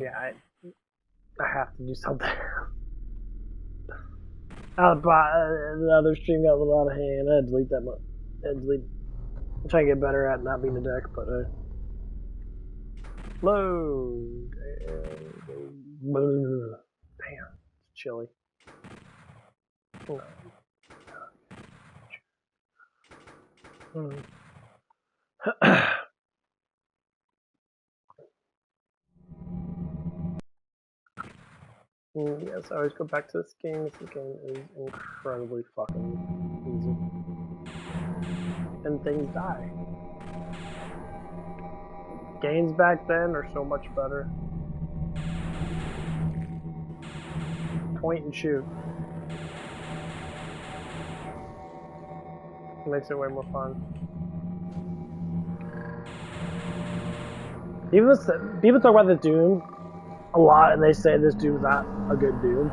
Yeah, I have to do something. The other stream got a little out of hand. I had to delete that much. I'm trying to get better at not being a dick, but load. Damn, it's chilly. Yes, I always go back to this game. This game is incredibly fucking easy. And things die. Games back then are so much better. Point and shoot. It makes it way more fun. People talk about the Doom a lot, and they say this Doom's not a good Doom.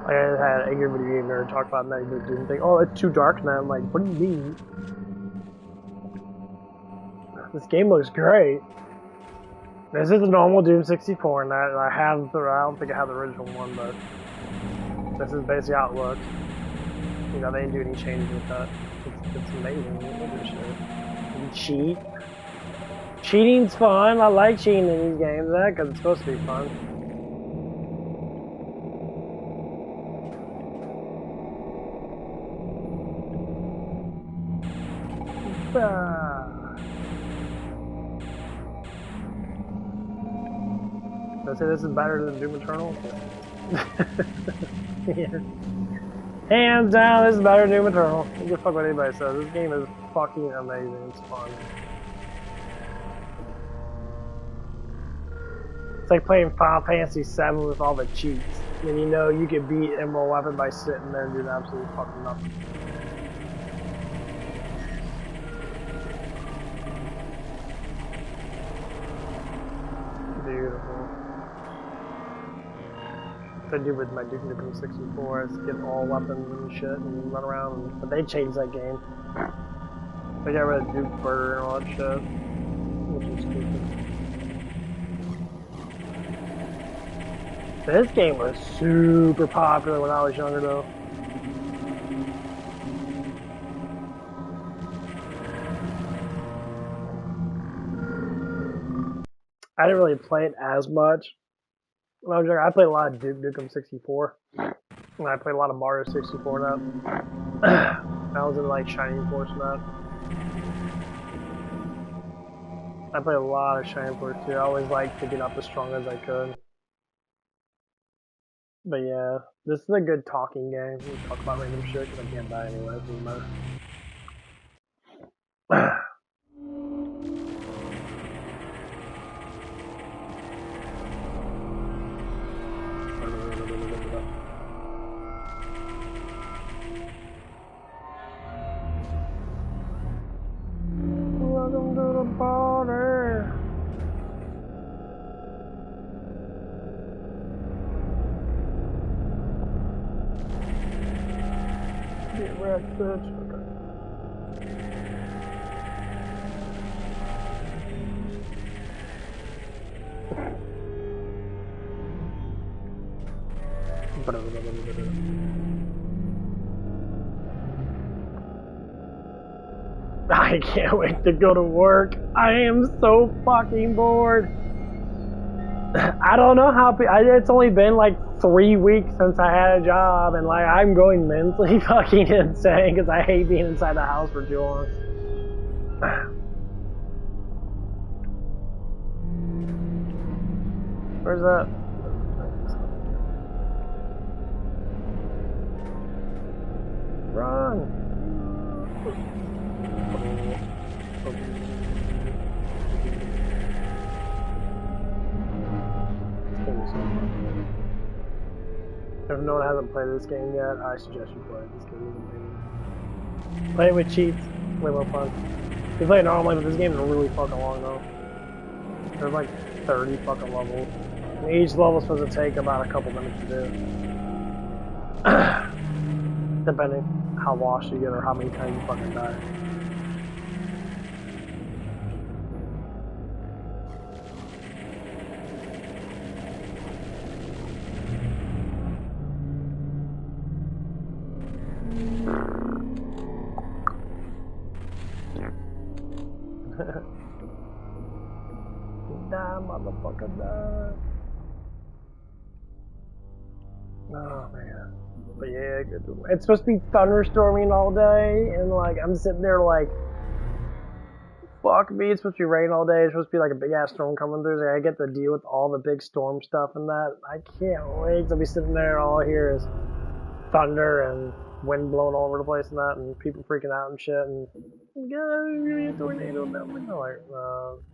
Like, I had an angry video game nerd talk about the Doom thing. Oh, it's too dark now. I'm like, what do you mean? This game looks great. This is the normal Doom 64, and I don't think I have the original one, but this is basically how it looks. You know, they didn't do any changes with that. It's amazing. Look at this shit. You cheat. Cheating's fun. I like cheating in these games, because it's supposed to be fun. Did I say this is better than Doom Eternal? Yeah. Hands down, this is better than Doom Eternal. I don't give a fuck what anybody says. This game is fucking amazing. It's fun. It's like playing Final Fantasy VII with all the cheats. And you know you can beat Emerald Weapon by sitting there and doing absolutely fucking nothing. Beautiful. What I do with my Duke Nukem 64 is get all weapons and shit and run around. But they changed that game. They got rid of Duke Burger and all that shit. Which is stupid. This game was super popular when I was younger, though. I didn't really play it as much when I was younger. I played a lot of Duke Nukem 64. And I played a lot of Mario 64 now. I was in like Shining Force now. I played a lot of Shining Force too. I always liked to get up as strong as I could. But yeah, this is a good talking game. We talk about random shit because I can't die anyway. It doesn't matter. Welcome to the party. Get wrecked, bitch. Okay. I can't wait to go to work. I am so fucking bored. I don't know how. It's only been like 3 weeks since I had a job, and like I'm going mentally fucking insane because I hate being inside the house for too long. Where's that? Run! If no one hasn't played this game yet, I suggest you play it. This game is amazing. Play it with cheats, way more fun. You play it normally, but this game is really fucking long though. There's like 30 fucking levels. And each level is supposed to take about a couple minutes to do. Depending how lost you get or how many times you fucking die. fucking die. Oh man. But yeah, it's supposed to be thunderstorming all day, and like I'm sitting there like, fuck me, it's supposed to be raining all day, it's supposed to be like a big ass storm coming through, so I get to deal with all the big storm stuff and that. I can't wait. I'll be sitting there, all I hear is thunder and wind blowing all over the place and that, and people freaking out and shit, and a tornado. I'm like,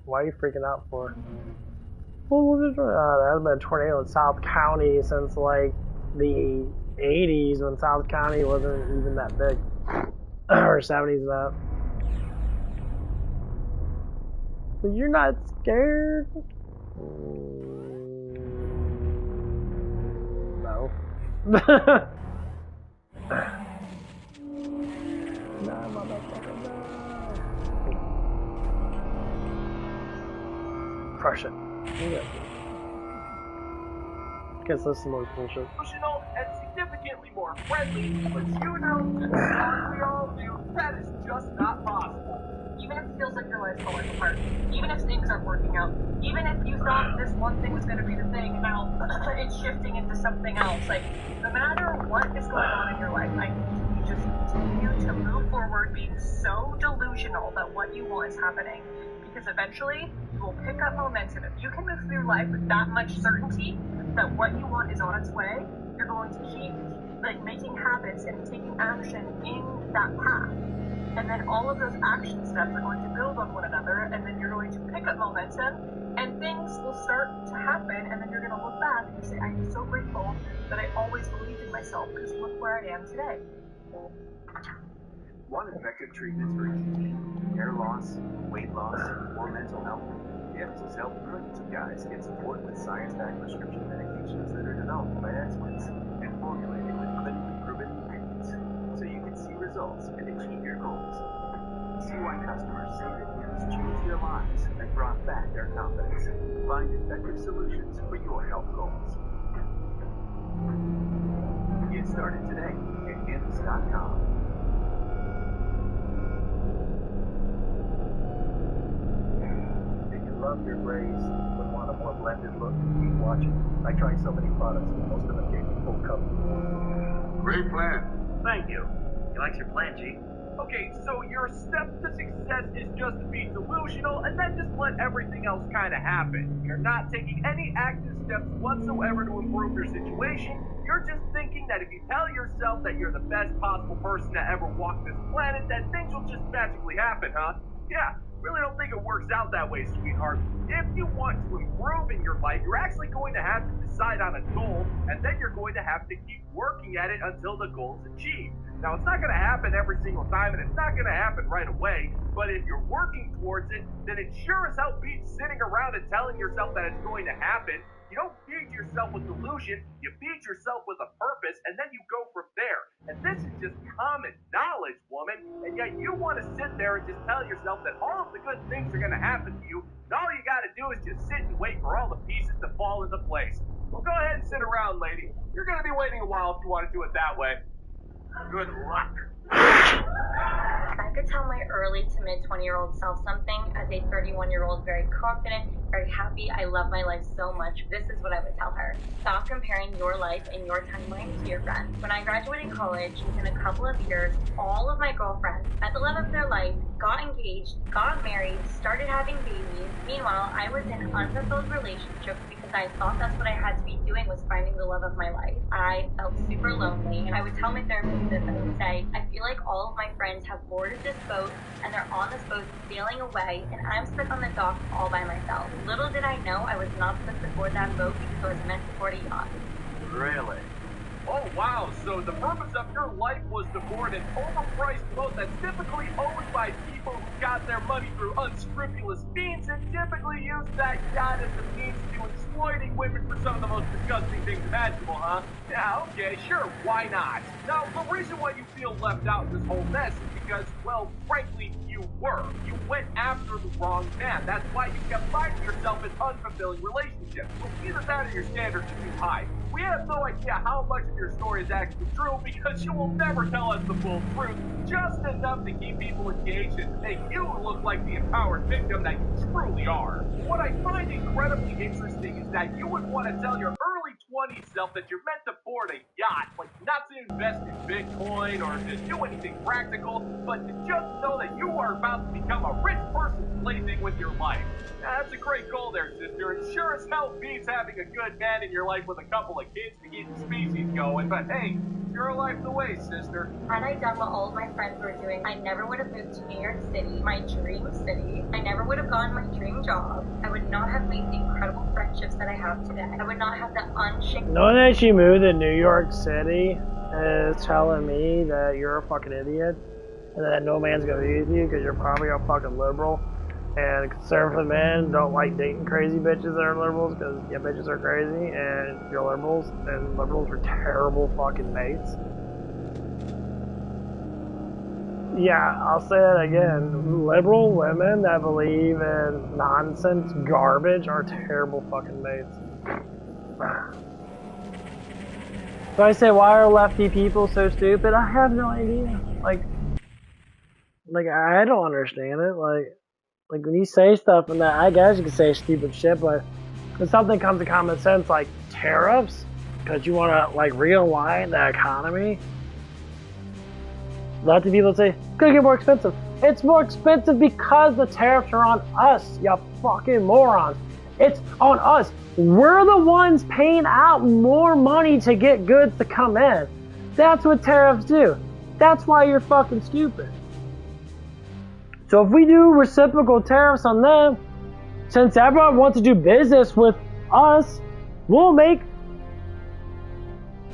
why are you freaking out for? Well, there hasn't been a tornado in South County since like the 80s, when South County wasn't even that big, or 70s that. So you're not scared? No. No, motherfucker, no. Crush it. Yeah. Guess that's some more bullshit. Emotional and significantly more friendly, but you know, as we all do, that is just not possible. Even if it feels like your life's falling apart, even if things aren't working out, even if you thought this one thing was going to be the thing, and now it's shifting into something else, like, no matter what is going on in your life, I need you to just continue to move forward, being so delusional that what you want is happening. Because eventually, you will pick up momentum. If you can move through life with that much certainty that what you want is on its way, you're going to keep like making habits and taking action in that path. And then all of those action steps are going to build on one another, and then you're going to pick up momentum, and things will start to happen, and then you're going to look back and say, I'm so grateful that I always believed in myself, because look where I am today. Want effective treatments for ED, hair loss, weight loss, or mental health? Hims has helped millions of guys get support with science-backed prescription medications that are developed by experts and formulated with clinically proven ingredients, so you can see results and achieve your goals. See why customers say that Hims changed their lives and brought back their confidence. Find effective solutions for your health goals. Get started today at Hims.com. Love your grays, but want a more blended look? Keep watching. I tried so many products, but most of them gave me full cover. Great plan. Thank you. He likes your plan, G. Okay, so your step to success is just to be delusional and then just let everything else kind of happen. You're not taking any active steps whatsoever to improve your situation. You're just thinking that if you tell yourself that you're the best possible person to ever walk this planet, that things will just magically happen, huh? Yeah. Really don't think it works out that way, sweetheart. If you want to improve in your life, you're actually going to have to decide on a goal, and then you're going to have to keep working at it until the goal is achieved. Now, it's not going to happen every single time, and it's not going to happen right away, but if you're working towards it, then it sure as hell beats sitting around and telling yourself that it's going to happen. You don't feed yourself with delusion, you feed yourself with a purpose, and then you go from there. And this is just common knowledge, woman, and yet you want to sit there and just tell yourself that all of the good things are going to happen to you, and all you got to do is just sit and wait for all the pieces to fall into place. Well, go ahead and sit around, lady. You're going to be waiting a while if you want to do it that way. Good luck. If I could tell my early to mid 20-year-old self something, as a 31-year-old, very confident, very happy, I love my life so much, this is what I would tell her. Stop comparing your life and your timeline to your friends. When I graduated college, within a couple of years, all of my girlfriends met the love of their life, got engaged, got married, started having babies. Meanwhile, I was in unfulfilled relationships because I thought that's what I had to be doing, was finding the love of my life. I felt super lonely, and I would tell my therapist this, I would say, I feel like all of my friends have boarded this boat, and they're on this boat sailing away, and I'm stuck on the dock all by myself. Little did I know I was not supposed to board that boat because I was meant to board a yacht. Really? Oh, wow. So the purpose of your life was to board an overpriced boat that's typically owned by people who got their money through unscrupulous means and typically use that yacht as a means to exploiting women for some of the most disgusting things imaginable, huh? Yeah, okay, sure, why not? Now, the reason why you feel left out in this whole mess is because, well, frankly, you were. You went after the wrong man. That's why you kept finding yourself in unfulfilling relationships. Well, either that or your standards are too high. We have no idea how much of your story is actually true because you will never tell us the full truth, just enough to keep people engaged and make you look like the empowered victim that you truly are. What I find incredibly interesting is that you would want to tell your early 20s self that you're meant to board a yacht, like not to invest in Bitcoin or to do anything practical, but to just know that you are about to become a rich person's plaything with your life. That's a great goal there, sister. It sure as hell beats having a good man in your life with a couple of kids to keep the species going, but hey, your life's the way, sister. Had I done what all of my friends were doing, I never would have moved to New York City, my dream city. I never would have gotten my dream job. I would not have made the incredible friendships that I have today. I would not have the unshaken... Knowing that she moved to New York City is telling me that you're a fucking idiot and that no man's gonna be with you because you're probably a fucking liberal. And conservative men don't like dating crazy bitches that are liberals because yeah, bitches are crazy and you're liberals, and liberals are terrible fucking mates. Yeah, I'll say it again. Liberal women that believe in nonsense garbage are terrible fucking mates. So I say, why are lefty people so stupid? I have no idea. Like I don't understand it. Like when you say stuff and that, I guess you can say stupid shit, but when something comes to common sense like tariffs, because you want to like realign the economy, lots of people say it's gonna get more expensive. It's more expensive because the tariffs are on us, you fucking morons. It's on us. We're the ones paying out more money to get goods to come in. That's what tariffs do. That's why you're fucking stupid. So if we do reciprocal tariffs on them, since everyone wants to do business with us, we'll make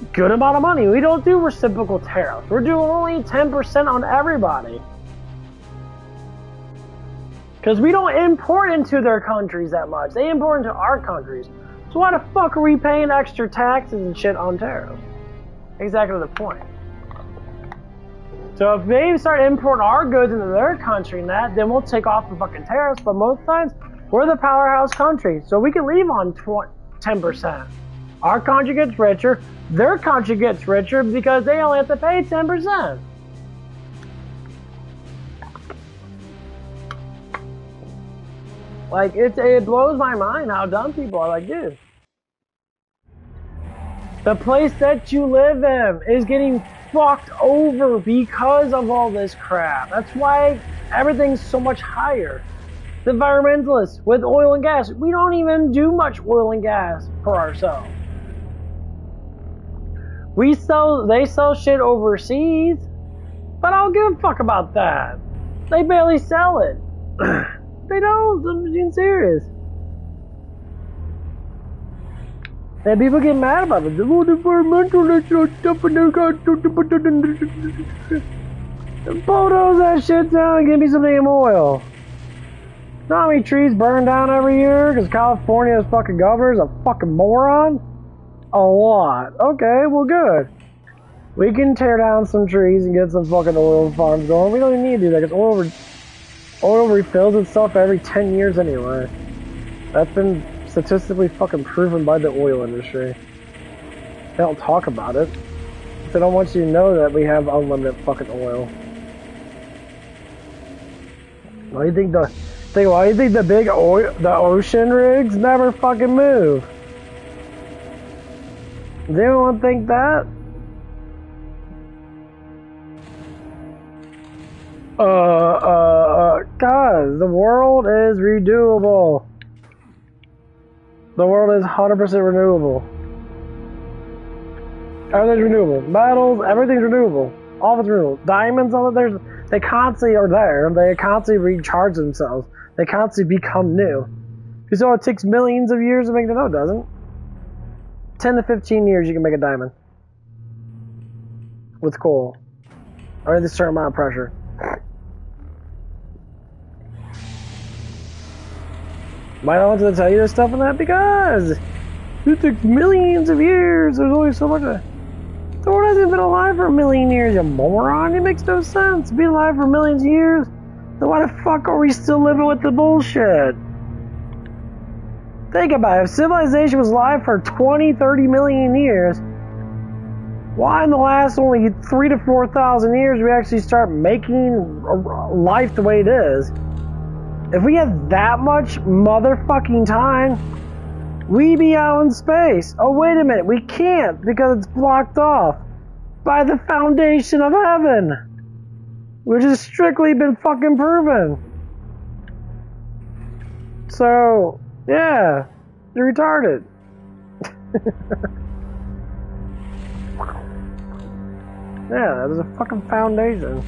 a good amount of money. We don't do reciprocal tariffs. We're doing only 10% on everybody. Because we don't import into their countries that much. They import into our countries. So why the fuck are we paying extra taxes and shit on tariffs? Exactly the point. So if they start importing our goods into their country and that, then we'll take off the fucking tariffs. But most times, we're the powerhouse country. So we can leave on 10%. Our country gets richer. Their country gets richer because they only have to pay 10%. Like, it blows my mind how dumb people are. Like, dude, the place that you live in is getting fucked over because of all this crap. That's why everything's so much higher. The environmentalists with oil and gas, we don't even do much oil and gas for ourselves. They sell shit overseas, but I don't give a fuck about that. They barely sell it. They don't. I'm being serious. And people get mad about it. Oh, the environmentalists stuff in their bulldoze that shit down and give me some damn oil. You know how many trees burn down every year because California's fucking governor's a fucking moron? A lot. Okay, well good. We can tear down some trees and get some fucking oil farms going. We don't even need to do that because oil refills itself every 10 years anyway. That's been statistically fucking proven by the oil industry. They don't talk about it. They don't want you to know that we have unlimited fucking oil. Why do you think the big the ocean rigs never fucking move? Does anyone think that? Guys, the world is renewable. The world is 100% renewable. Everything's renewable. Metals, everything's renewable. All of it's renewable. Diamonds, all of theirs, they constantly are there. They constantly recharge themselves. They constantly become new. You saw it takes millions of years to make them. No, it doesn't. 10 to 15 years you can make a diamond. With coal. Or at a certain amount of pressure. Why do I want to tell you this stuff and that? Because it took millions of years. There's only so much. The world hasn't been alive for a million years, you moron. It makes no sense. Being alive for millions of years Then why the fuck are we still living with the bullshit? Think about it. If civilization was alive for 20, 30 million years, why in the last only 3,000 to 4,000 years we actually start making life the way it is? If we had that much motherfucking time, we'd be out in space. Oh, wait a minute. We can't because it's blocked off by the foundation of heaven, which has strictly been fucking proven. So, yeah, you're retarded. Yeah, there's a fucking foundation.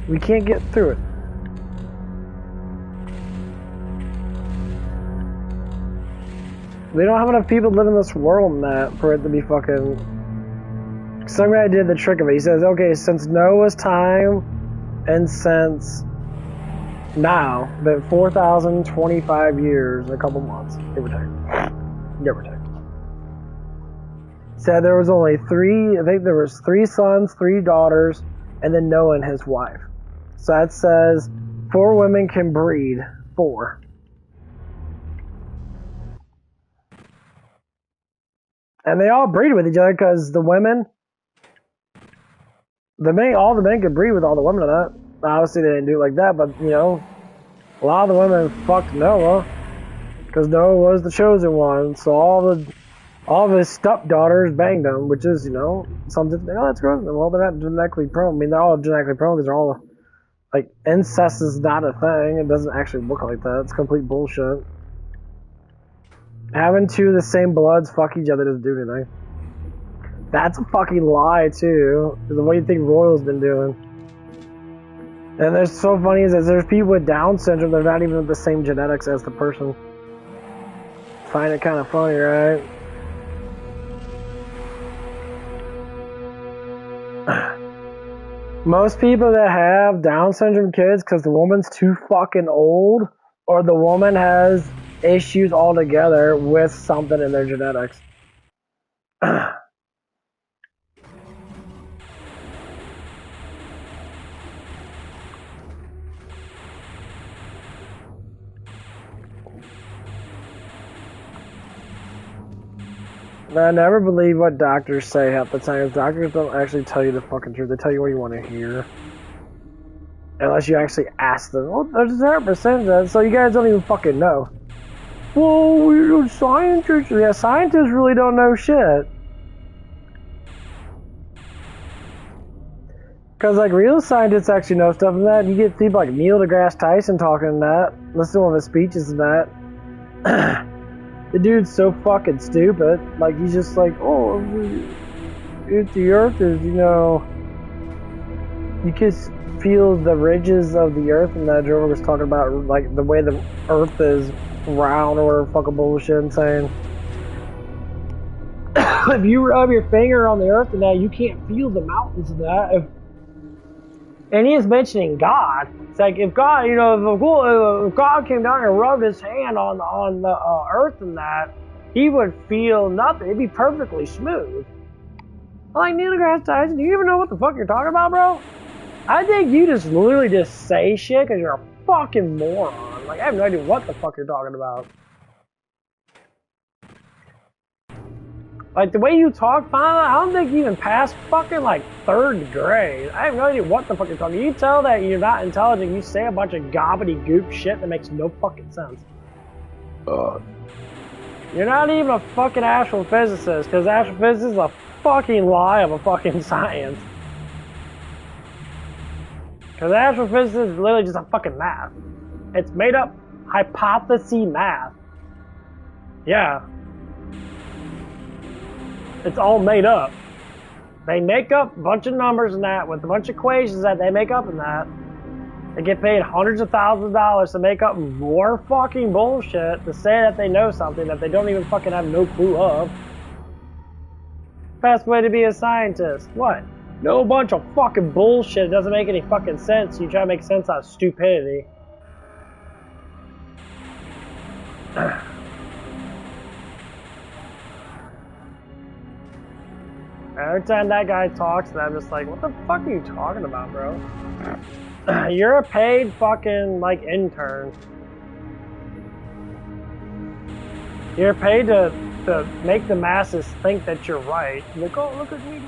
We can't get through it. We don't have enough people living in this world, Matt, for it to be fucking... Some guy did the trick of it. He says, okay, since Noah's time and since now, been 4,025 years and a couple months, give or take. Give or take. Said there was only I think there was 3 sons, 3 daughters, and then Noah and his wife. So that says 4 women can breed 4. And they all breed with each other because the women, all the men could breed with all the women of that. Obviously they didn't do it like that, but you know, a lot of the women fucked Noah because Noah was the chosen one. So all of his stepdaughters banged him, which is, you know, something. Oh, that's gross. Well, they're not genetically prone. I mean, they're all genetically prone because they're all like incest is not a thing. It doesn't actually work like that. It's complete bullshit. Having 2 of the same bloods fuck each other doesn't do anything. That's a fucking lie, too. The way you think Royal's been doing. And there's so funny is that there's people with Down syndrome, they're not even the same genetics as the person. Find it kind of funny, right? Most people that have Down syndrome kids, because the woman's too fucking old, or the woman has issues altogether with something in their genetics. I never believe what doctors say half the time. Doctors don't actually tell you the fucking truth. They tell you what you want to hear. Unless you actually ask them. Well, there's 0% of that, so you guys don't even fucking know. Well, we're scientists. Yeah, scientists really don't know shit. Because, like, real scientists actually know stuff and that. You get people like Neil deGrasse Tyson talking and that. Listen to one of his speeches and that. The dude's so fucking stupid. Like, he's just like, oh, if the earth is, you know, you can feel the ridges of the earth, and that Joe was talking about, like, the way the earth is round or whatever fucking bullshit and saying, if you rub your finger on the earth and that, you can't feel the mountains and that. And he is mentioning God. It's like, if God, you know, if God came down and rubbed his hand on the earth and that, he would feel nothing. It'd be perfectly smooth. I'm like, Neil deGrasse Tyson, do you even know what the fuck you're talking about, bro? I think you just literally just say shit because you're a fucking moron. Like, I have no idea what the fuck you're talking about. Like, the way you talk, I don't think you even passed fucking, like, 3rd grade. I have no idea what the fuck you're talking. You tell that you're not intelligent, you say a bunch of gobbledygook shit that makes no fucking sense. You're not even a fucking astrophysicist, because astrophysics is a fucking lie of a fucking science. Because astrophysics is literally just a fucking math. It's made up hypothesis math. Yeah. It's all made up. They make up a bunch of numbers and that with a bunch of equations that they make up in that. They get paid hundreds of thousands of dollars to make up more fucking bullshit to say that they know something that they don't even fucking have no clue of. Best way to be a scientist. What? No bunch of fucking bullshit. It doesn't make any fucking sense. You try to make sense out of stupidity. Every time that guy talks, I'm just like, what the fuck are you talking about, bro? You're a paid fucking, like, intern. You're paid to make the masses think that you're right. Like, oh, look at me.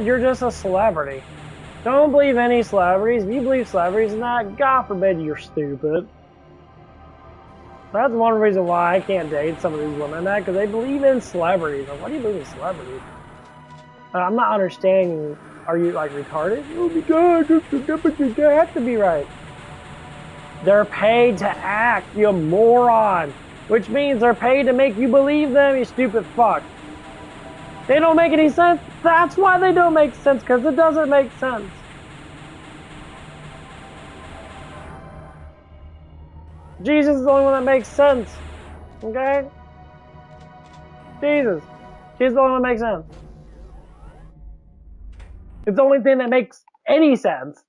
You're just a celebrity. Don't believe any celebrities. If you believe celebrities, God forbid you're stupid. That's one reason why I can't date some of these women, because they believe in celebrities. Like, why do you believe in celebrities? I'm not understanding. Are you, like, retarded? Oh my God, you have to be right. They're paid to act, you moron. Which means they're paid to make you believe them, you stupid fuck. They don't make any sense. That's why they don't make sense, because it doesn't make sense. Jesus is the only one that makes sense. Okay? Jesus. He's the only one that makes sense. It's the only thing that makes any sense.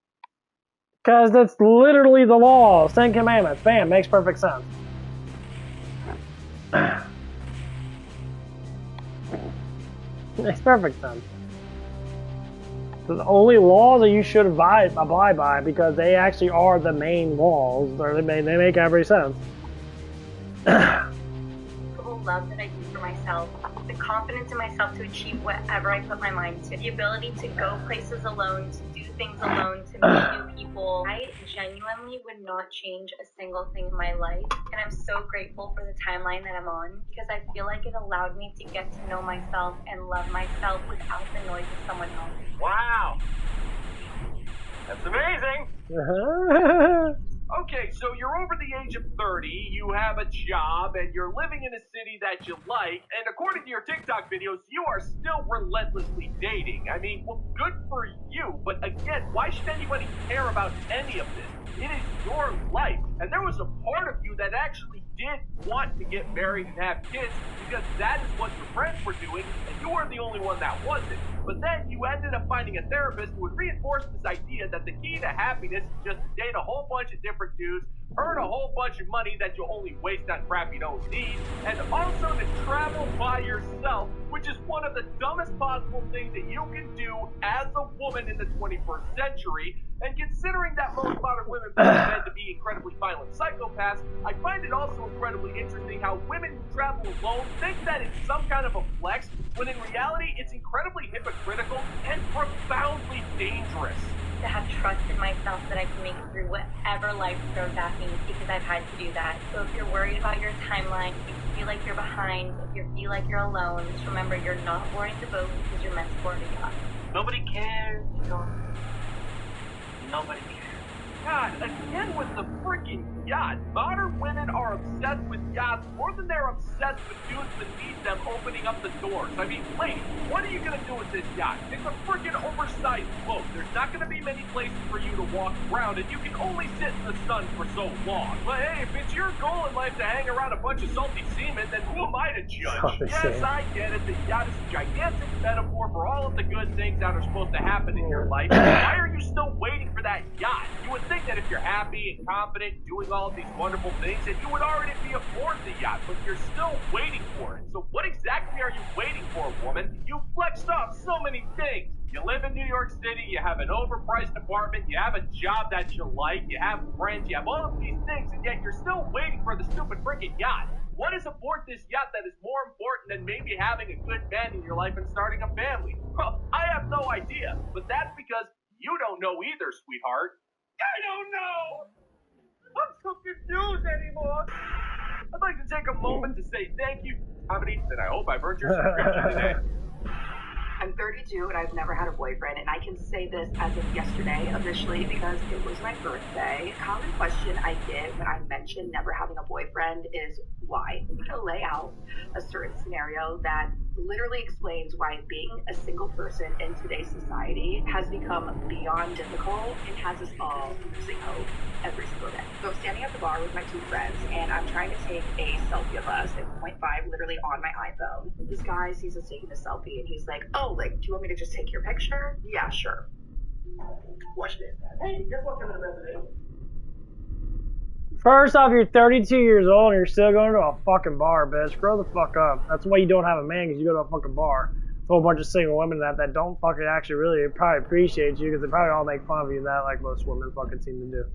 Because it's literally the law. 10 commandments. Bam. Makes perfect sense. Makes perfect sense. The only laws that you should abide by, because they actually are the main laws, or they make every sense. The love that I do for myself, the confidence in myself to achieve whatever I put my mind to, the ability to go places alone, to do things alone, to meet new people. I genuinely would not change a single thing in my life, and I'm so grateful for the timeline that I'm on, because I feel like it allowed me to get to know myself and love myself without the noise of someone else. Wow. That's amazing. Okay, so you're over the age of 30, you have a job, and you're living in a city that you like, and according to your TikTok videos, you are still relentlessly dating. I mean, well, good for you, but again, why should anybody care about any of this? It is your life, and there was a part of you that actually did want to get married and have kids, because that is what your friends were doing, and you were the only one that wasn't. But then you ended up finding a therapist who would reinforce this idea that the key to happiness is just to date a whole bunch of different dudes, earn a whole bunch of money that you'll only waste on crap you don't need, and also to travel by yourself, which is one of the dumbest possible things that you can do as a woman in the 21st century. And considering that most modern women believe men to be incredibly violent psychopaths, I find it also incredibly interesting how women who travel alone think that it's some kind of a flex, when in reality it's incredibly hypocritical and profoundly dangerous. To have trust in myself that I can make it through whatever life throws at me, because I've had to do that. So if you're worried about your timeline, if you feel like you're behind, if you feel like you're alone, just remember you're not boarding the boat because you're meant to board a yacht. Nobody cares. Nobody cares. God, again with the freaking yacht. Modern women are obsessed with yachts more than they're obsessed with dudes beneath them opening up the doors. I mean, ladies, what are you gonna do with this yacht? It's a freaking oversized boat. There's not gonna be many places for you to walk around, and you can only sit in the sun for so long. But hey, if it's your goal in life to hang around a bunch of salty seamen, then who am I to judge? Yes, I get it. The yacht is a gigantic metaphor for all of the good things that are supposed to happen in your life. Why are you still waiting for that yacht? You would think that if you're happy and confident, doing all of these wonderful things, that you would already be aboard the yacht, but you're still waiting for it. So what exactly are you waiting for, woman? You flexed off so many things. You live in New York City, you have an overpriced apartment, you have a job that you like, you have friends, you have all of these things, and yet you're still waiting for the stupid freaking yacht. What is aboard this yacht that is more important than maybe having a good man in your life and starting a family? Well, I have no idea, but that's because you don't know either, sweetheart. I don't know! I'm so confused anymore! I'd like to take a moment to say thank you, comedy, and I hope I've earned your subscription today. I'm 32 and I've never had a boyfriend, and I can say this as of yesterday officially because it was my birthday. A common question I get when I mention never having a boyfriend is why? I'm going to lay out a certain scenario that literally explains why being a single person in today's society has become beyond difficult and has us all losing hope every single day. So I'm standing at the bar with my two friends and I'm trying to take a selfie of us at 0.5 literally on my iPhone. This guy sees us taking a selfie and he's like, oh, like, do you want me to just take your picture? Yeah, sure. Watch this. Hey, guess what's coming to resident? First off, you're 32 years old and you're still going to a fucking bar, bitch. Grow the fuck up. That's why you don't have a man, because you go to a fucking bar. whole bunch of single women that don't fucking actually really probably appreciate you because they probably all make fun of you that like most women fucking seem to do.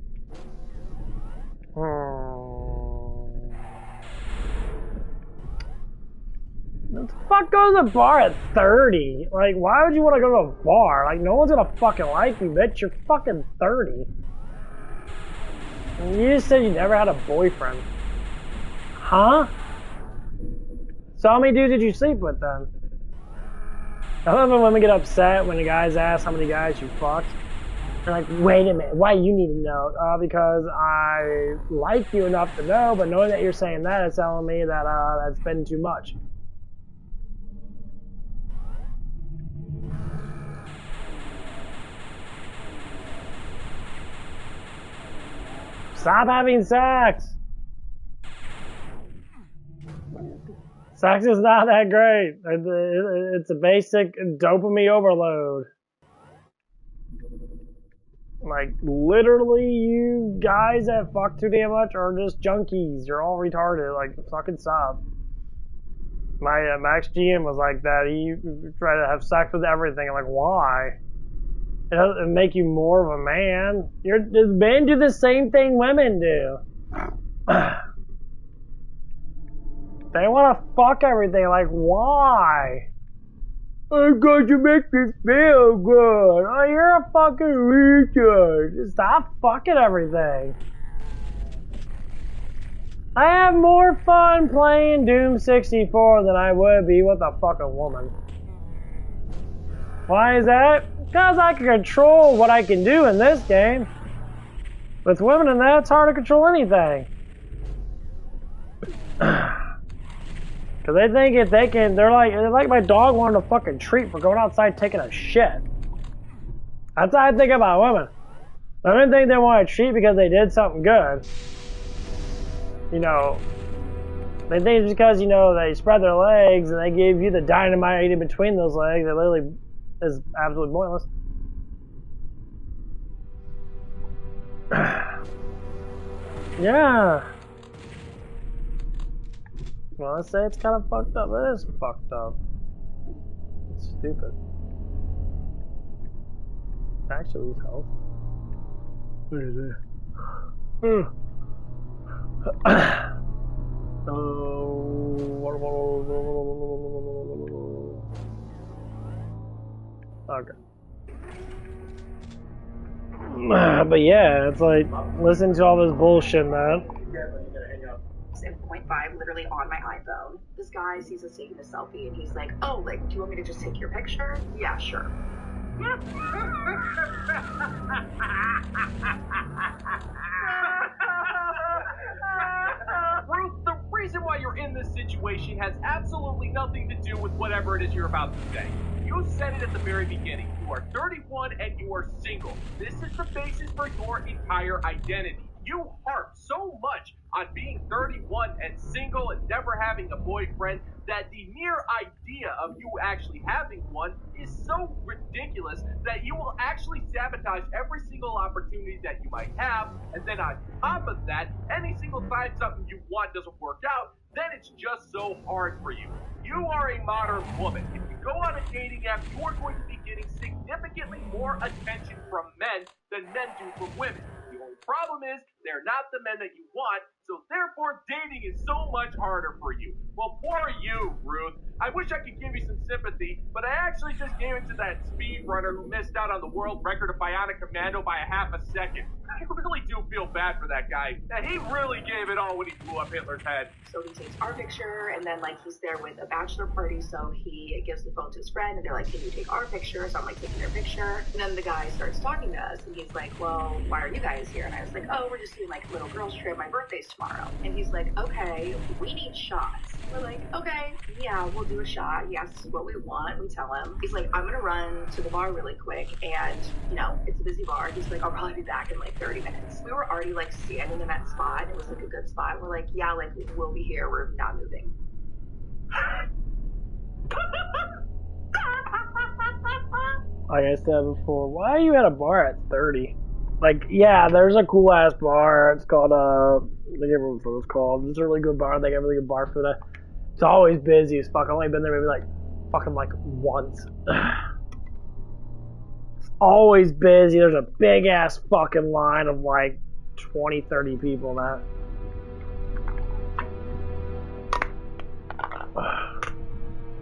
Who the fuck goes to a bar at 30? Like, why would you want to go to a bar? Like, no one's gonna fucking like you, bitch. You're fucking 30. And you just said you never had a boyfriend. Huh? So how many dudes did you sleep with then? I love when women get upset when the guys ask how many guys you fucked. They're like, wait a minute, why you need to know? Because I like you enough to know, but knowing that you're saying that is telling me that that's been too much. Stop having sex! Sex is not that great. It's a basic dopamine overload. Like, literally, you guys that fuck too damn much are just junkies. You're all retarded. Like, fucking stop. My Max GM was like that. He tried to have sex with everything. I'm like, why? It doesn't make you more of a man. Men do the same thing women do. They want to fuck everything. Like, why? Because you make me feel good. Oh, you're a fucking retard. Just stop fucking everything. I have more fun playing Doom 64 than I would be with a fucking woman. Why is that? Because I can control what I can do in this game. With women in that, it's hard to control anything. Because they think if they can, they're like my dog wanting a fucking treat for going outside taking a shit. That's how I think about women. I don't think they want a treat because they did something good. You know, they think just because, you know, they spread their legs and they gave you the dynamite in between those legs, it literally is absolutely pointless. Yeah. Well, let's say it's kind of fucked up. It is fucked up. It's stupid. Actually, lose health. What is it? Okay. But yeah, it's like, listen to all this bullshit, man. And 0.5 literally on my iPhone. This guy sees us taking a selfie and he's like, oh, like, do you want me to just take your picture? Yeah, sure. Ruth, the reason why you're in this situation has absolutely nothing to do with whatever it is you're about to say. You said it at the very beginning. You are 31 and you are single. This is the basis for your entire identity. You harp so much on being 31 and single and never having a boyfriend that the mere idea of you actually having one is so ridiculous that you will actually sabotage every single opportunity that you might have, and then on top of that, any single time something you want doesn't work out, then it's just so hard for you. You are a modern woman. If you go on a dating app, you are going to be getting significantly more attention from men than men do from women. The only problem is they're not the men that you want, so therefore dating is so much harder for you. Well, poor you, Ruth. I wish I could give you some sympathy, but I actually just gave it to that speedrunner who missed out on the world record of Bionic Commando by a half a second. I really do feel bad for that guy. Now, he really gave it all when he blew up Hitler's head. So he takes our picture, and then, like, he's there with a bachelor party, so he gives the phone to his friend, and they're like, can you take our picture? So I'm, like, taking their picture. And then the guy starts talking to us, and he's like, well, why are you guys here? And I was like, oh, we're just doing, like, a little girls trip. My birthday's tomorrow. And he's like, okay, we need shots. We're like, okay, yeah, we'll do a shot. He asks what we want. We tell him. He's like, I'm gonna run to the bar really quick, and, you know, it's a busy bar. He's like, I'll probably be back in, like, 30 minutes. We were already, like, standing in that spot. It was, like, a good spot. We're like, yeah, like, we'll be here. We're not moving. Like I said before, why are you at a bar at 30? Like, yeah, there's a cool ass bar. It's called, I can't remember what it's called. It's a really good bar. They got really good bar food. It's always busy as fuck. I've only been there maybe like fucking like once. It's always busy. There's a big ass fucking line of like 20, 30 people in that.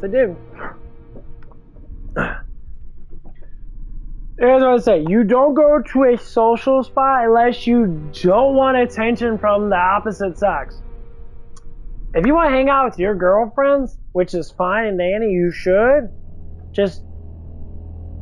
So, dude. Here's what I say. You don't go to a social spot unless you don't want attention from the opposite sex. If you want to hang out with your girlfriends, which is fine and dandy, you should. Just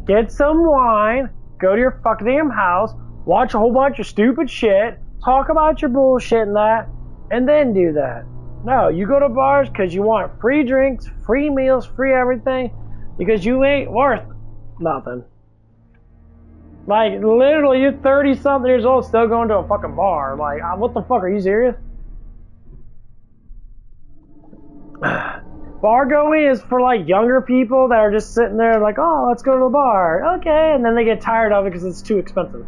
get some wine, go to your fucking damn house, watch a whole bunch of stupid shit, talk about your bullshit and that, and then do that. No, you go to bars because you want free drinks, free meals, free everything, because you ain't worth nothing. Like, literally, you're 30-something years old still going to a fucking bar. Like, what the fuck, are you serious? Bar going is for, like, younger people that are just sitting there like, oh, let's go to the bar. Okay, and then they get tired of it because it's too expensive.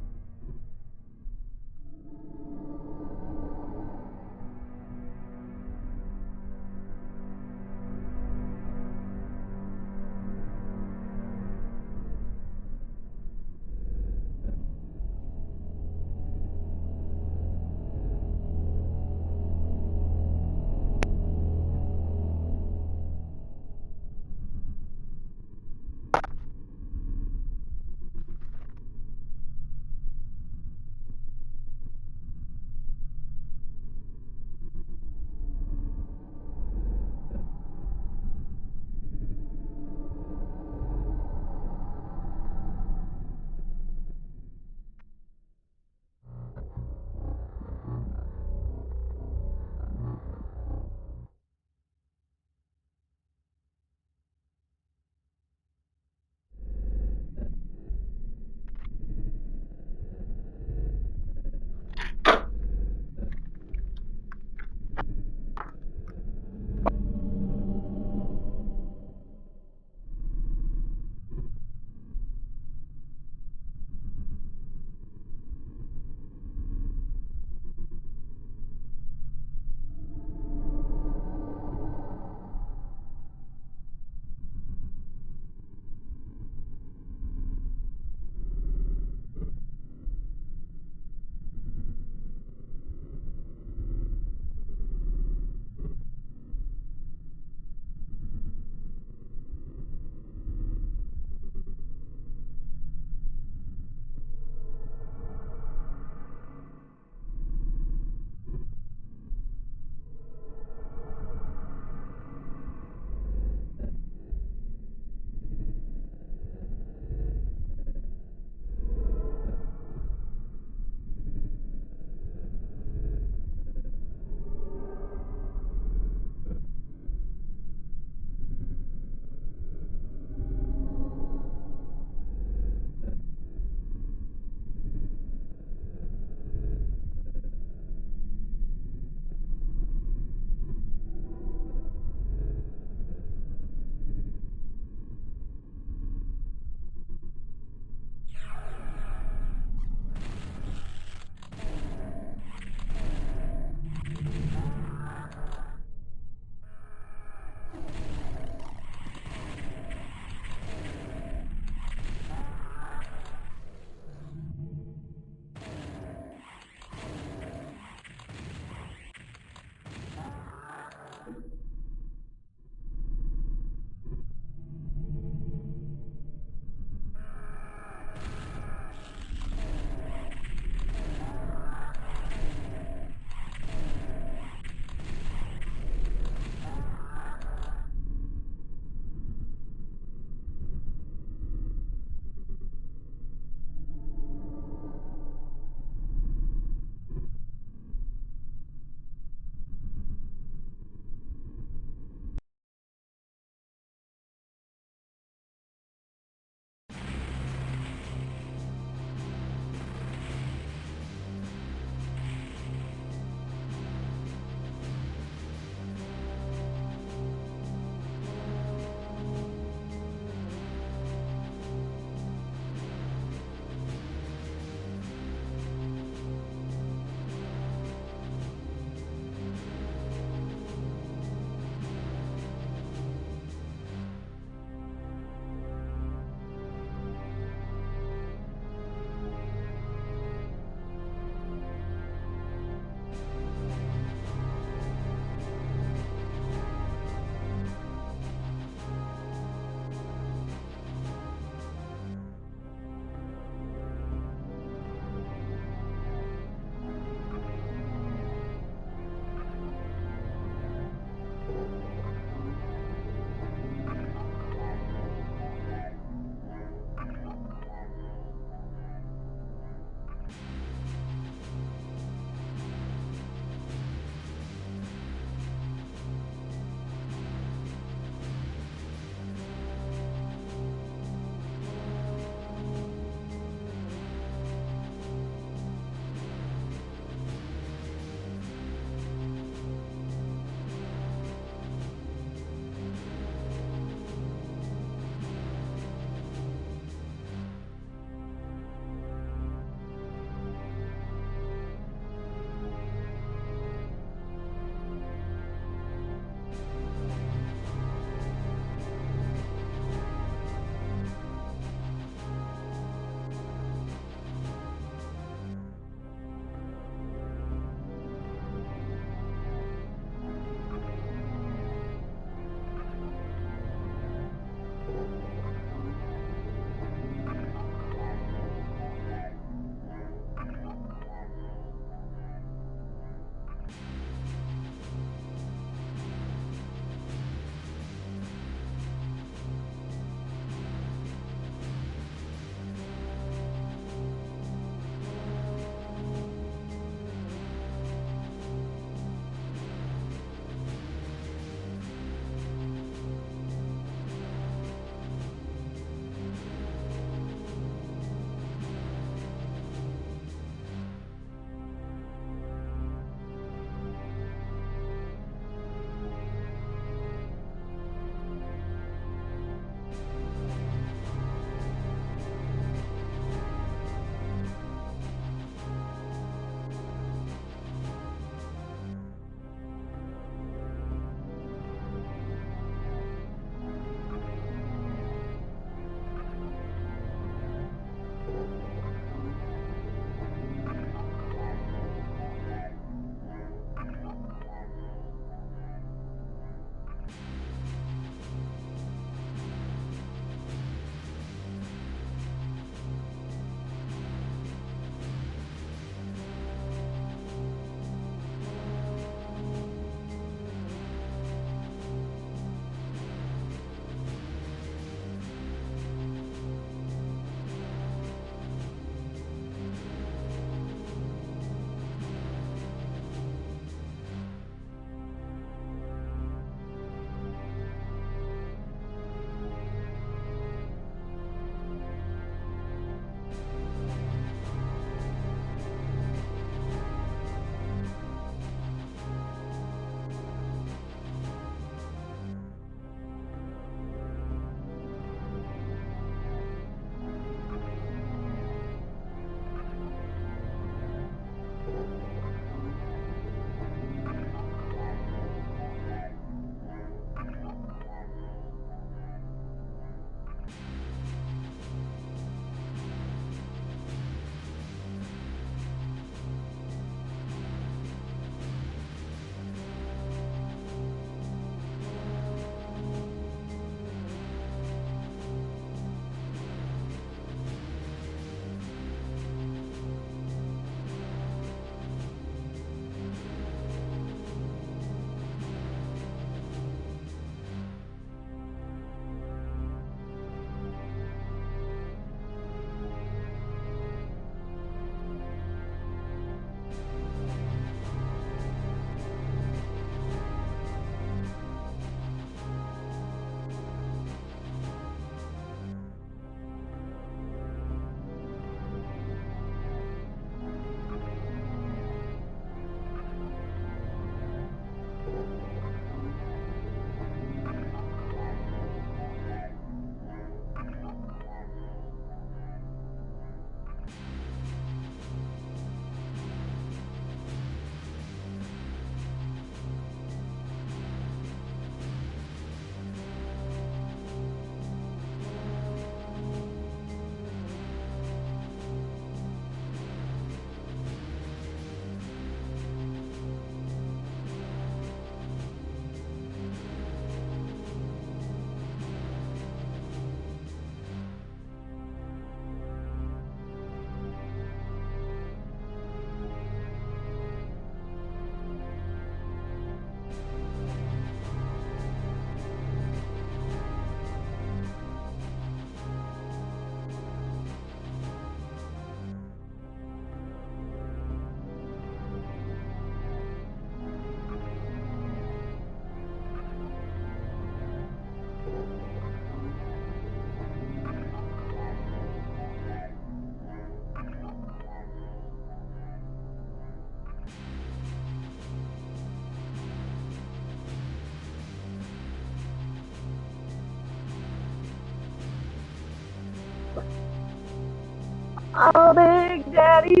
Oh, Big Daddy.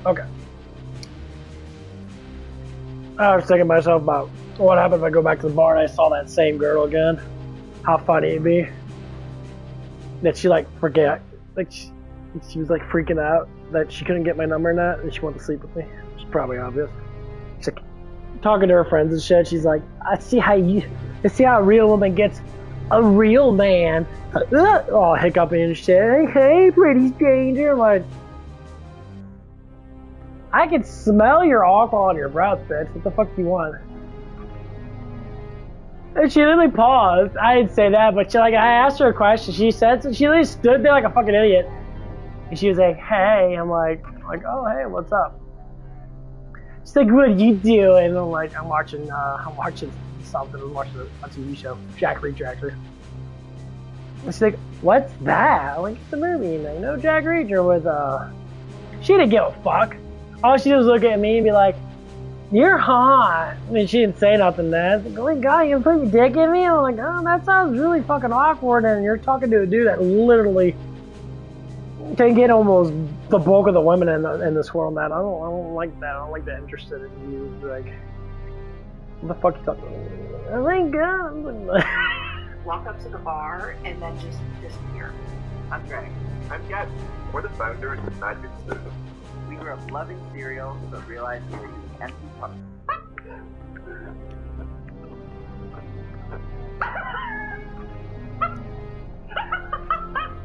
Okay. I was thinking to myself about what happened if I go back to the bar and I saw that same girl again. How funny it'd be. That she like forget, like she was like freaking out that she couldn't get my number and that, and she wanted to sleep with me. It's probably obvious. She's like talking to her friends and shit. She's like, I see how a real woman gets a real man. Oh, hiccuping and shit. Hey, pretty stranger. I'm like, I can smell your alcohol on your breath, bitch. What the fuck do you want? And she literally paused. I didn't say that, but I asked her a question. She said, so she literally stood there like a fucking idiot. And she was like, hey. I'm like, oh, hey, what's up? She's like, what are you doing? And I'm like, I'm watching something. I'm watching a TV show, Jack Reacher, actually. And she's like, what's that? I'm like, it's a movie. And I know Jack Reacher with, she didn't give a fuck. All she did was look at me and be like, you're hot. I mean, she didn't say nothing then. Like, oh my god, you gonna put your dick in me? I'm like, oh, that sounds really fucking awkward. And you're talking to a dude that literally can get almost the bulk of the women in this world, man. I don't like that. I don't like that interested in you. Like, what the fuck you talking about? Oh my god. Walk up to the bar and then just disappear. I'm Greg. I'm Gavin. We're the founders of Magic Spoon. We grew up loving cereal, but realized we were eating empty pucks.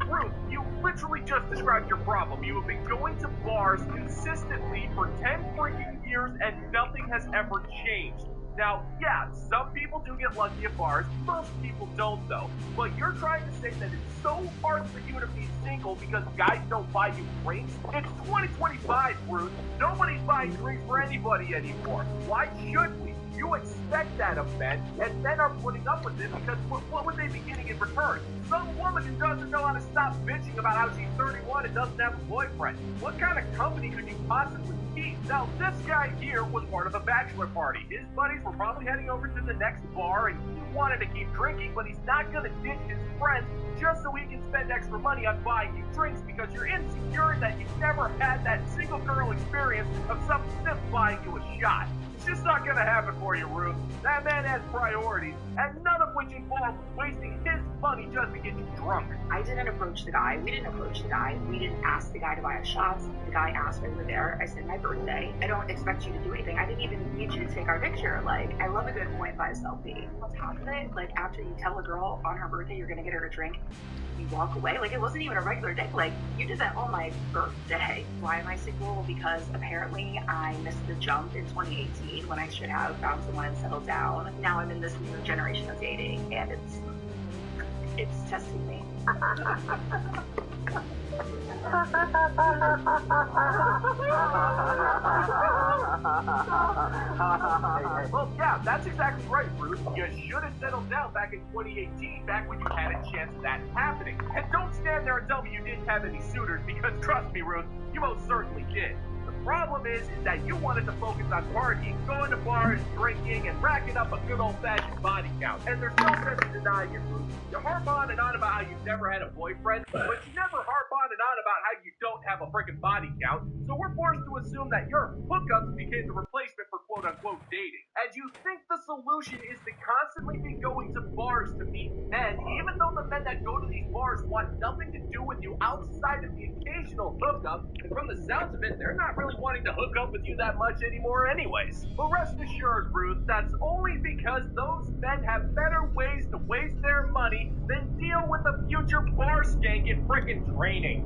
Ruth, you literally just described your problem. You have been going to bars consistently for 10 freaking years and nothing has ever changed. Now, yeah, some people do get lucky at bars, most people don't though. But you're trying to say that it's so hard for you to be single because guys don't buy you drinks? It's 2025, Ruth. Nobody's buying drinks for anybody anymore. Why should we? You expect that of men, and men are putting up with it because what would they be getting in return? Some woman who doesn't know how to stop bitching about how she's 31 and doesn't have a boyfriend. What kind of company could you possibly keep? Now, this guy here was part of a bachelor party. His buddies were probably heading over to the next bar, and he wanted to keep drinking, but he's not going to ditch his friends just so he can spend extra money on buying you drinks because you're insecure that you've never had that single girl experience of some simp buying you a shot. It's just not gonna happen for you, Ruth. That man has priorities, and none of which involve wasting his money just to get you drunk. I didn't approach the guy. We didn't approach the guy. We didn't ask the guy to buy us shots. The guy asked why we were there. I said my birthday. I don't expect you to do anything. I didn't even need you to take our picture. Like, I love a good 0.5 selfie. On top of it, like, after you tell a girl on her birthday you're gonna get her a drink, you walk away. Like, it wasn't even a regular day. Like, you did that on my birthday. Why am I single? Because apparently I missed the jump in 2018 when I should have found someone and settled down. Now I'm in this new generation of dating, and it's testing me. Well, yeah, that's exactly right, Bruce. You should have settled down back in 2018, back when you had a chance of that happening. And don't stand there and tell me you didn't have any suitors, because trust me, Ruth, you most certainly did. The problem is that you wanted to focus on partying, going to bars, drinking, and racking up a good old-fashioned body count. And there's no sense in denying it, Ruth. You harp on and on about how you've never had a boyfriend, but you never harp on and on about how you don't have a freaking body count. So we're forced to assume that your hookups became the replacement for quote-unquote dating. And you think the solution is to constantly be going to bars to meet men, even though the men that go to these bars want nothing to do with you outside of the occasional hookup. And from the sounds of it, they're not really wanting to hook up with you that much anymore anyways. But rest assured, Ruth, that's only because those men have better ways to waste their money than deal with a future bar skank in frickin' training.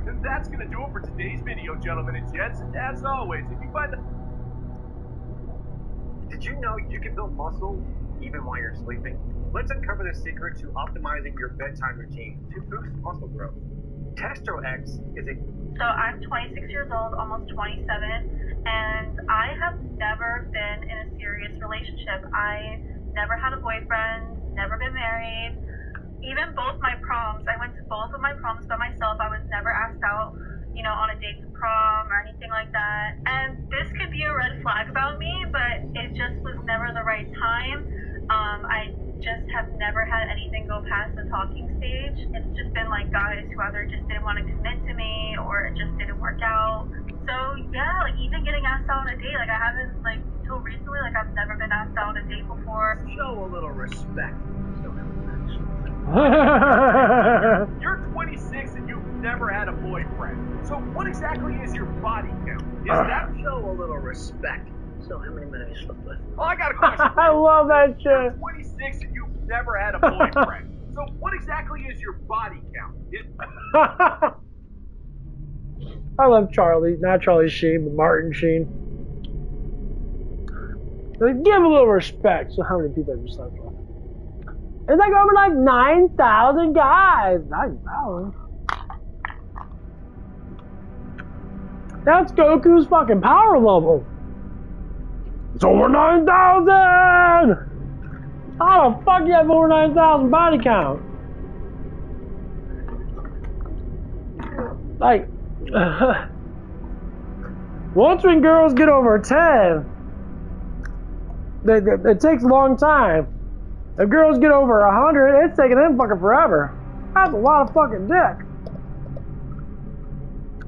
And that's gonna do it for today's video, gentlemen and gents. And as always, if you find the... Did you know you can build muscle even while you're sleeping? Let's uncover the secret to optimizing your bedtime routine to boost muscle growth. TestroX is a... So I'm 26 years old, almost 27, and I have never been in a serious relationship. I never had a boyfriend, never been married. Even both my proms, I went to both of my proms by myself. I was never asked out, on a date to prom or anything like that. And this could be a red flag about me, but it just was never the right time. just have never had anything go past the talking stage. It's just been like guys who either just didn't want to commit to me or it just didn't work out. So yeah, like even getting asked out on a date, like I haven't, like until recently, like I've never been asked out on a date before. Show a little respect. You're 26 and you've never had a boyfriend. So what exactly is your body count? Is that show a little respect? So how many men have you slept with? Oh, I got a question. I love that shit. You're 26 and you've never had a boyfriend. So what exactly is your body count? I love Charlie. Not Charlie Sheen, but Martin Sheen. Like, give a little respect. So how many people have you slept with? It's like over like 9,000 guys. 9,000? That's Goku's fucking power level. It's over 9,000! How the fuck you have over 9,000 body count? Like, once when girls get over 10, it takes a long time. If girls get over 100, it's taking them fucking forever. That's a lot of fucking dick.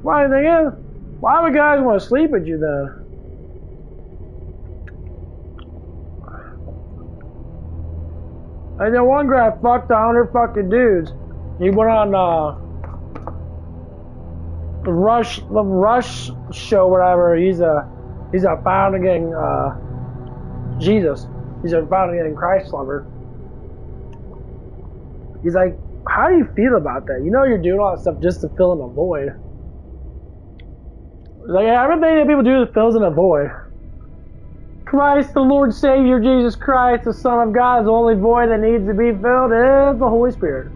Why the thing is, why would guys want to sleep with you then? And then one guy fucked 100 fucking dudes. He went on the Rush show, whatever. He's a found again Jesus. He's a found again Christ lover. He's like, how do you feel about that? You know you're doing all that stuff just to fill in a void. He's like, everything that people do fills in a void. Christ, the Lord Savior, Jesus Christ, the Son of God, is the only void that needs to be filled is the Holy Spirit.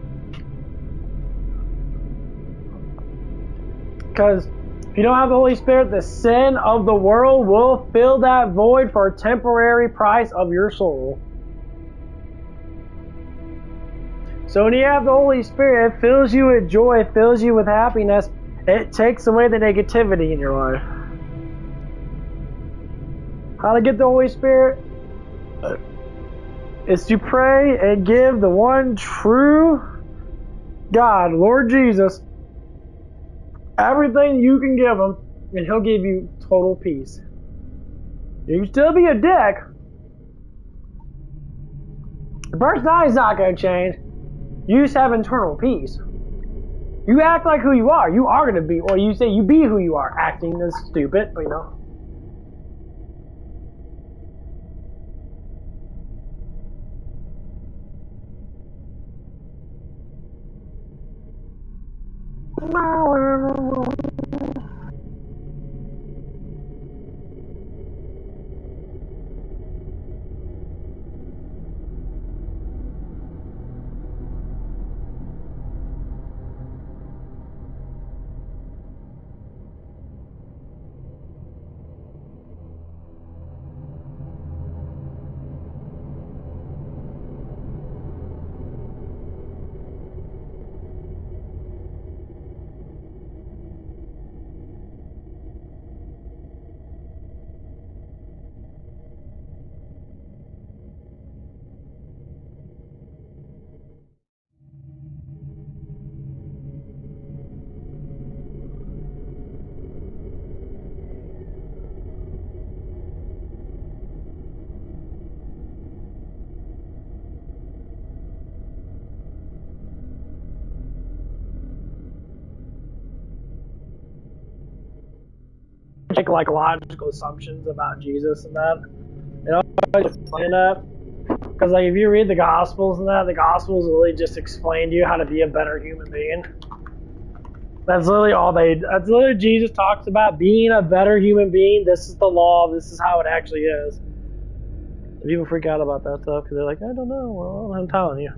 Because if you don't have the Holy Spirit, the sin of the world will fill that void for a temporary price of your soul. So when you have the Holy Spirit, it fills you with joy, it fills you with happiness, it takes away the negativity in your life. How to get the Holy Spirit? Is to pray and give the one true God, Lord Jesus, everything you can give him, and he'll give you total peace. You can still be a dick. The personality's not going to change. You just have internal peace. You act like who you are. You are going to be, or you say you be who you are. Acting is stupid, but you know. Make like logical assumptions about Jesus and that. You know, I just explain that. Because like if you read the Gospels and that, the Gospels really just explain to you how to be a better human being. That's literally all that's literally Jesus talks about, being a better human being. This is the law. This is how it actually is. And people freak out about that stuff because they're like, I don't know. Well, I'm telling you.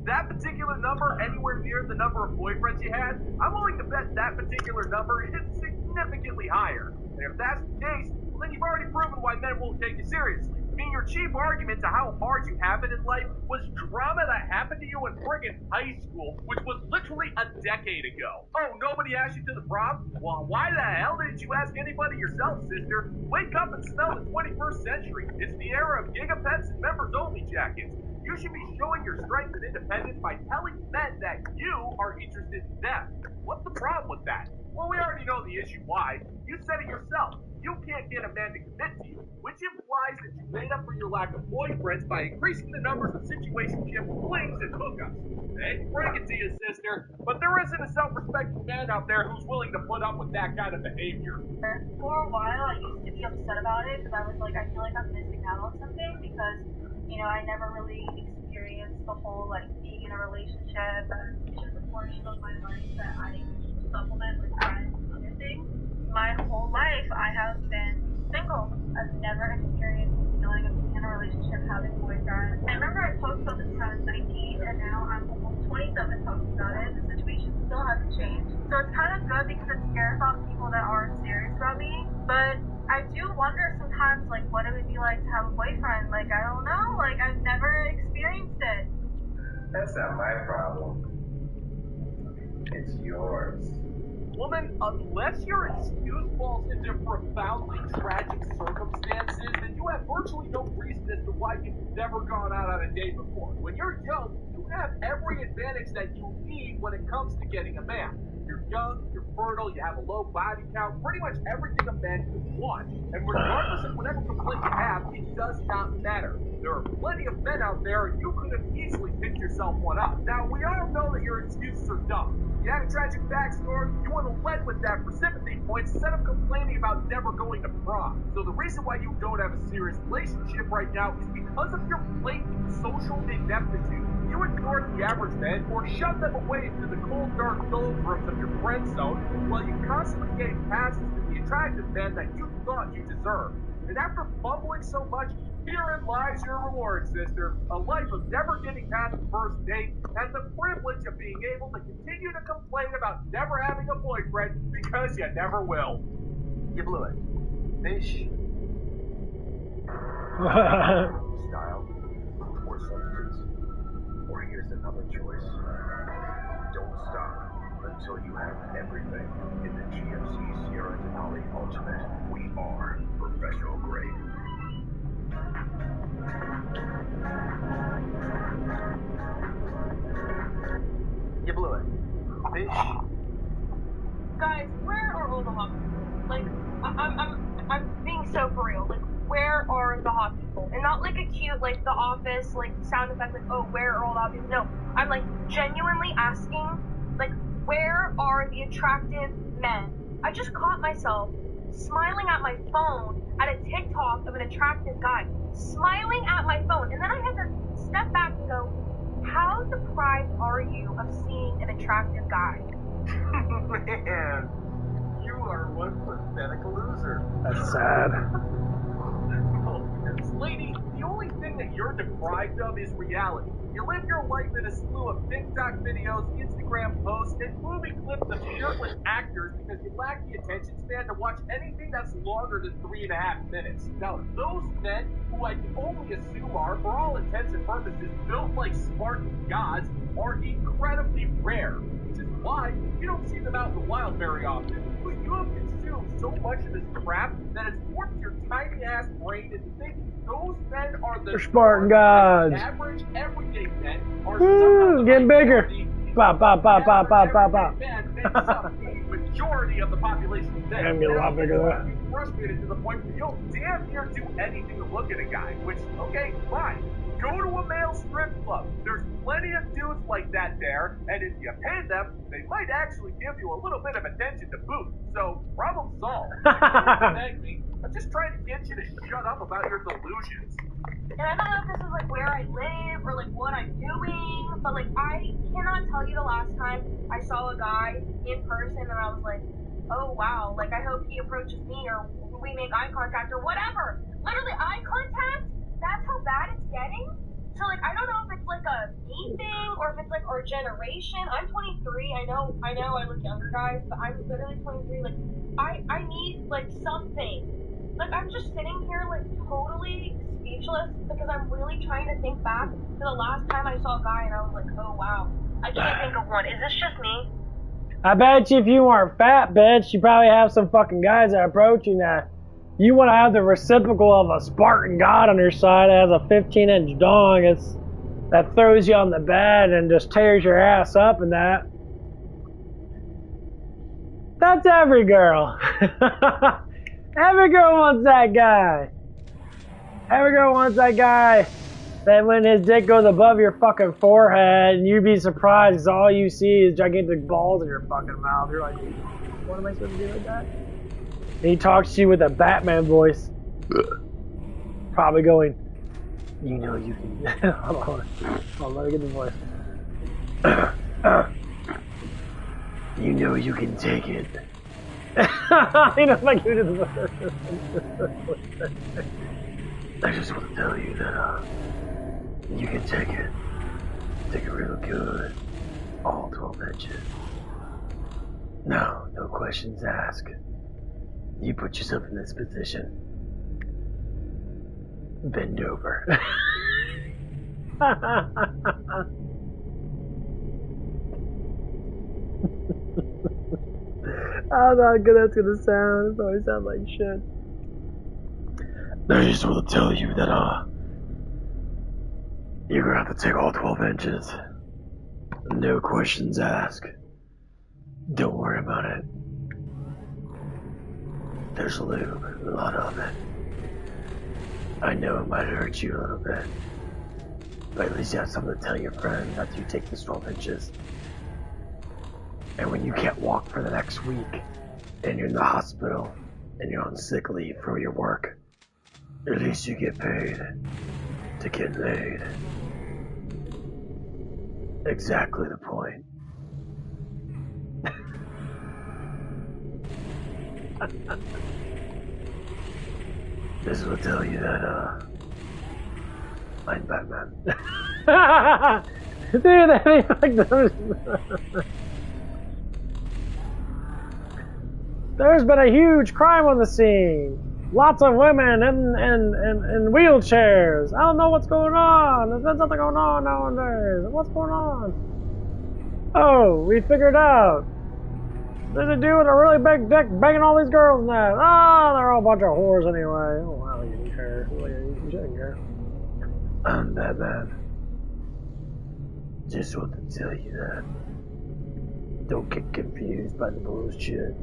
That particular number anywhere near the number of boyfriends you had, I'm willing to bet that particular number is significantly higher. And if that's the case, well, then you've already proven why men won't take you seriously. I mean, your chief argument to how hard you have it in life was drama that happened to you in friggin' high school, which was literally a decade ago. Oh, nobody asked you to the prom? Well, why the hell didn't you ask anybody yourself, sister? Wake up and smell the 21st century. It's the era of gigapets and members-only jackets. You should be showing your strength and independence by telling men that you are interested in them. What's the problem with that? Well, we already know the issue why. You said it yourself. You can't get a man to commit to you, which implies that you made up for your lack of boyfriends by increasing the numbers of situationship, flings, and hookups. I hate to break it to you, sister, but there isn't a self-respecting man out there who's willing to put up with that kind of behavior. For a while, I used to be upset about it because I was like, I feel like I'm missing out on something because, you know, I never really experienced the whole, like, being in a relationship, and it's just a portion of my life that I supplement with friends and other things. My whole life, I have been single. I've never experienced the feeling of being in a relationship, having a boyfriend. I remember I talked about this when I was 19, and now I'm almost 27 talking about it. The situation still hasn't changed. So it's kind of good because it scares off people that aren't serious about me. But I do wonder sometimes, like, what it would be like to have a boyfriend. Like, I don't know. Like, I've never experienced it. That's not my problem. It's yours. Woman, unless your excuse falls into profoundly tragic circumstances, then you have virtually no reason as to why you've never gone out on a date before. When you're young, you have every advantage that you need when it comes to getting a man. You're young, you're fertile, you have a low body count, pretty much everything a man could want. And regardless of whatever complaint you have, it does not matter. There are plenty of men out there, and you could have easily picked yourself one up. Now, we all know that your excuses are dumb. You have a tragic backstory, you want to lead with that for sympathy points instead of complaining about never going to prom. So the reason why you don't have a serious relationship right now is because of your blatant social ineptitude. You ignored the average men or shoved them away into the cold, dark doldrums of your friend zone while you constantly gave passes to the attractive men that you thought you deserved. And after fumbling so much, herein lies your reward, sister. A life of never getting past the first date and the privilege of being able to continue to complain about never having a boyfriend because you never will. You blew it. Fish. Style or substance. Or here's another choice. Don't stop until you have everything. In the GMC Sierra Denali Ultimate, we are professional grade. You blew it. Fish. Guys, where are all the hot people? Like, I'm being so for real. Like, where are the hot people? And not like a cute, like, The Office, like, sound effect, like, oh, where are all the hot people? No, I'm, like, genuinely asking, like, where are the attractive men? I just caught myself smiling at my phone at a TikTok of an attractive guy. Smiling at my phone. And then I had to step back and go, how deprived are you of seeing an attractive guy? Man, you are one pathetic loser. That's sad. Lady, the only thing that you're deprived of is reality. You live your life in a slew of TikTok videos, Instagram posts, and movie clips of shirtless actors because you lack the attention span to watch anything that's longer than 3.5 minutes. Now, those men, who I can only assume are, for all intents and purposes, built like Spartan gods, are incredibly rare, which is why you don't see them out in the wild very often. But you have consumed so much of this crap that it's warped your tiny-ass brain into thinking those men are the Spartan gods. Average, everyday men are getting bigger. Bop, bop, bop, bop, bop, bop, bop. Men makes up the majority of the population today. I'm getting a lot bigger though. You're frustrated to the point where you'll damn near do anything to look at a guy, which, okay, fine. Go to a male strip club. There's plenty of dudes like that there, and if you pay them, they might actually give you a little bit of attention to boot. So, problem solved. Thank me. I'm just trying to get you to shut up about your delusions. And I don't know if this is like where I live or like what I'm doing, but like I cannot tell you the last time I saw a guy in person and I was like, oh wow, like I hope he approaches me or we make eye contact or whatever. Literally eye contact? That's how bad it's getting? So like I don't know if it's like a me thing or if it's like our generation. I'm 23, I know I look younger guys, but I'm literally 23, like I need like something. Like I'm just sitting here like totally speechless because I'm really trying to think back to the last time I saw a guy and I was like, oh wow, I can't think of one. Is this just me? I bet you if you weren't fat, bitch, you probably have some fucking guys that approach you that you want to have the reciprocal of a Spartan god on your side that has a 15-inch dong. that throws you on the bed and just tears your ass up and that. That's every girl. Every girl wants that guy. Every girl wants that guy that when his dick goes above your fucking forehead and you'd be surprised because all you see is gigantic balls in your fucking mouth. You're like, what am I supposed to do with that? And he talks to you with a Batman voice. Probably going, you know you can. Hold on, let me get the voice. You know you can take it. You know, like you did the voice. I just want to tell you that you can take it. Take it real good. All 12 inches. No questions asked. You put yourself in this position. Bend over. I don't know how good that's gonna sound. It probably sounds like shit. I just want to tell you that, you're gonna have to take all 12 inches. No questions asked. Don't worry about it. There's lube, a lot of it. I know it might hurt you a little bit, but at least you have something to tell your friends after you take this 12 inches. And when you can't walk for the next week, and you're in the hospital, and you're on sick leave from your work, at least you get paid to get laid. Exactly the point. This will tell you that, I'm Batman. Dude, that ain't like those. There's been a huge crime on the scene. Lots of women in wheelchairs. I don't know what's going on. There's something going on nowadays. What's going on? Oh, we figured out. There's a dude with a really big dick banging all these girls now. Oh, they're all a bunch of whores anyway. Oh, wow, you didn't care. You shouldn't care. I'm Batman. Just want to tell you that. Don't get confused by the bullshit.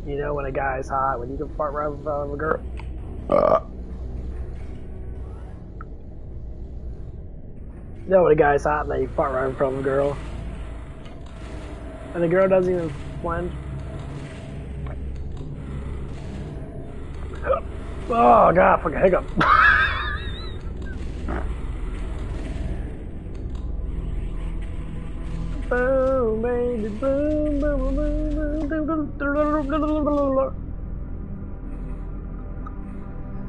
You know when a guy's hot, when you can fart right in front of a girl. You know when a guy's hot and they fart right in front of a girl. And the girl doesn't even flinch. Oh god, fucking hiccup. Boom, baby, boom, boom, boom, boom, boom.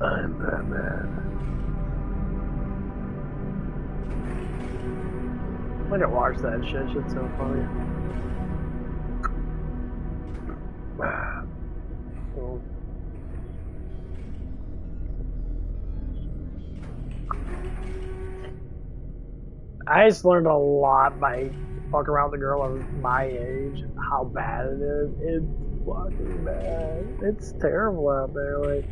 I'm Batman. I'm gonna watch that shit. Shit's so funny. Cool. I just learned a lot by fucking around with a girl of my age, how bad it is. It's fucking bad. It's terrible out there, like.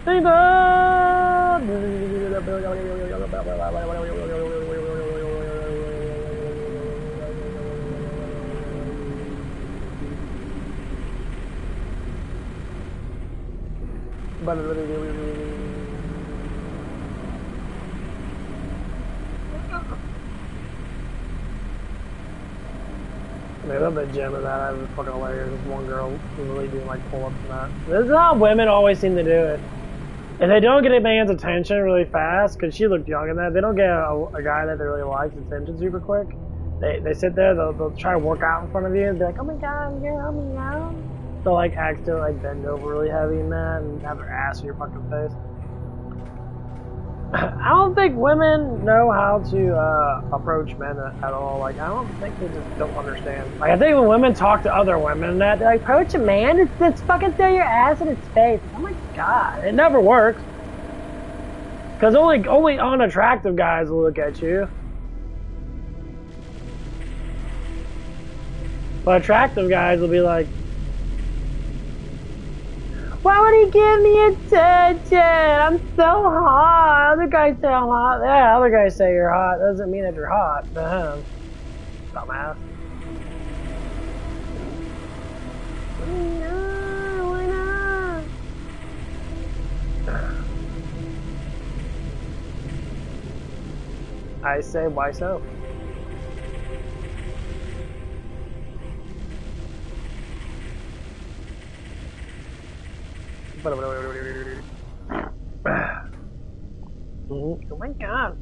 Ding dong! I love that gym and that. That was fucking hilarious. This one girl was really doing like pull-ups and that. This is how women always seem to do it. If they don't get a man's attention really fast, because she looked young in that, they don't get a guy that they really like attention super quick. They sit there, they'll try to work out in front of you and be like, oh my god, you're helping me out. They'll like accidentally like bend over really heavy in that and have their ass in your fucking face. I don't think women know how to approach men at all. Like, I don't think they just don't understand. Like, I think when women talk to other women and that, they're like, approach a man, let's fucking throw your ass in his face. Oh my god, it never works. Because only unattractive guys will look at you. But attractive guys will be like, why would he give me attention? I'm so hot. Other guys say I'm hot. Yeah, other guys say you're hot. Doesn't mean that you're hot to him. Dumbass. No, why not? I say, why so? Oh my god.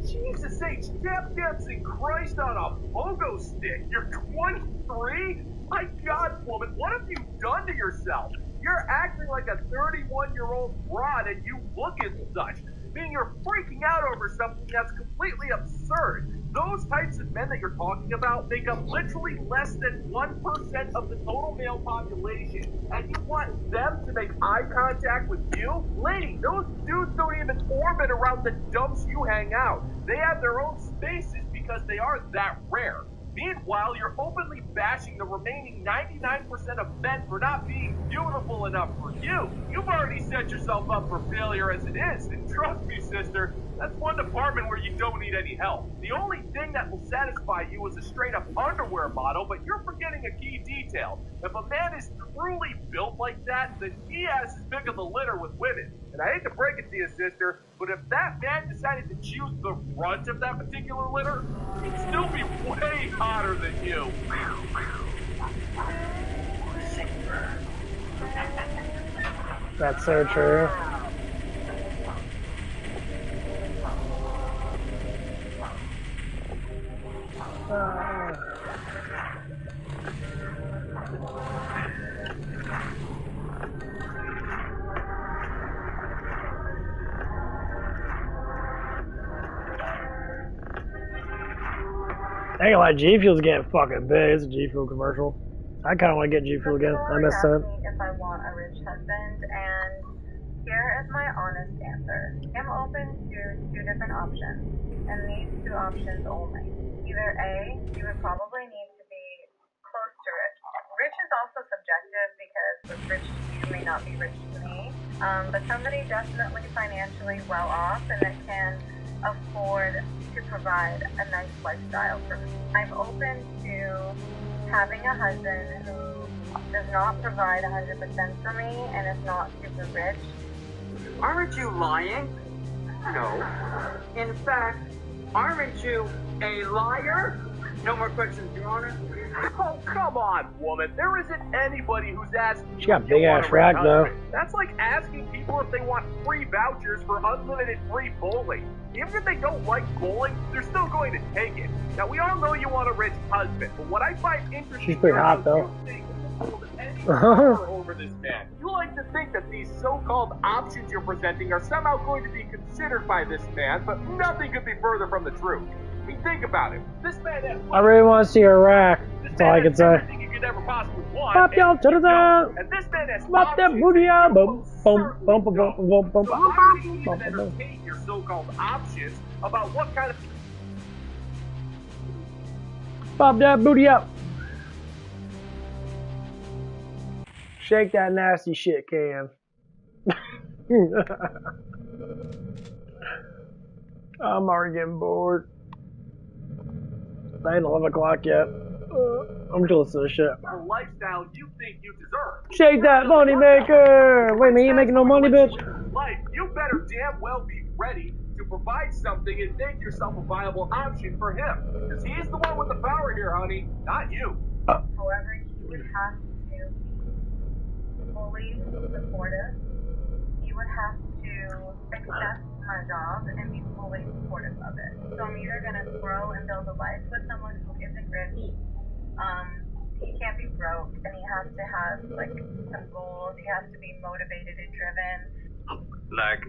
Jesus H, tap dancing Christ on a pogo stick. You're 23? My God, woman, what have you done to yourself? You're acting like a 31-year-old broad and you look as such. Meaning you're freaking out over something that's completely absurd. Those types of men that you're talking about make up literally less than 1% of the total male population. And you want them to make eye contact with you? Lady, those dudes don't even orbit around the dumps you hang out. They have their own spaces because they are that rare. Meanwhile, you're openly bashing the remaining 99% of men for not being beautiful enough for you. You've already set yourself up for failure as it is, and trust me, sister, that's one department where you don't need any help. The only thing that will satisfy you is a straight-up underwear model, but you're forgetting a key detail. If a man is truly built like that, then he has his pick of the litter with women. And I hate to break it to you, sister, but if that man decided to choose the brunt of that particular litter, he'd still be way hotter than you. That's so true. I ain't gonna lie, G Fuel's getting fucking big. It's a G Fuel commercial. I kinda wanna get G Fuel again. I miss that. If I want a rich husband, and here is my honest answer. I'm open to two different options, and these two options only. Either A, you would probably need to be close to rich. Rich is also subjective because what's rich to you may not be rich to me. But somebody definitely financially well off and that can afford to provide a nice lifestyle for me. I'm open to having a husband who does not provide 100% for me and is not super rich. Aren't you lying? No. In fact, aren't you a liar? No more questions, Your Honor. Oh, come on, woman. There isn't anybody who's asking you. She got big ass rack though. That's like asking people if they want free vouchers for unlimited free bowling. Even if they don't like bowling, they're still going to take it. Now, we all know you want a rich husband, but what I find interesting She's pretty hot though. Over this man. You like to think that these so-called options you're presenting are somehow going to be considered by this man, but nothing could be further from the truth. I mean, think about it. This man has I really want to see her rack. That's all I can say. everything you could ever possibly want. Pop y'all to the top. And this man has Pop that options booty out. you Boom, boom, most boom, boom, certainly boom, boom, boom, don't. So how do you boom, even boom, boom. entertain your so-called options about what kind of... Pop that booty up. Shake that nasty shit, Cam. I'm already getting bored. It ain't 11 o'clock yet. I'm just listening to shit. The lifestyle you think you deserve. Shake that money maker! Wait, man, you ain't making no money, bitch? Life, you better damn well be ready to provide something and make yourself a viable option for him. Because he's the one with the power here, honey, not you. However, he would have to be fully supportive. He would have to accept my job and be fully supportive of it. So I'm either going to grow and build a life with someone who isn't rich. He can't be broke, and he has to have like some goals. He has to be motivated and driven. Like,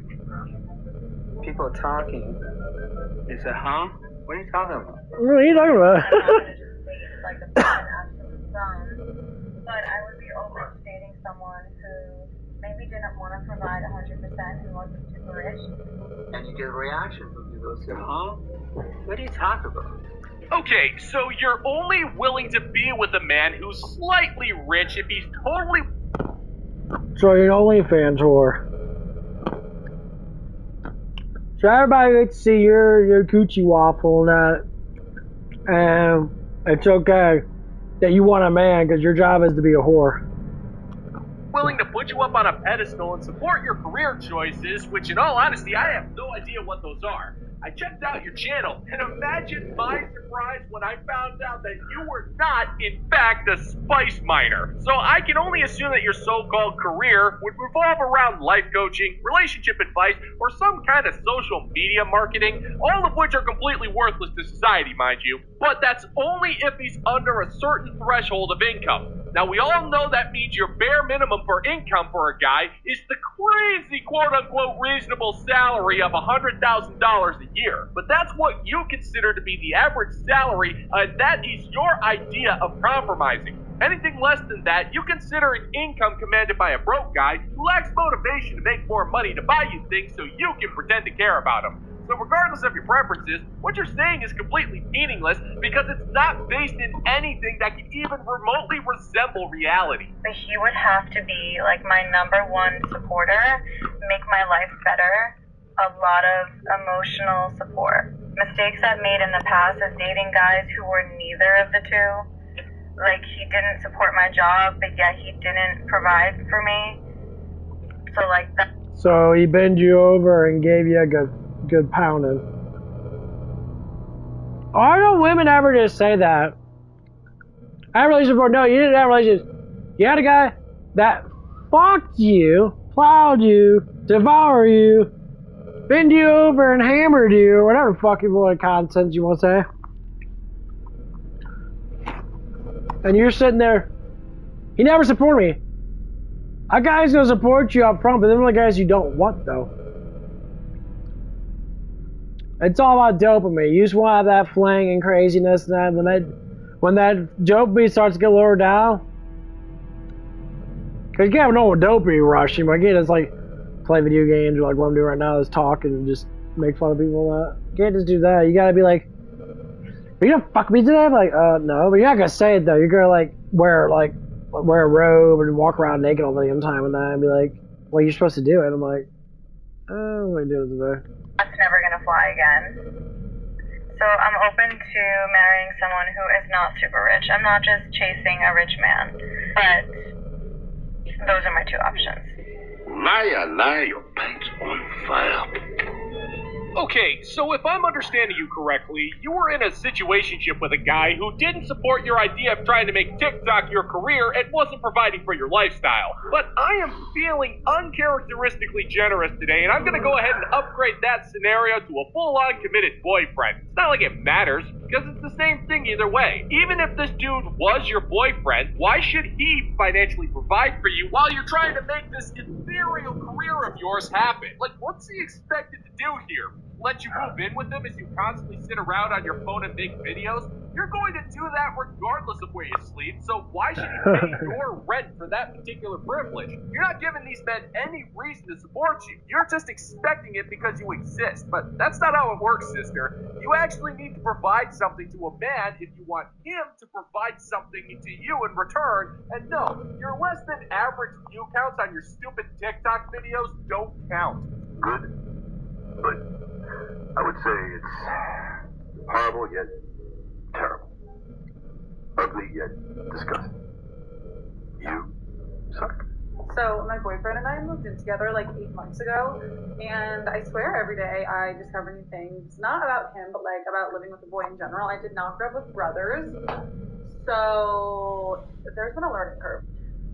people talking. They say, huh? What are you talking about? What are you talking about? Like a absolute bum. But I would be open to dating someone who maybe didn't want to provide 100% and wasn't super rich. And you get a reaction from people who say, huh? What are you talking about? Okay, so you're only willing to be with a man who's slightly rich if he's totally... So you're an OnlyFans whore. So everybody gets to see your coochie waffle and that. And it's okay that you want a man because your job is to be a whore. willing to put you up on a pedestal and support your career choices, which in all honesty, I have no idea what those are. I checked out your channel, and imagine my surprise when I found out that you were not, in fact, a spice miner. So I can only assume that your so-called career would revolve around life coaching, relationship advice, or some kind of social media marketing, all of which are completely worthless to society, mind you. But that's only if he's under a certain threshold of income. Now, we all know that means your bare minimum for income for a guy is the crazy quote-unquote reasonable salary of $100,000 a year. But that's what you consider to be the average salary, and that is your idea of compromising. Anything less than that, you consider an income commanded by a broke guy who lacks motivation to make more money to buy you things so you can pretend to care about him. So regardless of your preferences, what you're saying is completely meaningless because it's not based in anything that can even remotely resemble reality. But he would have to be like my #1 supporter, make my life better, a lot of emotional support. Mistakes I've made in the past is dating guys who were neither of the two. Like, he didn't support my job, but yet he didn't provide for me. So like that. So he bent you over and gave you a good pounding. Why don't women ever just say that? I had a relationship before. No, you didn't have a relationship. You had a guy that fucked you, plowed you, devoured you, bend you over and hammered you, or whatever fucking nonsense you want to say. And you're sitting there, he never supported me. A guy's gonna support you up front, but then the guys you don't want though. It's all about dopamine. You just want to have that fling and craziness, and that when that dopamine starts to get lower down, because you can't have no dopamine rush. You know, again, it's like play video games or like what I'm doing right now is talk and just make fun of people. You can't just do that. You gotta be like, are you gonna fuck me today? I'm like, no, but you're not gonna say it though. You're gonna wear a robe and walk around naked all the damn time and that and be like, well, you're supposed to do it. I'm like, oh, I'm gonna do it today. That's never gonna fly again. So I'm open to marrying someone who is not super rich. I'm not just chasing a rich man, but those are my two options. Liar, your pants on fire. Okay, so if I'm understanding you correctly, you were in a situationship with a guy who didn't support your idea of trying to make TikTok your career and wasn't providing for your lifestyle. But I am feeling uncharacteristically generous today, and I'm gonna go ahead and upgrade that scenario to a full-on committed boyfriend. It's not like it matters, because it's the same thing either way. Even if this dude was your boyfriend, why should he financially provide for you while you're trying to make this ethereal career of yours happen? Like, what's he expected to do here? Let you move in with him as you constantly sit around on your phone and make videos? You're going to do that regardless of where you sleep, so why should he pay your rent for that particular privilege? You're not giving these men any reason to support you. You're just expecting it because you exist, but that's not how it works, sister. You actually need to provide something to a man if you want him to provide something to you in return, and no, your less than average view counts on your stupid TikTok videos don't count. Good, but I would say it's horrible yet terrible. Ugly yet disgusting. You suck. So my boyfriend and I moved in together like 8 months ago, and I swear every day I discover new things, not about him, but like about living with a boy in general. I did not grow up with brothers, so there's been a learning curve.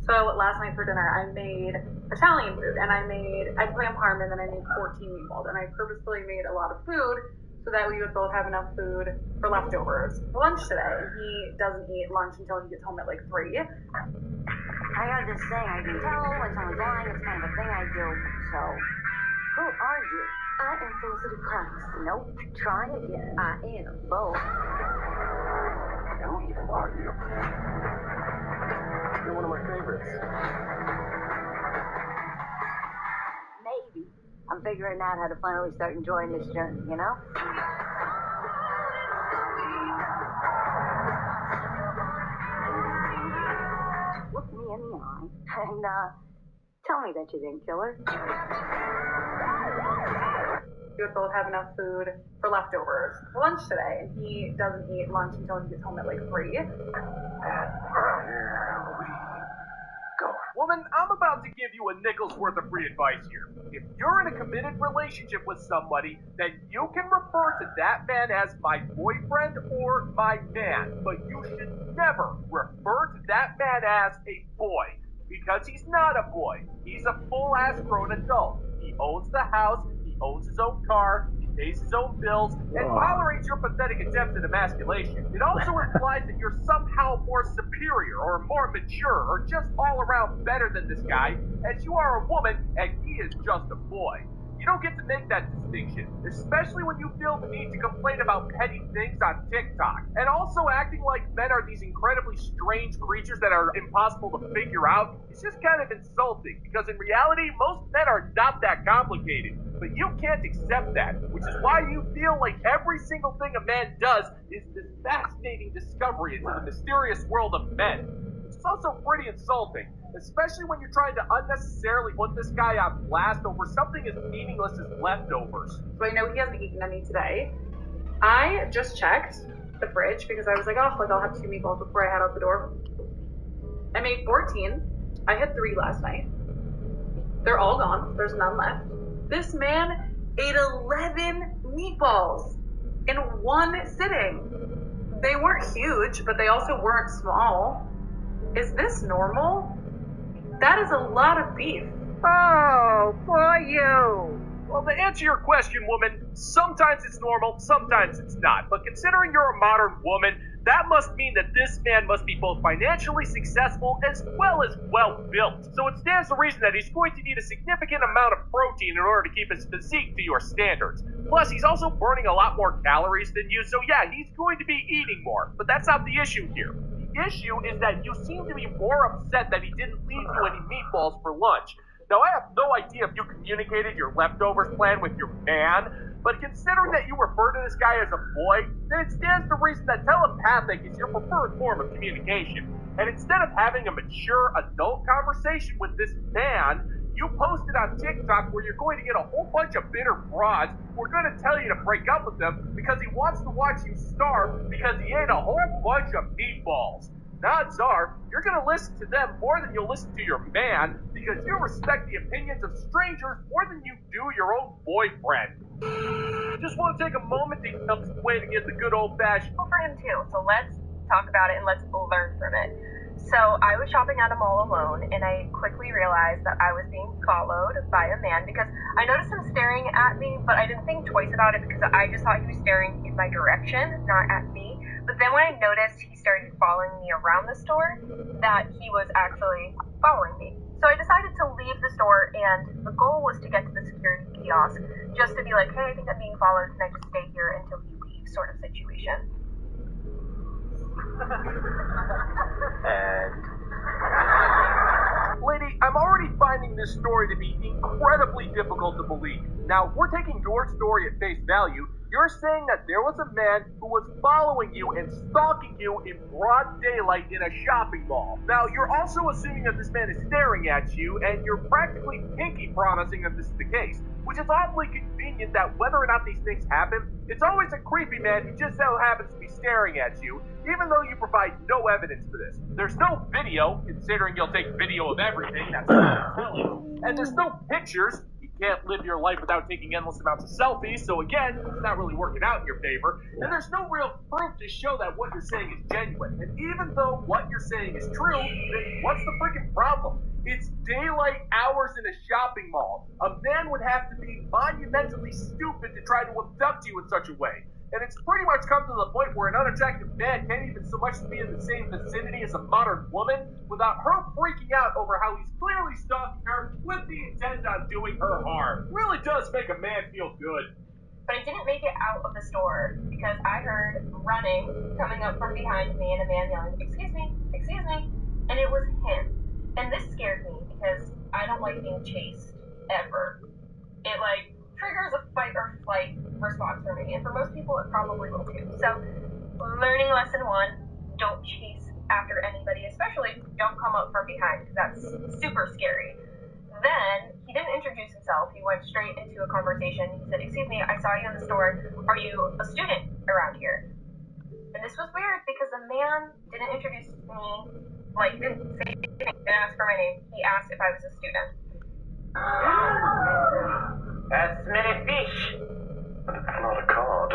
So last night for dinner, I made Italian food, and I made eggplant parm, and then I made 14 meatballs, and I purposefully made a lot of food so that we would both have enough food for leftovers for lunch today. He doesn't eat lunch until he gets home at like 3. I got this thing I can tell when someone's lying. It's kind of a thing I do. So, who are you? I am Felicity Price. Nope. Try again. I am both. Who even are you? You're one of my favorites. figuring out how to finally start enjoying this journey, you know? Look me in the eye and tell me that you didn't kill her. We would both have enough food for leftovers for lunch today, and he doesn't eat lunch until he gets home at like 3. Woman, I'm about to give you a nickel's worth of free advice here. If you're in a committed relationship with somebody, then you can refer to that man as my boyfriend or my man, but you should never refer to that man as a boy, because he's not a boy. He's a full-ass grown adult. He owns the house, he owns his own car, he pays his own bills, and tolerates your pathetic attempts at emasculation. It also implies that you're somehow more superior or more mature or just all around better than this guy, as you are a woman and he is just a boy. You don't get to make that distinction, especially when you feel the need to complain about petty things on TikTok. And also acting like men are these incredibly strange creatures that are impossible to figure out is just kind of insulting, because in reality, most men are not that complicated. But you can't accept that, which is why you feel like every single thing a man does is this fascinating discovery into the mysterious world of men. It's also pretty insulting, especially when you're trying to unnecessarily put this guy on blast over something as meaningless as leftovers. So I know he hasn't eaten any today. I just checked the fridge because I was like, oh, like I'll have 2 meatballs before I head out the door. I made 14. I had 3 last night. They're all gone. There's none left. This man ate 11 meatballs in one sitting. They weren't huge, but they also weren't small. Is this normal? That is a lot of beef. Oh, for you. Well, to answer your question, woman, sometimes it's normal, sometimes it's not. But considering you're a modern woman, that must mean that this man must be both financially successful as well-built. So it stands to reason that he's going to need a significant amount of protein in order to keep his physique to your standards. Plus, he's also burning a lot more calories than you, so yeah, he's going to be eating more. But that's not the issue here. The issue is that you seem to be more upset that he didn't leave you any meatballs for lunch. Now, I have no idea if you communicated your leftovers plan with your man, but considering that you refer to this guy as a boy, then it stands to reason that telepathic is your preferred form of communication. And instead of having a mature adult conversation with this man, you posted on TikTok where you're going to get a whole bunch of bitter broads who are going to tell you to break up with them because he wants to watch you starve because he ate a whole bunch of meatballs. Odds are, you're going to listen to them more than you'll listen to your man because you respect the opinions of strangers more than you do your own boyfriend. Just want to take a moment to come some way to get the good old-fashioned... For him too, so let's talk about it and let's learn from it. So I was shopping at a mall alone, and I quickly realized that I was being followed by a man because I noticed him staring at me, but I didn't think twice about it because I just thought he was staring in my direction, not at me. But then when I noticed he started following me around the store, that he was actually following me. So I decided to leave the store, and the goal was to get to the security kiosk, just to be like, hey, I think I'm being followed, can I just stay here until he leaves, sort of situation. And lady, I'm already finding this story to be incredibly difficult to believe. Now, we're taking your story at face value. You're saying that there was a man who was following you and stalking you in broad daylight in a shopping mall. Now, you're also assuming that this man is staring at you, and you're practically pinky promising that this is the case, which is awfully convenient that whether or not these things happen, it's always a creepy man who just so happens to be staring at you, even though you provide no evidence for this. There's no video, considering you'll take video of everything, that's what I'm telling you, and there's no pictures. You can't live your life without taking endless amounts of selfies, so again, it's not really working out in your favor, and there's no real proof to show that what you're saying is genuine. And even though what you're saying is true, then what's the freaking problem? It's daylight hours in a shopping mall. A man would have to be monumentally stupid to try to abduct you in such a way. And it's pretty much come to the point where an unattractive man can't even so much as be in the same vicinity as a modern woman without her freaking out over how he's clearly stalking her with the intent on doing her harm. Really does make a man feel good. But I didn't make it out of the store because I heard running coming up from behind me and a man yelling, excuse me, and it was him. And this scared me because I don't like being chased, ever. It fight or flight response for me, and for most people it probably will too. So, learning lesson 1, don't chase after anybody, especially don't come up from behind, because that's super scary. Then, he didn't introduce himself, he went straight into a conversation. He said, "Excuse me, I saw you in the store, are you a student around here?" And this was weird, because the man didn't introduce me, like, didn't say anything, didn't ask for my name, he asked if I was a student. That's many fish. But it's not a card.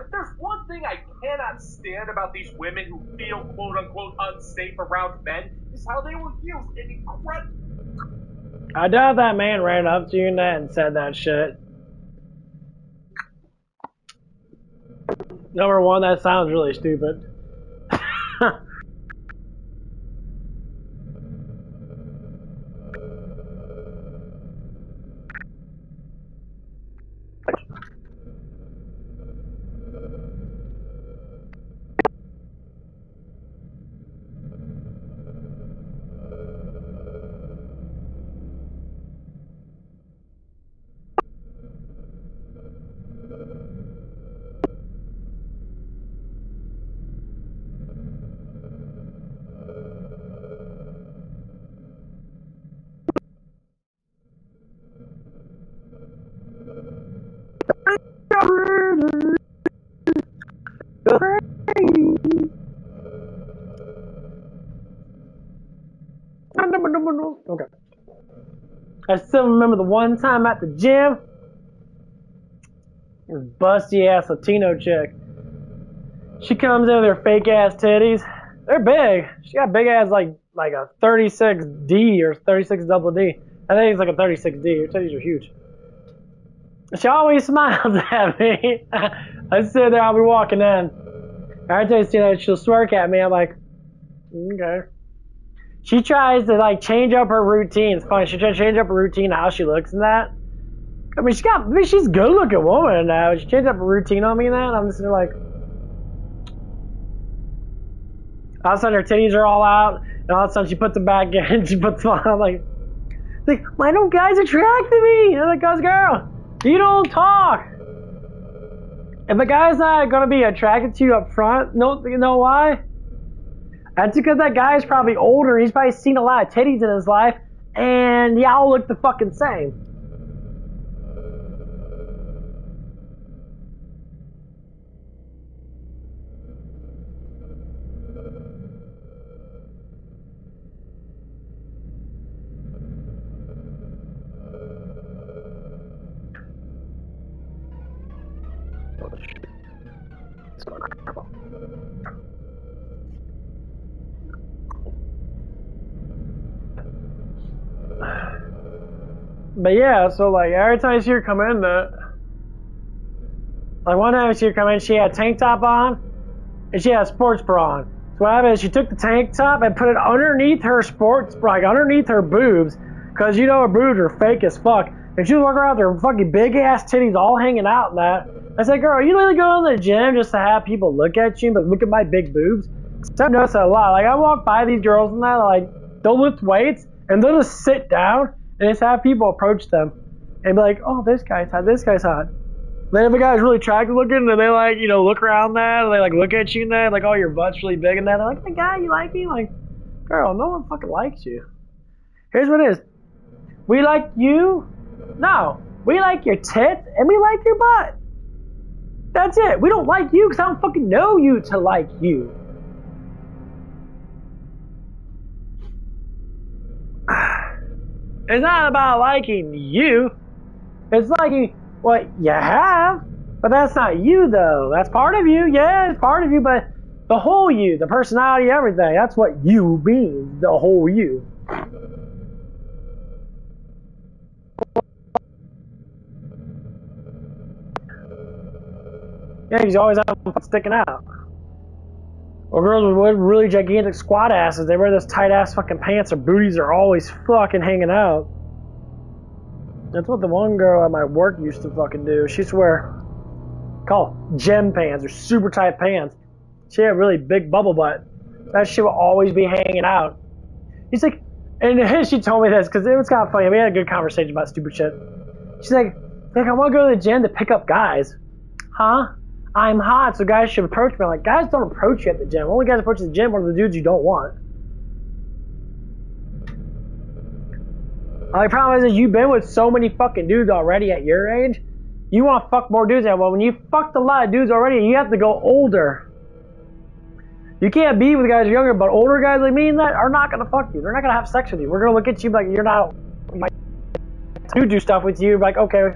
If there's one thing I cannot stand about these women who feel quote-unquote unsafe around men, is how they will use an incredible... I doubt that man ran up to you and said that shit. Number one, that sounds really stupid. Okay. I still remember the one time at the gym. This busty ass Latino chick. She comes in with her fake ass titties. They're big. She got big ass like a 36D or 36 double D. I think it's like a 36D. Her titties are huge. She always smiles at me. I sit there, I'll be walking in. Every time I see that, she'll smirk at me. I'm like, okay. She tries to like change up her routine. It's funny. She tries to change up her routine, how she looks and that. I mean, she's a good looking woman now. She changed up her routine on me and that. And I'm just like, all of a sudden her titties are all out, and all of a sudden she puts them back in. She puts them on. I'm like, why don't guys attract to me? And I'm like, "Cause girl, you don't talk. If a guy's not gonna be attracted to you up front, no, you know why? That's because that guy's probably older. He's probably seen a lot of titties in his life, and y'all look the fucking same." But yeah, so like every time I see her come in, like one time I see her come in, she had a tank top on, and she had a sports bra on. So what happened is she took the tank top and put it underneath her sports bra, like underneath her boobs, because you know her boobs are fake as fuck. And she was walking around with her fucking big ass titties all hanging out and that. I said, "Girl, you really go to the gym just to have people look at you, but look at my big boobs?" So I've noticed that a lot. Like I walk by these girls and that, like they'll lift weights and they'll just sit down and just have people approach them and be like, "Oh, this guy's hot, this guy's hot." Then if a guy's really attractive looking, and they like, you know, look around that, and they like look at you and that, like, "Oh, your butt's really big," and that, they're like, "The guy, you like me?" Like, girl, no one fucking likes you. Here's what it is. We like you? No. We like your tits, and we like your butt. That's it. We don't like you because I don't fucking know you to like you. It's not about liking you. It's liking what you have. But that's not you, though. That's part of you. Yeah, it's part of you. But the whole you, the personality, everything, that's what you means. The whole you. Yeah, because you always have them sticking out. Or girls with really gigantic squat asses, they wear those tight ass fucking pants, their booties are always fucking hanging out. That's what the one girl at my work used to fucking do. She used to wear, called gym pants, or super tight pants. She had a really big bubble butt. That shit would always be hanging out. He's like, and she told me this, because it was kind of funny. We had a good conversation about stupid shit. She's like, Like, I want to go to the gym to pick up guys. Huh? I'm hot, so guys should approach me. Like, guys don't approach you at the gym. Only guys approach the gym are the dudes you don't want. The problem is you've been with so many fucking dudes already at your age. You want to fuck more dudes. Well, when you fucked a lot of dudes already, you have to go older. You can't be with guys younger, but older guys like me and that are not going to fuck you. They're not going to have sex with you. We're going to look at you like you're not... You do stuff with you, like, okay...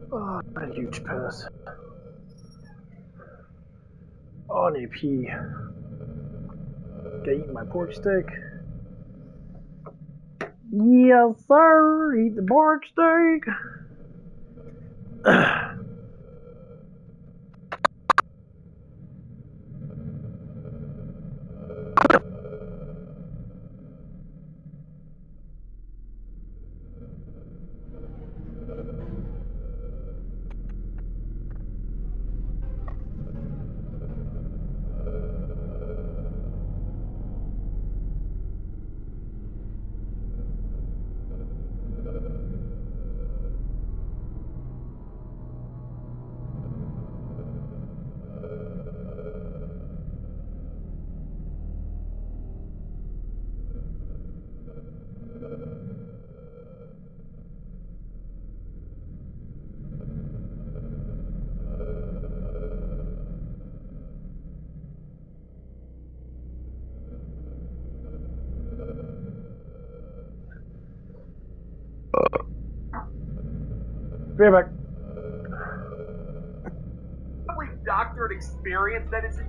Oh, a huge piss. Oh, I need to pee. Gotta eat my pork steak. Yes, sir. Eat the pork steak. Be right back. With doctored experience that is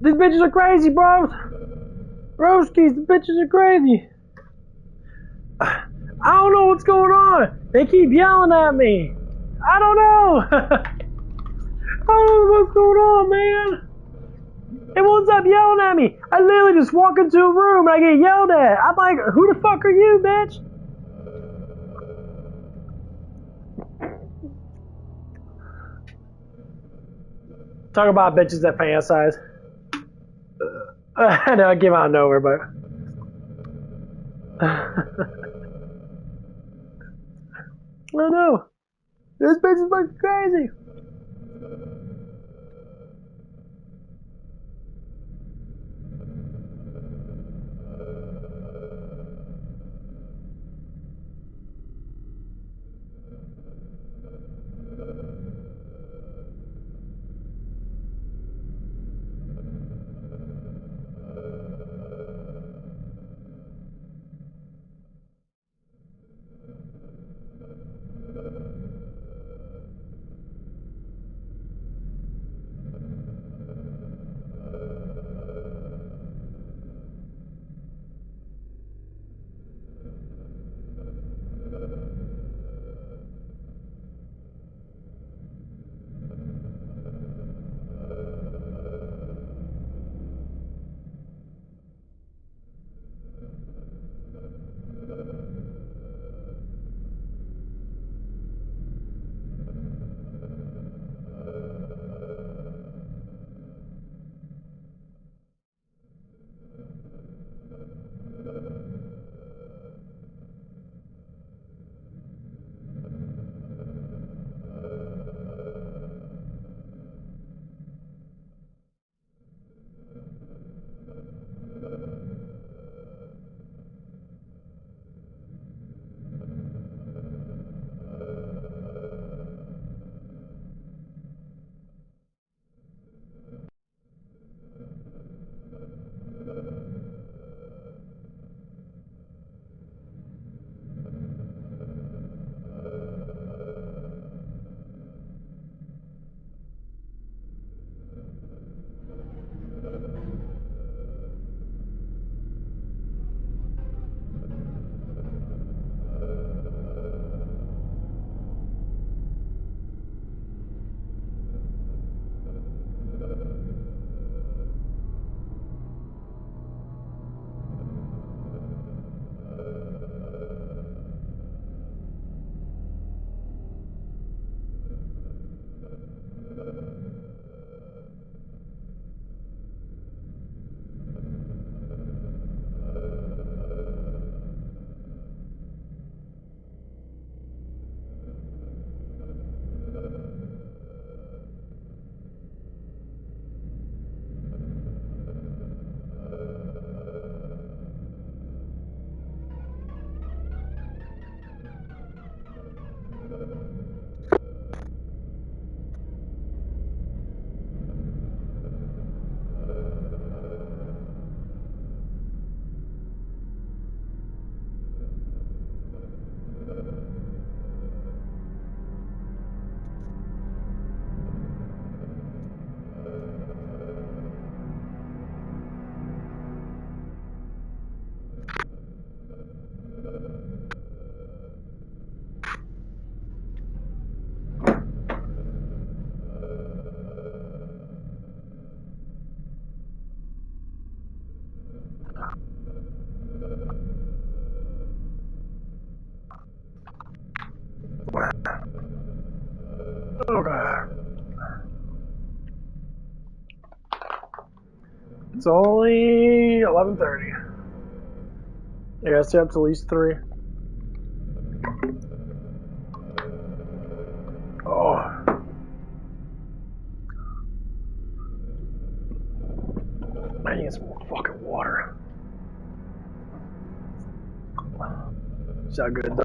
These bitches are crazy, bros. Broskies, the bitches are crazy. I don't know what's going on. They keep yelling at me. I don't know. I don't know what's going on, man. It won't stop yelling at me. I literally just walk into a room and I get yelled at. I'm like, who the fuck are you, bitch? Talk about bitches that fantasize. I know I came out of nowhere, but I don't know. This bitch is fucking crazy. Okay. It's only 11:30. I gotta stay up till at least 3. Oh. I need some more fucking water. Sound good though.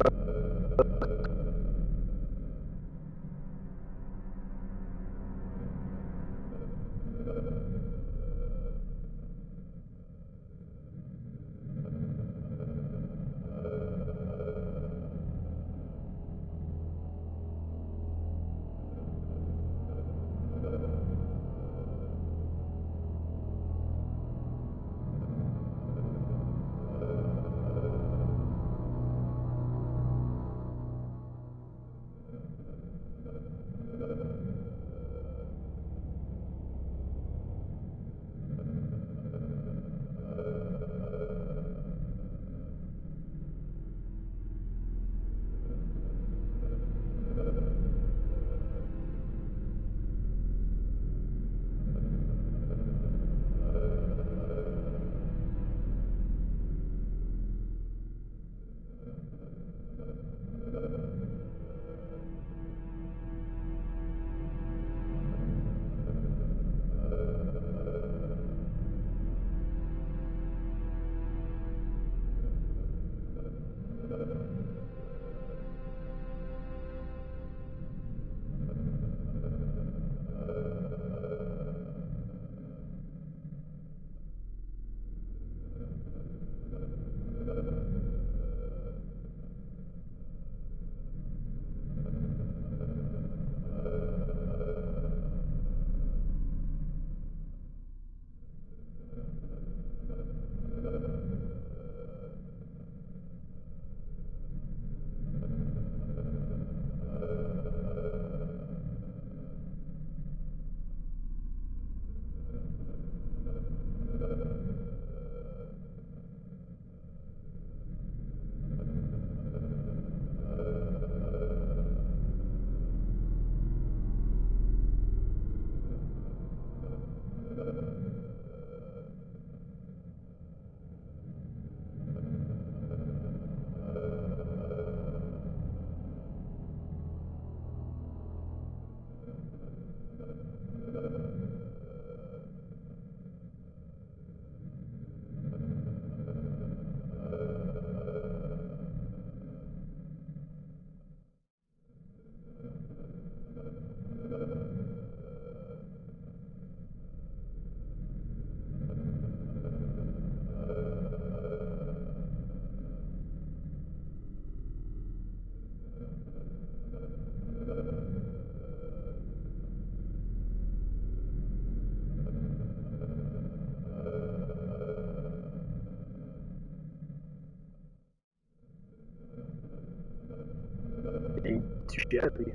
too shitty.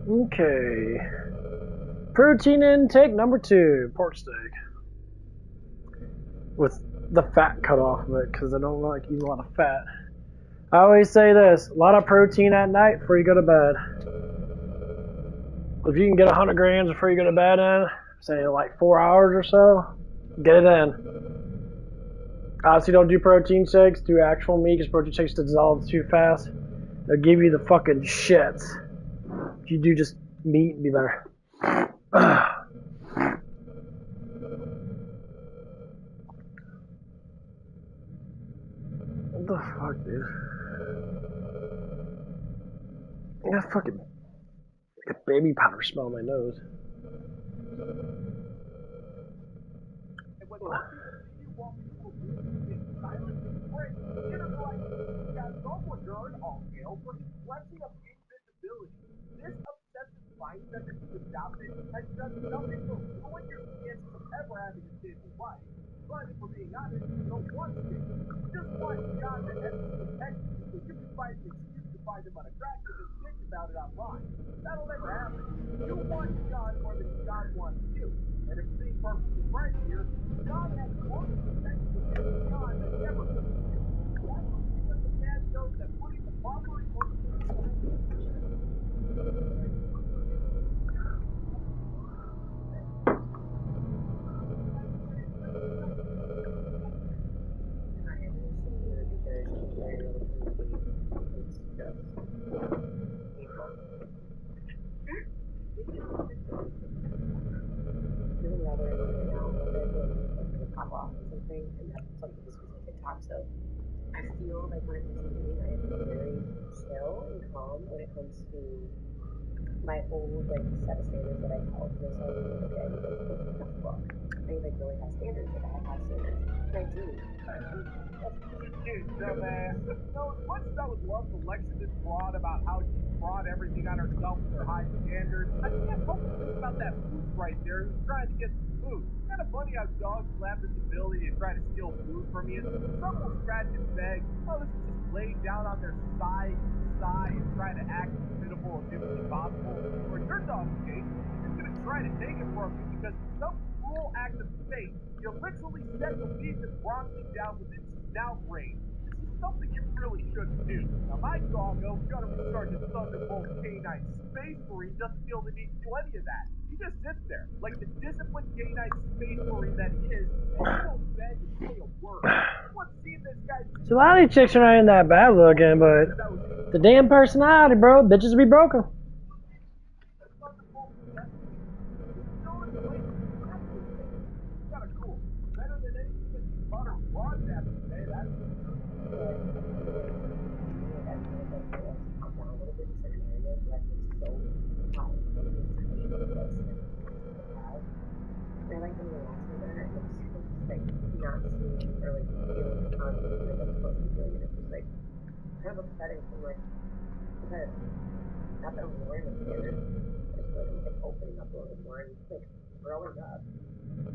Okay. Protein intake number 2, pork steak. With the fat cut off of it, because I don't like eating a lot of fat. I always say this, a lot of protein at night before you go to bed. If you can get 100 grams before you go to bed in, say like 4 hours or so, get it in. Obviously don't do protein shakes, do actual meat, because protein shakes dissolve too fast. They'll give you the fucking shits. If you do just meat, it'd be better. What the fuck, dude? I got fucking baby powder smell in my nose. Flexing of invisibility. This obsessive mindset that you've adopted has done nothing but ruin your chances of ever having a stable life. But if we're being honest, you don't want to. You just want John to protect you so you can find an excuse to find him unattractive and bitch about it online. That'll never happen. You want John more than John wants you. And if we're being perfectly frank here, John has more protection against John than ever could you. That's what because the man knows that putting the proper emotion So I feel like when it comes to eating, I am very chill and calm when it comes to my old set of standards that I held for myself. Okay, I need to fuck. I need really have standards. I have high standards, and I do. Dude, dumbass. No, as much as I would love to lecture this broad about how she brought everything on herself with her high standards, I can't help but think about that food right there who's trying to get some food. It's kind of funny how dogs will have this ability to try to steal food from you. Some will scratch and beg. Others will just lay down on their side, and try to act as pitiful as humanly possible. Or in your dog's case, she's going to try to take it from you because in some cruel act of fate, you literally set the beast and broccoli down within snout range. This is something you really shouldn't do. Now, my doggo, Gunnery Sergeant Thunderbolt K9 Space Marine, doesn't feel the need to do any of that. He just sits there, like the disciplined K9 Space Marine that he is, and he won't beg and say a word. What's seen this guy? So a lot of these chicks are not even that bad looking, but the damn personality, bro, bitches be broken. Kind of upsetting from because not that I'm lowering my standards, I just feel like I'm opening up a little bit more and growing up,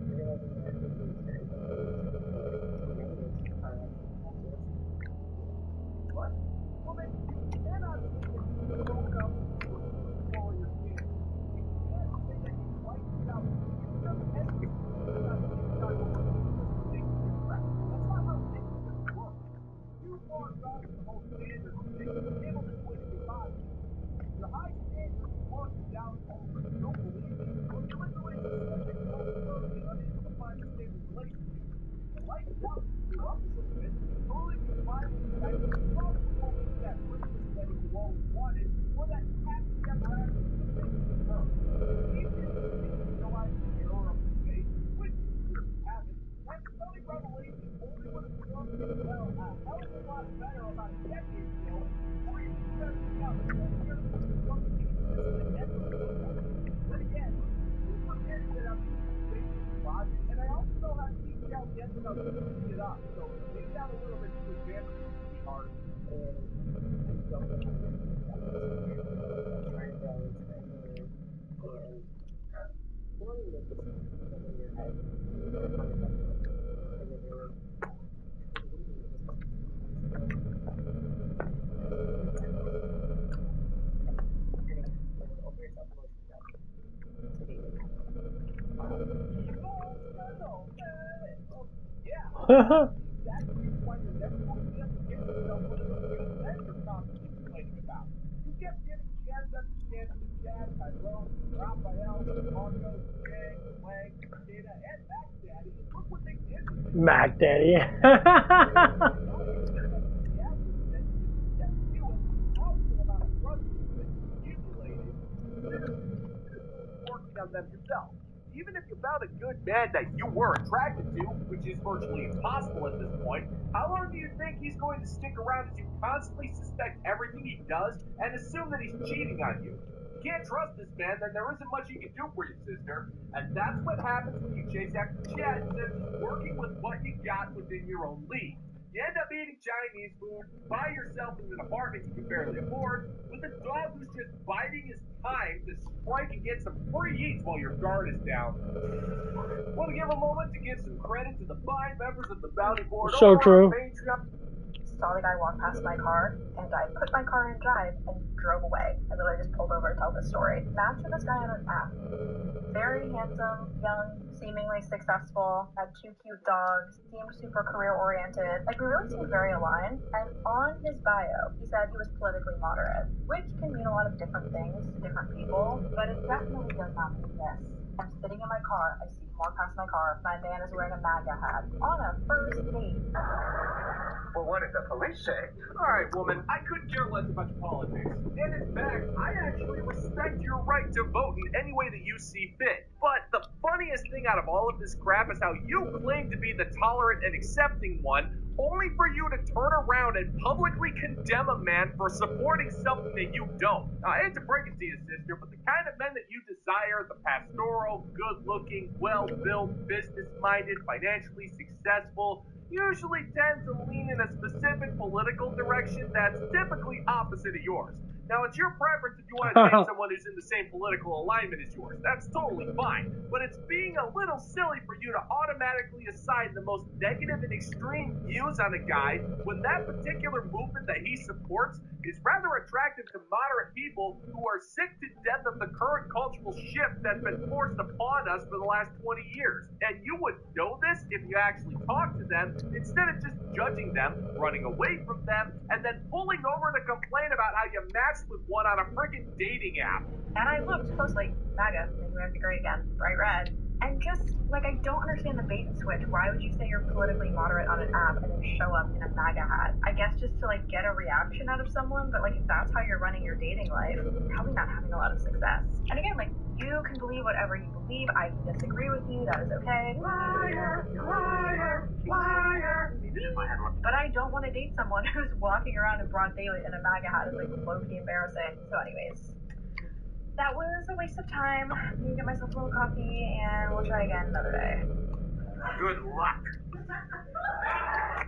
realizing that certain things what? Well, then you cannot say that you grown up with all your standards. You can't say that you like yourself. You just hesitate about that's not how things work. You are God the whole standard thing. Able to quit your body. Your high standards work the downfall. Don't believe me? Well, you in relationships that grow slowly and unable to find a stable relationship. The life down you up a little bit. Totally combined with the fact that you probably won't get that Christmas wedding you always wanted, or that happy ever after you think you deserve. Even if you think you realize the error of the faith, which you haven't, that stunning revelation only would have served you well a hell of a lot better about a decade ago, before you figured everything out. Here's something that never looked at. But again, you forget that I'm basic logic, and I also know how to teach out the end without screwing it up. So take down a little bit too advanced, sweetheart. Exactly why you're never going to be able to get yourself one of those good men you're constantly complaining about. You kept giving Chad's up to Chad, Tyrone, Raphael, Marco, Jay, Lang, Data, and Mac Daddy, and look what they did with it. Mac Daddy. Working on them yourself. Even if you found a good man that you were attracted to, which is virtually impossible at this point, how long do you think he's going to stick around as you constantly suspect everything he does and assume that he's cheating on you? You can't trust this man, then there isn't much he can do for you, sister. And that's what happens when you chase after Chad instead of just working with what you got within your own league. You end up eating Chinese food, by yourself in an apartment you can barely afford, with a dog who's just biding his time to strike and get some free eats while your guard is down. Want to give a moment to give some credit to the fine members of the Bounty Board So true. Patreon. Saw the guy walk past my car, and I put my car in drive and drove away. I literally just pulled over to tell this story. Matched with this guy on an app. Very handsome, young, seemingly successful, had 2 cute dogs, seemed super career-oriented. Like, we really seemed very aligned. And on his bio, he said he was politically moderate, which can mean a lot of different things to different people, but it definitely does not mean this. I'm sitting in my car, I see him walk past my car, my man is wearing a MAGA hat, on a first date. Well, what did the police say? Alright, woman, I couldn't care less about your politics. And in fact, I actually respect your right to vote in any way that you see fit. But the funniest thing out of all of this crap is how you claim to be the tolerant and accepting one, only for you to turn around and publicly condemn a man for supporting something that you don't. Now, I hate to break it to you, sister, but the kind of men that you desire, the pastoral, good-looking, well-built, business-minded, financially successful, usually tend to lean in a specific political direction that's typically opposite of yours. Now, it's your preference if you want to date someone who's in the same political alignment as yours. That's totally fine. But it's being a little silly for you to automatically assign the most negative and extreme views on a guy when that particular movement that he supports is rather attractive to moderate people who are sick to death of the current cultural shift that's been forced upon us for the last 20 years. And you would know this if you actually talked to them, instead of just judging them, running away from them, and then pulling over to complain about how you matched with one on a freaking dating app. And I looked closely, MAGA, maybe we have to agree again, bright red. And just, like, I don't understand the bait and switch. Why would you say you're politically moderate on an app and then show up in a MAGA hat? I guess just to, like, get a reaction out of someone, but, like, if that's how you're running your dating life, you're probably not having a lot of success. And again, like, you can believe whatever you believe. I can disagree with you. That is okay. Liar, liar, liar. But I don't want to date someone who's walking around in broad daylight in a MAGA hat. It's, like, low-key embarrassing. So anyways, that was a waste of time. I'm gonna get myself a little coffee, and we'll try again another day. Good luck.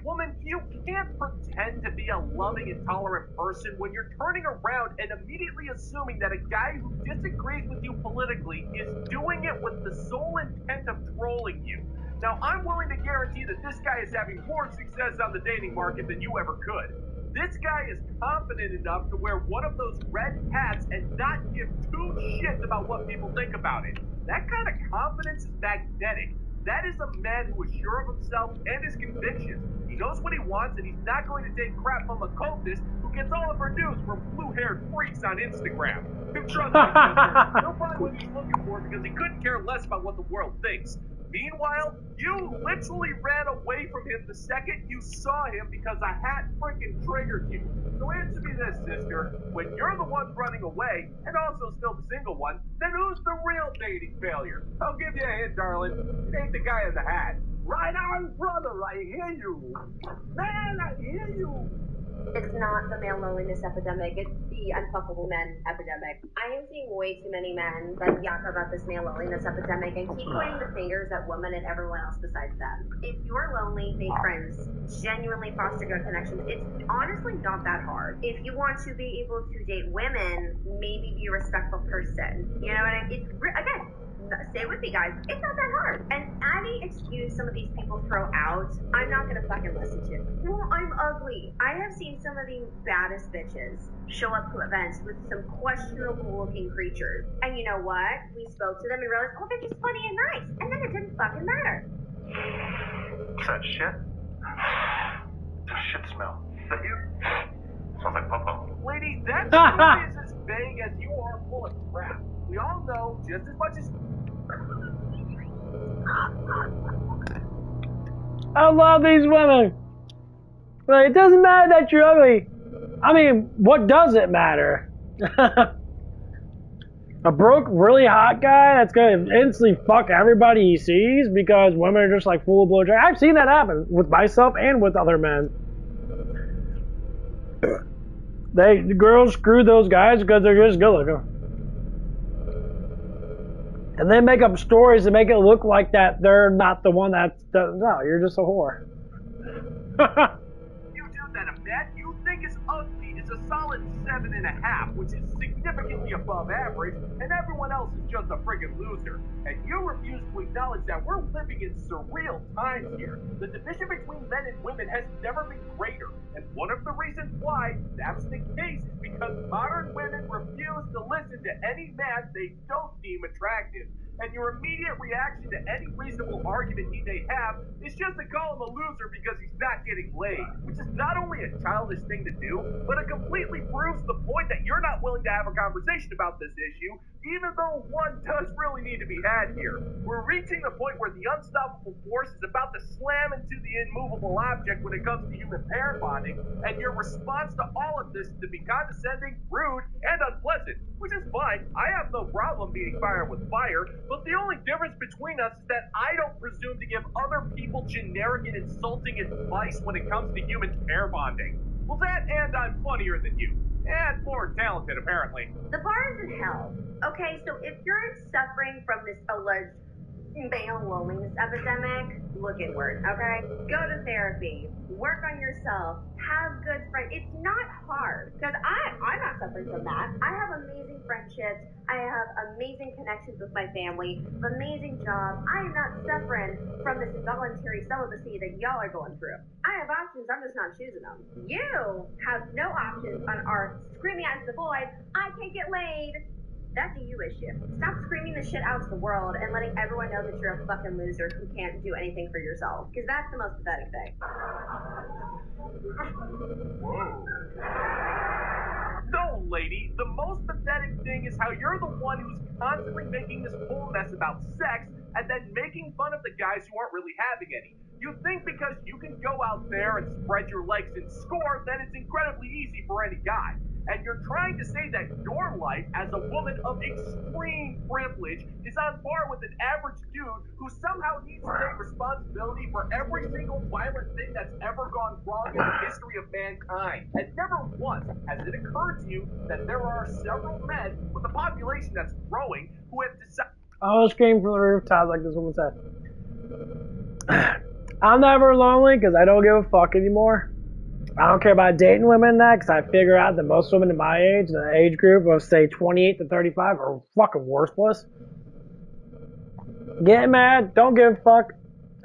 Woman, you can't pretend to be a loving and tolerant person when you're turning around and immediately assuming that a guy who disagrees with you politically is doing it with the sole intent of trolling you. Now, I'm willing to guarantee that this guy is having more success on the dating market than you ever could. This guy is confident enough to wear one of those red hats and not give 2 shits about what people think about it. That kind of confidence is magnetic. That is a man who is sure of himself and his convictions. He knows what he wants, and he's not going to take crap from a cultist who gets all of her news from blue-haired freaks on Instagram. Trust me, sister, he'll find what he's looking for because he couldn't care less about what the world thinks. Meanwhile, you literally ran away from him the second you saw him because a hat freaking triggered you. So answer me this, sister. When you're the one running away, and also still the single one, then who's the real dating failure? I'll give you a hint, darling. It ain't the guy in the hat. Right on, brother, I hear you. Man, I hear you. It's not the male loneliness epidemic, it's the unfuckable men epidemic. I am seeing way too many men that yak about this male loneliness epidemic and keep pointing the fingers at women and everyone else besides them. If you're lonely, make friends. Genuinely foster good connections. It's honestly not that hard. If you want to be able to date women, maybe be a respectful person. You know what I mean? Again, stay with me, guys. It's not that hard. And any excuse some of these people throw out, I'm not gonna fucking listen to. Well, I'm ugly. I have seen some of the baddest bitches show up to events with some questionable looking creatures. And you know what? We spoke to them and realized, oh, they're just funny and nice. And then it didn't fucking matter. What's that shit? It's a shit smell. Is that you? Smells like poo-poo. Lady, that story is as vague as you are full of crap. We all know just as much as... I love these women. But it doesn't matter that you're ugly. I mean, what does it matter? A broke, really hot guy that's gonna instantly fuck everybody he sees because women are just like full of blowjob. I've seen that happen with myself and with other men. The girls screw those guys because they're just good looking. And they make up stories to make it look like that they're not the one that's... No, you're just a whore. You do that, a man you think is ugly is a solid 7.5, which is significantly above average, and everyone else is just a friggin' loser. And you refuse to acknowledge that we're living in surreal times here. The division between men and women has never been greater, and one of the reasons why that's the case is because modern women refuse to listen to any man they don't deem attractive. And your immediate reaction to any reasonable argument he may have is just to call him a loser because he's not getting laid, which is not only a childish thing to do, but it completely proves the point that you're not willing to have a conversation about this issue, even though one does really need to be had here. We're reaching the point where the unstoppable force is about to slam into the immovable object when it comes to human pair bonding, and your response to all of this is to be condescending, rude, and unpleasant, which is fine. I have no problem beating fire with fire, but the only difference between us is that I don't presume to give other people generic and insulting advice when it comes to human pair bonding. Well, that and I'm funnier than you. And more talented, apparently. The bar is in hell. Okay, so if you're suffering from this alleged male loneliness epidemic, look inward, okay? Go to therapy. Work on yourself. Have good friends. It's not hard. Because I'm not suffering from that. I have amazing friendships. I have amazing connections with my family. Amazing job. I am not suffering from this involuntary celibacy that y'all are going through. I have options. I'm just not choosing them. You have no options and are screaming at the void, I can't get laid. That's a you issue. Stop screaming the shit out to the world and letting everyone know that you're a fucking loser who can't do anything for yourself. Because that's the most pathetic thing. Whoa. No, lady, the most pathetic thing is how you're the one who's constantly making this whole mess about sex and then making fun of the guys who aren't really having any. You think because you can go out there and spread your legs and score, then it's incredibly easy for any guy. And you're trying to say that your life as a woman of extreme privilege is on par with an average dude who somehow needs to take responsibility for every single violent thing that's ever gone wrong in the history of mankind. And never once has it occurred to you that there are several men with a population that's growing who have decided... I'll scream from the rooftops like this woman said. I'm never lonely because I don't give a fuck anymore. I don't care about dating women now because I figure out that most women in my age, the age group of say 28 to 35, are fucking worthless. Get mad, don't give a fuck.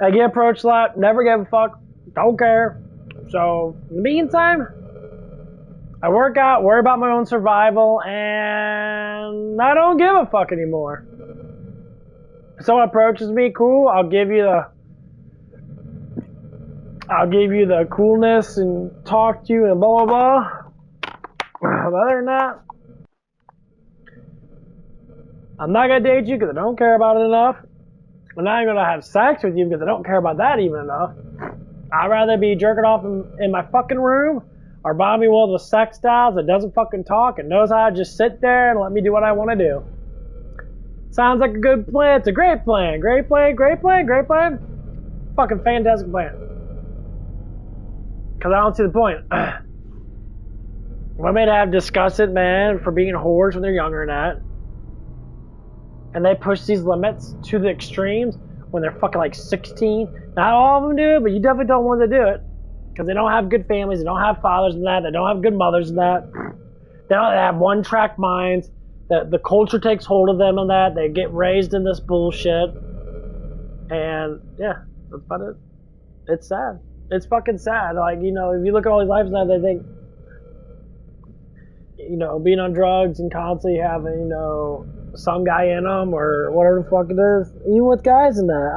I get approached a lot, never give a fuck, don't care. So, in the meantime, I work out, worry about my own survival, and I don't give a fuck anymore. If someone approaches me, cool, I'll give you the coolness and talk to you and blah, blah, blah. Other than that, I'm not going to date you because I don't care about it enough. I'm not even going to have sex with you because I don't care about that even enough. I'd rather be jerking off in my fucking room or buy me one of the sex dolls that doesn't fucking talk and knows how to just sit there and let me do what I want to do. Sounds like a good plan. It's a great plan. Great plan, great plan, great plan. Fucking fantastic plan. Because I don't see the point. Women have disgusted men for being whores when they're younger than that. And they push these limits to the extremes when they're fucking like 16. Not all of them do, but you definitely don't want to do it. Because they don't have good families, they don't have fathers in that, they don't have good mothers in that. They don't have one-track minds. The culture takes hold of them in that. They get raised in this bullshit. And, yeah, that's about it. It's sad. It's fucking sad. Like, you know, if you look at all these lives now, they think, you know, being on drugs and constantly having, you know, some guy in them or whatever the fuck it is. Even with guys in that.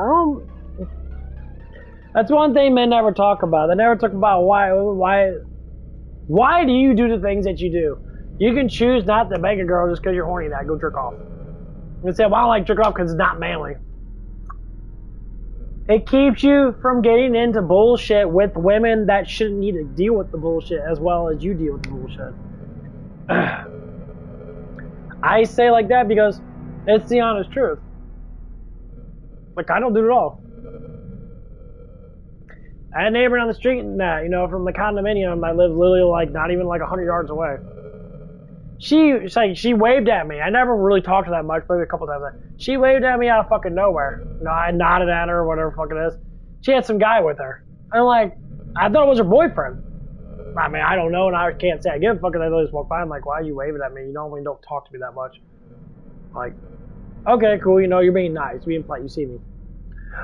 That's one thing men never talk about. They never talk about why do you do the things that you do? You can choose not to beg a girl just because you're horny that. Go jerk off. You say, well, I don't like jerking off because it's not manly. It keeps you from getting into bullshit with women that shouldn't need to deal with the bullshit as well as you deal with the bullshit. I say like that because it's the honest truth. Like, I don't do it at all. I had a neighbor down the street and that, you know, from the condominium. I live literally like not even like 100 yards away. She waved at me. I never really talked to her that much, maybe a couple times. She waved at me out of fucking nowhere. You know, I nodded at her or whatever the fuck it is. She had some guy with her. I'm like, I thought it was her boyfriend. I mean, I don't know, and I can't say I give a fuck if they just walk by. I'm like, why are you waving at me? You normally don't talk to me that much. Like, okay, cool, you know, you're being nice, being polite, you see me.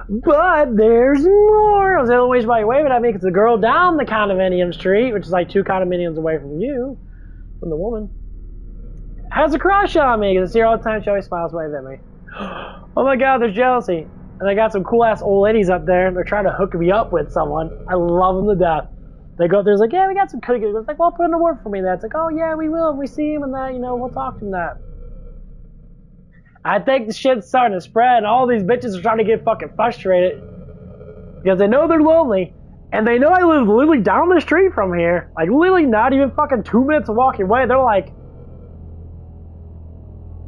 But there's more. The only reason why you're waving at me because the girl down the condominium street, which is like 2 condominiums away from you, from the woman, has a crush on me because I see her all the time. She always smiles, waves at me. Oh my god, there's jealousy. And I got some cool ass old ladies up there, and they're trying to hook me up with someone. I love them to death. They go up there, it's like, yeah, we got some cookies. It's like, well, put in the work for me. That's like, oh yeah, we will. If we see him and that, you know, we'll talk to him that. I think the shit's starting to spread, and all these bitches are trying to get fucking frustrated because they know they're lonely, and they know I live literally down the street from here, like literally not even fucking 2 minutes of walking away. They're like,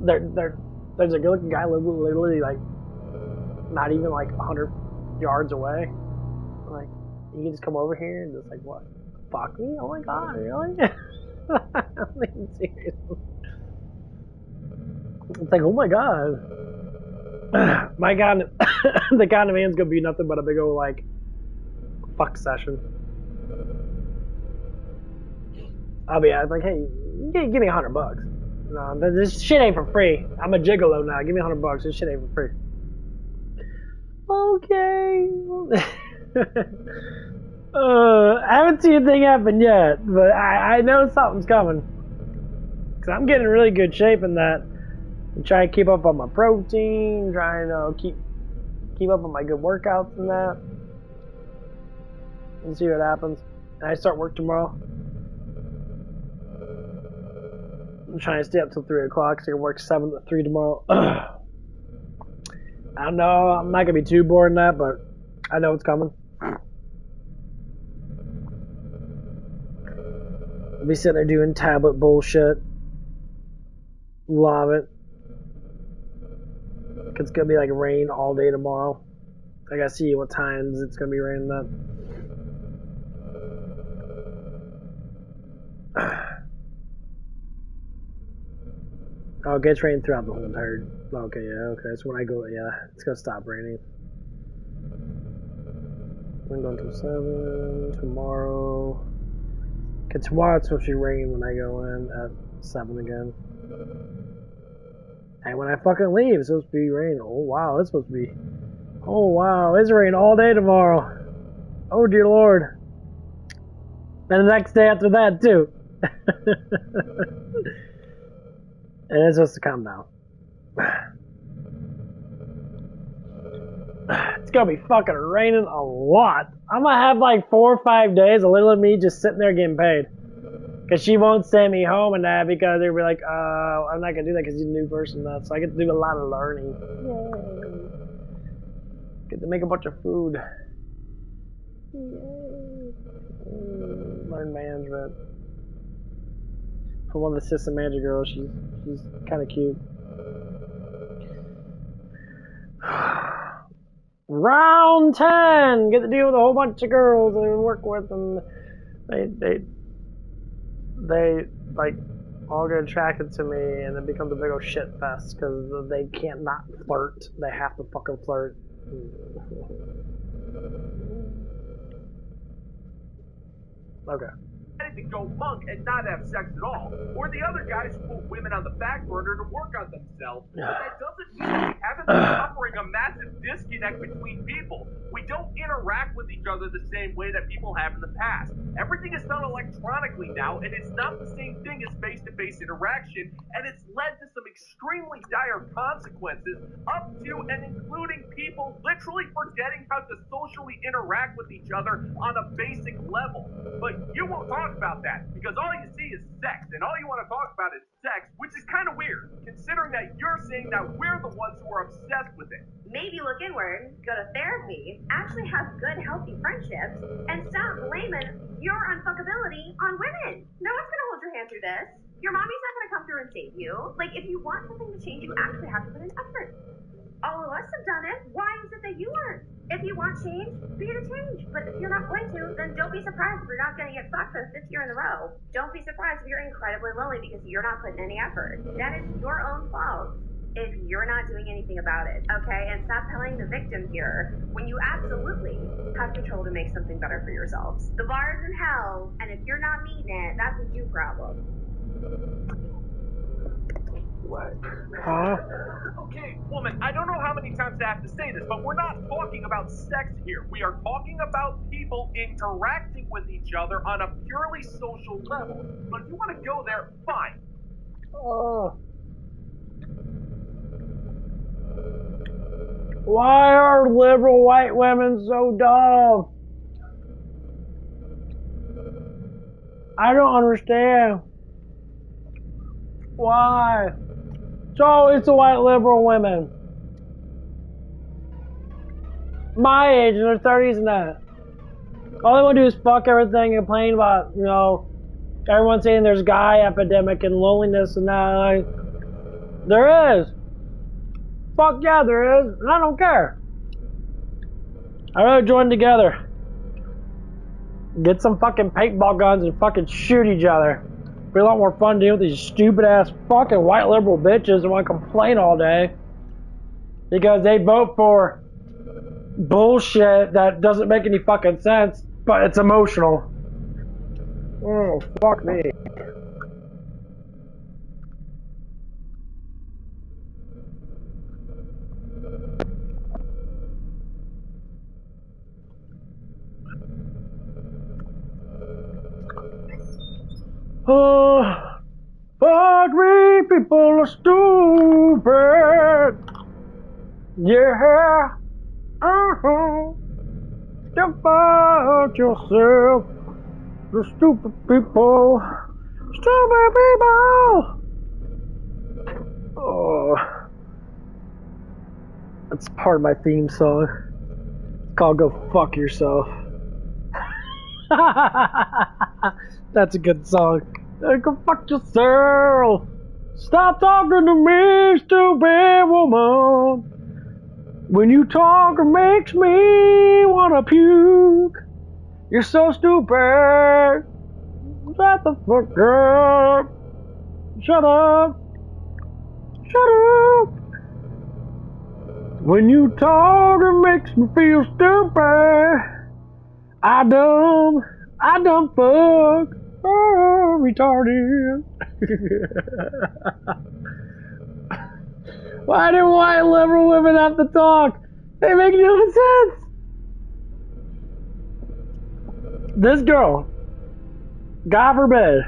there's a good-looking guy literally like not even like 100 yards away. I'm like, you can just come over here and just like, what? Fuck me? Oh my god, really? I'm being serious. It's like, oh my god. My god, the condominium's gonna be nothing but a big old like fuck session. I'll be like, hey, give me $100. No, this shit ain't for free. I'm a gigolo now. Give me $100. This shit ain't for free. Okay. I haven't seen a thing happen yet, but I know something's coming. Cause I'm getting in really good shape in that. I'm trying to keep up on my protein, trying to keep up on my good workouts and that. And see what happens. And I start work tomorrow. I'm trying to stay up till 3 o'clock, so I can work 7 to 3 tomorrow. I don't know, I'm not gonna be too bored in that, but I know it's coming. I'll be sitting there doing tablet bullshit. Love it. It's gonna be like rain all day tomorrow. I gotta see what times it's gonna be raining that. Oh, it gets rain throughout the whole entire... Okay, yeah, okay. So when I go... Yeah, it's gonna stop raining. I'm going till 7 tomorrow. Okay, tomorrow it's supposed to rain when I go in at 7 again. And when I fucking leave, it's supposed to be rain. Oh, wow, it's supposed to be... Oh, wow, it's rain all day tomorrow. Oh, dear Lord. And the next day after that, too. And it's supposed to calm down. It's gonna be fucking raining a lot. I'm gonna have like 4 or 5 days of little me just sitting there getting paid. Cause she won't send me home and that because they'll be like, I'm not gonna do that because she's a new person now. So I get to do a lot of learning. Yay. Get to make a bunch of food. Yay. Learn management. For one of the assistant manager girls, she's kind of cute. Round 10! Get to deal with a whole bunch of girls that I work with, and they like all get attracted to me, and it becomes a big old shit fest because they can't not flirt. They have to fucking flirt. Okay. To go monk and not have sex at all, or the other guys who put women on the back burner to work on themselves. But that doesn't mean we haven't been suffering a massive disconnect between people. We don't interact with each other the same way that people have in the past. Everything is done electronically now, and it's not the same thing as face-to-face interaction, and it's led to some extremely dire consequences, up to and including people literally forgetting forgetting how to socially interact with each other on a basic level. But you won't talk about that, because all you see is sex, and all you want to talk about is sex, which is kind of weird, considering that you're saying that we're the ones who are obsessed with it. Maybe look inward, go to therapy, actually have good, healthy friendships, and stop blaming your unfuckability on women. No one's gonna hold your hand through this. Your mommy's not gonna come through and save you. Like, if you want something to change, you actually have to put in effort. All of us have done it. Why is it that you aren't? If you want change, be the change. But if you're not going to, then don't be surprised if you're not going to get fucked for the 5th year in a row. Don't be surprised if you're incredibly lonely because you're not putting any effort. That is your own fault if you're not doing anything about it, okay? And stop playing the victim here when you absolutely have control to make something better for yourselves. The bar is in hell, and if you're not meeting it, that's a you problem. What? Okay, woman, I don't know how many times I have to say this, but we're not talking about sex here. We are talking about people interacting with each other on a purely social level. But if you want to go there, fine. Why are liberal white women so dumb? I don't understand. Why? So it's the white liberal women. My age, in their 30s and that. All they want to do is fuck everything and complain about, you know, everyone saying there's guy epidemic and loneliness and that. Like, there is. Fuck yeah, there is. And I don't care. I'd rather join together. Get some fucking paintball guns and fucking shoot each other. It'd be a lot more fun dealing with these stupid ass fucking white liberal bitches that want to complain all day because they vote for bullshit that doesn't make any fucking sense, but it's emotional. Oh, fuck me. Oh, fuck me, people are stupid. Yeah. Jump out yourself. The stupid people. Stupid people. Oh. That's part of my theme song. It's called Go Fuck Yourself. That's a good song. Go fuck yourself. Stop talking to me, stupid woman. When you talk, it makes me wanna puke. You're so stupid. Shut the fuck up. Shut up. Shut up. When you talk, it makes me feel stupid. I dumb fuck. Oh, retarded. Why do white liberal women have to talk? They make no sense. This girl, God forbid,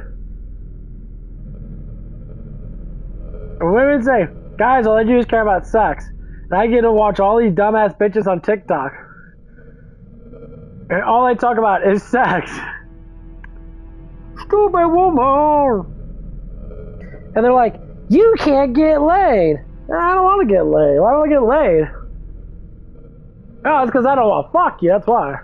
women say, guys, all I do is care about sex. And I get to watch all these dumbass bitches on TikTok. And all they talk about is sex. Stupid woman. And they're like, you can't get laid. I don't want to get laid. Why don't I get laid? Oh, it's because I don't want to fuck you, that's why.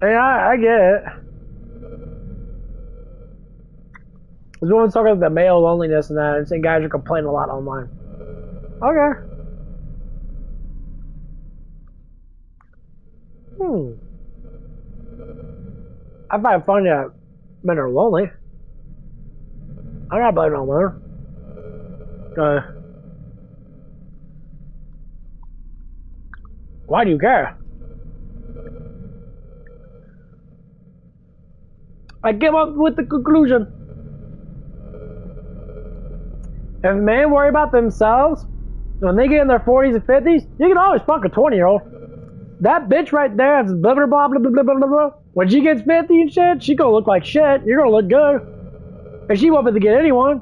Yeah, I get it. This woman's talking about the male loneliness and that, and saying guys are complaining a lot online. Okay. I find it funny that men are lonely. I'm not blaming on women. Why do you care? I came up with the conclusion. If men worry about themselves, when they get in their 40s and 50s, you can always fuck a 20-year-old. That bitch right there, that's blah blah blah blah blah blah blah blah. When she gets 50 and shit, she gonna look like shit. You're gonna look good. And she won't be to get anyone.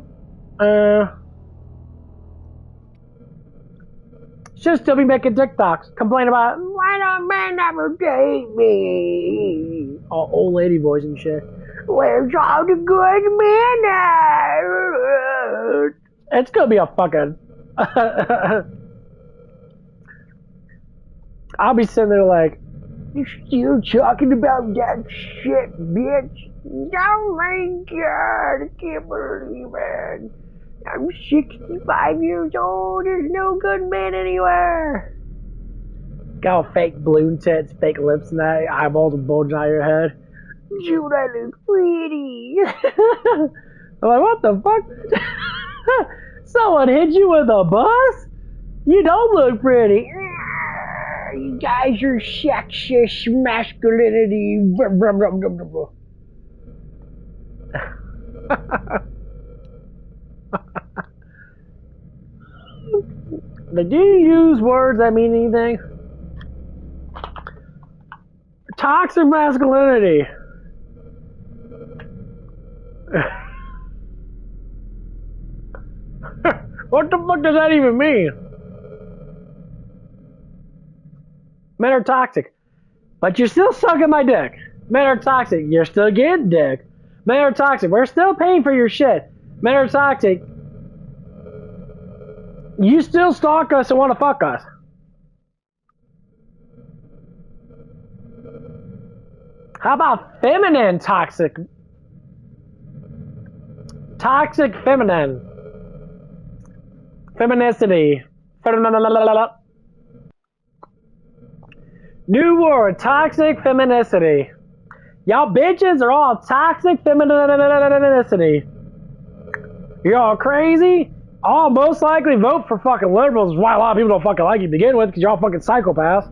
She'll still be making TikToks, complain about why don't men never date me? All old lady voice and shit. Where's all the good men at? It's gonna be a fucking. I'll be sitting there like, you still talking about that shit, bitch? Oh my god, I can't believe it. I'm 65 years old, there's no good man anywhere. Got all fake balloon tits, fake lips and that, eyeballs and bulging out of your head. Dude, I look pretty. I'm like, what the fuck? Someone hit you with a bus? You don't look pretty. You guys are sexist masculinity. Like, do you use words that mean anything? Toxic masculinity. What the fuck does that even mean? Men are toxic. But you're still sucking my dick. Men are toxic. You're still getting dick. Men are toxic. We're still paying for your shit. Men are toxic. You still stalk us and want to fuck us. How about feminine toxic? Toxic feminine. Feminicity. New word, toxic feminicity. Y'all bitches are all toxic feminicity. Y'all crazy? I'll most likely vote for fucking liberals. Is why a lot of people don't fucking like you to begin with, because y'all fucking psychopaths.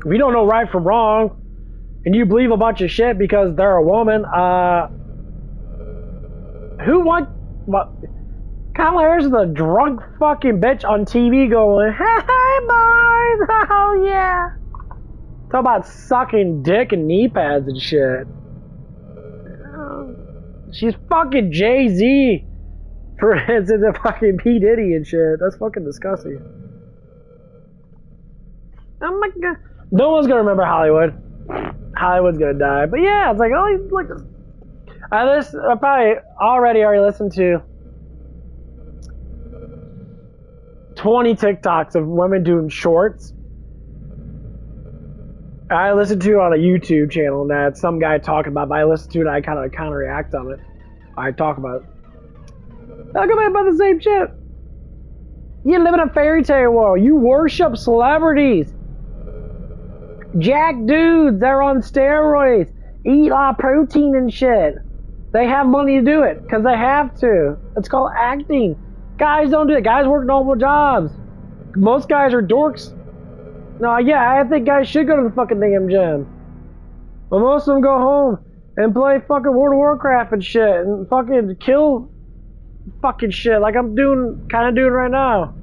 If you don't know right from wrong, and you believe a bunch of shit because they're a woman, who want what? Kamala Harris is a drunk fucking bitch on TV going, hey boys, oh yeah. Talk about sucking dick and knee pads and shit. She's fucking Jay-Z, for instance, and fucking P. Diddy and shit. That's fucking disgusting. Oh my god. No one's gonna remember Hollywood. Hollywood's gonna die. But yeah, it's like, oh, look. I probably already listened to 20 TikToks of women doing shorts. I listened to it on a YouTube channel that some guy talking about, but I listened to it and I kind of react on it. I talk about it. Talk about the same shit. You live in a fairy tale world. You worship celebrities. Jack dudes, they're on steroids. Eat a lot of protein and shit. They have money to do it because they have to. It's called acting. Guys don't do it. Guys work normal jobs. Most guys are dorks. No, yeah, I think guys should go to the fucking damn gym. But most of them go home and play fucking World of Warcraft and shit and fucking kill fucking shit like I'm kind of doing right now.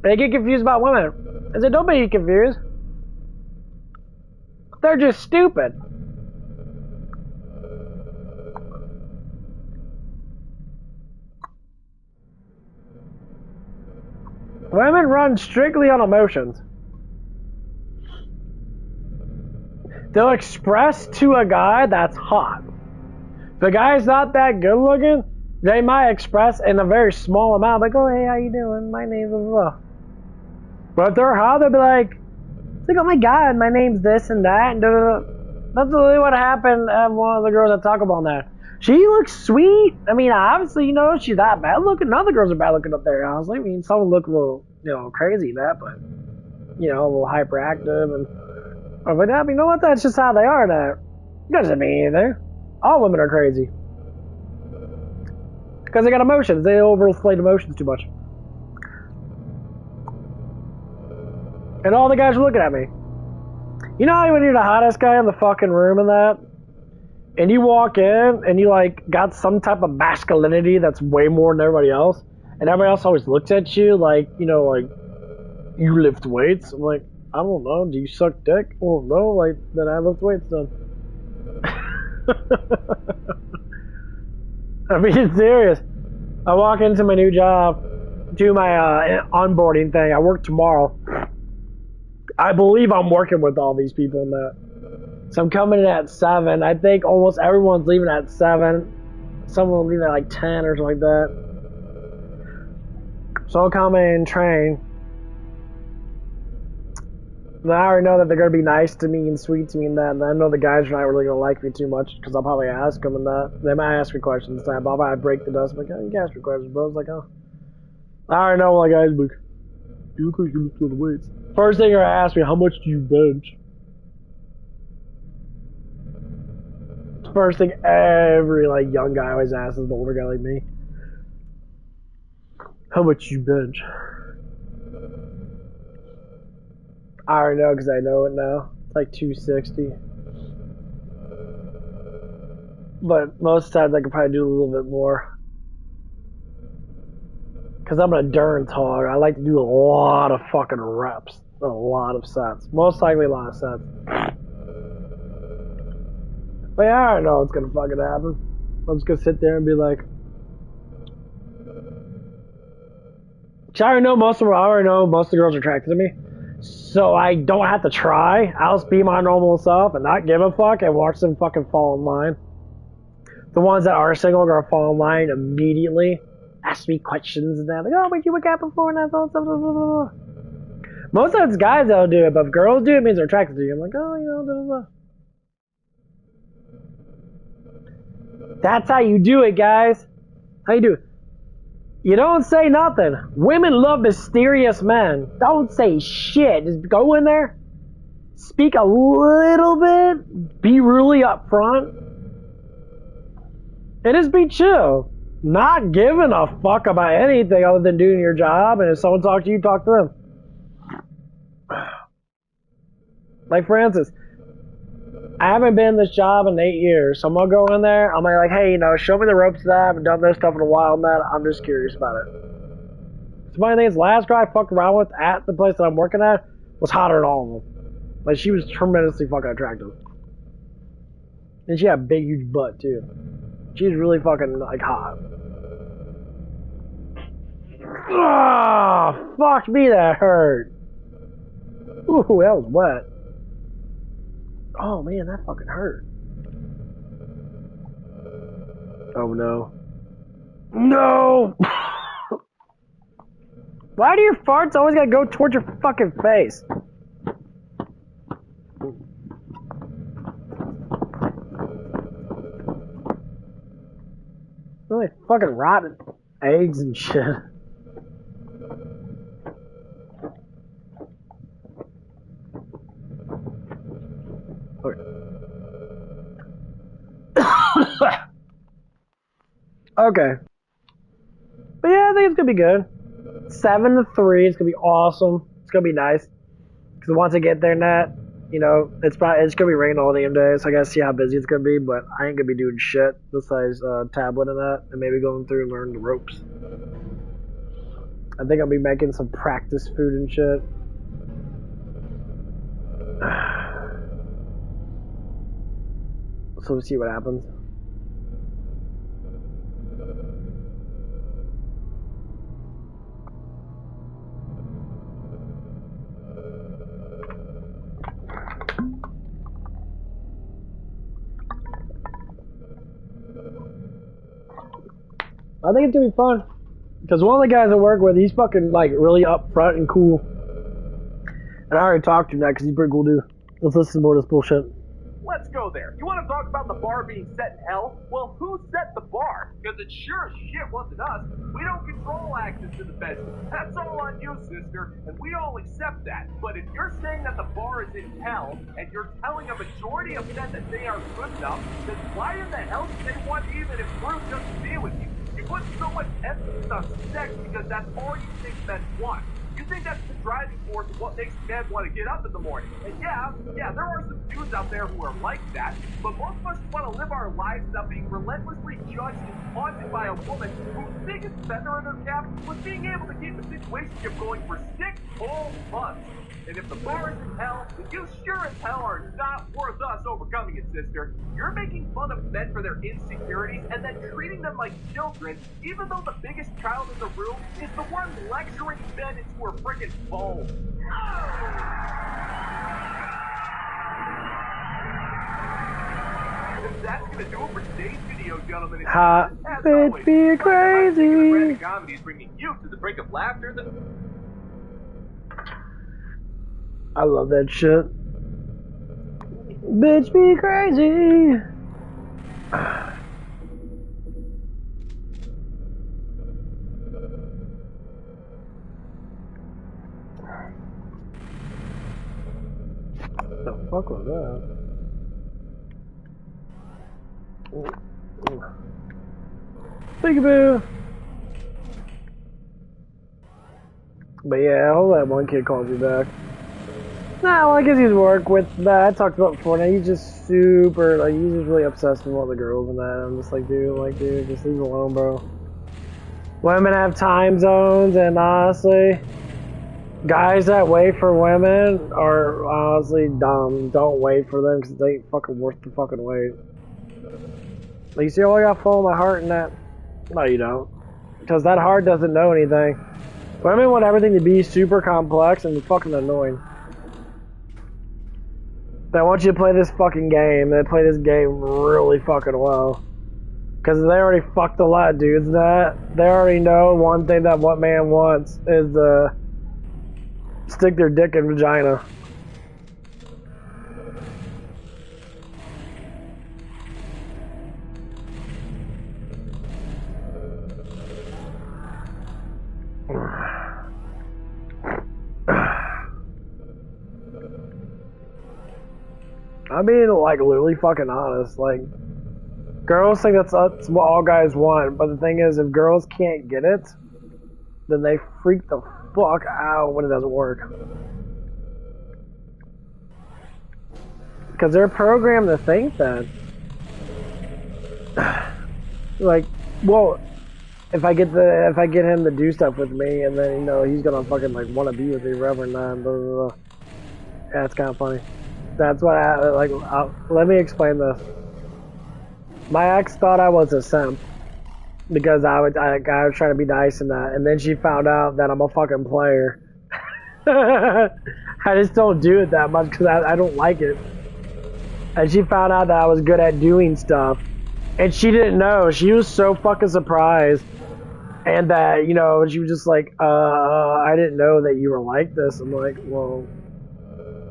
They get confused about women. I said, don't be confused. They're just stupid. Women run strictly on emotions. They'll express to a guy that's hot. If a guy's not that good looking, they might express in a very small amount, like, oh, hey, how you doing? My name's blah, blah. But if they're hot, they'll be like, oh my god, my name's this and that. And da, da, da. That's really what happened at one of the girls at Taco Bell now. She looks sweet. I mean, obviously, you know, she's not bad looking. None of the girls are bad looking up there, honestly. I mean, some look a little, you know, crazy that, but, you know, a little hyperactive. And, but I mean, you know what? That's just how they are. That doesn't mean anything. All women are crazy. Because they got emotions. They overinflate emotions too much. And all the guys are looking at me. You know how when you're the hottest guy in the fucking room and that? And you walk in and you like got some type of masculinity that's way more than everybody else. And everybody else always looks at you like, you know, like, you lift weights. I'm like, I don't know. Do you suck dick? Oh no, like then I lift weights then. I'm being serious. I walk into my new job, do my onboarding thing. I work tomorrow. I believe I'm working with all these people in that. So I'm coming in at 7. I think almost everyone's leaving at 7. Someone will leave at like 10 or something like that. So I'll come in and train. And I already know that they're going to be nice to me and sweet to me and that. And I know the guys are not really going to like me too much because I'll probably ask them and that. They might ask me questions. I'll probably break the dust. I'm like, oh, you can ask me questions, bro. I was like, oh. I already know, like, guys, like, you look like you lift the weights. First thing they're going to ask me, how much do you bench? First thing every, like, young guy always asks an older guy like me. How much you bench? I already know because I know it now. It's like 260. But most times I could probably do a little bit more. Because I'm an endurance hog. I like to do a lot of fucking reps. A lot of sets. Most likely a lot of sets. But yeah, I already know what's gonna fucking happen. I'm just gonna sit there and be like... I already know most of the girls are attracted to me. So I don't have to try. I'll just be my normal self and not give a fuck and watch them fucking fall in line. The ones that are single are gonna fall in line immediately. Ask me questions and that. Like, oh, but you were cat before and that's all stuff. Blah, blah, blah. Most of it's guys that'll do it, but if girls do it, it means they're attracted to you. I'm like, oh, you know, blah, blah, blah. That's how you do it, guys. How you do it? You don't say nothing. Women love mysterious men. Don't say shit. Just go in there, speak a little bit, be really upfront, and just be chill. Not giving a fuck about anything other than doing your job, and if someone talks to you, talk to them. Like Francis, I haven't been in this job in 8 years, so I'm gonna go in there. I'm like, hey, you know, show me the ropes that I haven't done this stuff in a while, man. I'm just curious about it. So my thing is, last girl I fucked around with at the place that I'm working at was hotter than all of them. Like, she was tremendously fucking attractive. And she had a big, huge butt, too. She's really fucking, like, hot. Ah, fuck me, that hurt. Ooh, that was wet. Oh man, that fucking hurt. Oh no. No! Why do your farts always gotta go towards your fucking face? Really fucking rotten eggs and shit. Okay. But yeah, I think it's gonna be good. 7 to 3, it's gonna be awesome. It's gonna be nice. Because once I get there, Nat, you know, it's gonna be raining all damn day, so I gotta see how busy it's gonna be, but I ain't gonna be doing shit besides tablet and that, and maybe going through and learning the ropes. I think I'll be making some practice food and shit. So we'll see what happens. I think it's gonna be fun. Because one of the guys I work with, he's fucking like really upfront and cool. And I already talked to him that because he's pretty cool dude. Let's listen to more of this bullshit. Let's go there. You want to talk about the bar being set in hell? Well, who set the bar? Because it sure as shit wasn't us. We don't control access to the bedroom. That's all on you, sister, and we all accept that. But if you're saying that the bar is in hell, and you're telling a majority of men that they are good enough, then why in the hell do they want even improve just to be with you? You put so much emphasis on sex because that's all you think men want. You think that's the driving force of what makes men want to get up in the morning. And yeah, there are some dudes out there who are like that, but most of us want to live our lives without being relentlessly judged and taunted by a woman whose biggest feather in her cap was being able to keep the situationship going for 6 whole months. And if the bar is in hell, then you sure as hell are not worth us overcoming it, sister. You're making fun of men for their insecurities and then treating them like children, even though the biggest child in the room is the one lecturing men into her friggin' bones. And that's gonna do it for today's video, gentlemen. Ha, bitch, be crazy. Comedy is bringing you to the brink of laughter. I love that shit. Bitch, be crazy. What the fuck was that? Peekaboo. But yeah, I hope that one kid calls me back. Nah, well, I guess he's work with that. I talked about before. Now he's just super, like, he's just really obsessed with all the girls and that. I'm just like, dude, just leave it alone, bro. Women have time zones, and honestly, guys that wait for women are honestly dumb. Don't wait for them because they ain't fucking worth the fucking wait. Like, you see how I got full of my heart in that? No, you don't. Because that heart doesn't know anything. Women want everything to be super complex and fucking annoying. They want you to play this fucking game. They play this game really fucking well. Because they already fucked a lot of dudes that. They already know one thing that what man wants is to stick their dick in vagina. I'm being, like, literally fucking honest. Like, girls think that's what all guys want, but the thing is, if girls can't get it, then they freak the fuck out when it doesn't work. Because they're programmed to think that. Like, well, if I get him to do stuff with me, and then, you know, he's gonna fucking, like, want to be with me forever and that, blah, blah, blah. Yeah, it's kind of funny. That's what let me explain this. My ex thought I was a simp because I was trying to be nice and that, and then she found out that I'm a fucking player. I just don't do it that much because I don't like it. And she found out that I was good at doing stuff, and she didn't know. She was so fucking surprised, and that, you know, she was just like, I didn't know that you were like this. I'm like, well,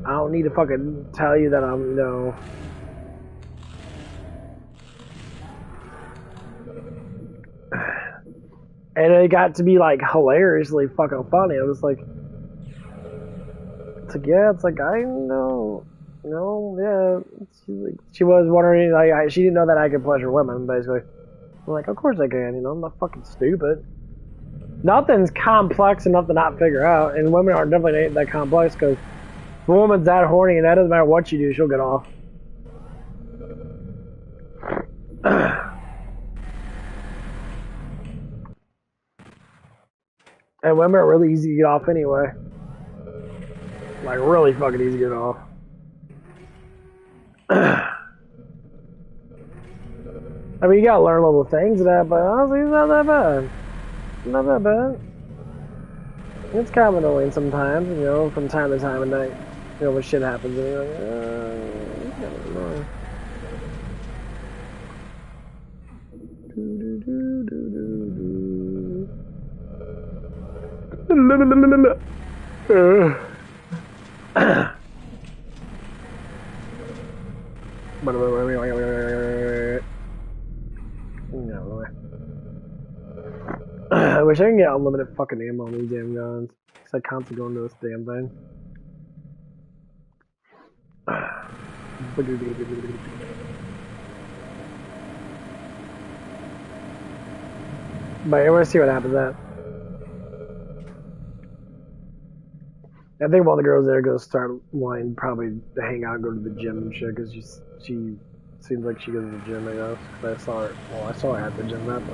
I don't need to fucking tell you that I'm, you know. And it got to be, like, hilariously fucking funny. I was like, yeah, it's like, I know, yeah. She was wondering, like, she didn't know that I could pleasure women, basically. I'm like, of course I can, you know, I'm not fucking stupid. Nothing's complex enough to not figure out, and women are definitely ain't that complex, because if a woman's that horny, and that doesn't matter what you do, she'll get off. And women are really easy to get off anyway. Like, really fucking easy to get off. I mean, you gotta learn little things of that, but honestly, it's not that bad. Not that bad. It's kind of annoying sometimes, you know, from time to time at night. You know, when shit happens, and you're like, it's kind of annoying. I wish I could get unlimited fucking ammo on these damn guns. Cause I constantly go into this damn thing. But I want to see what happens at. I think all the girls there are gonna start wanting probably to hang out and go to the gym and shit, because she seems like she goes to the gym, I guess. 'Cause I saw her at the gym that day.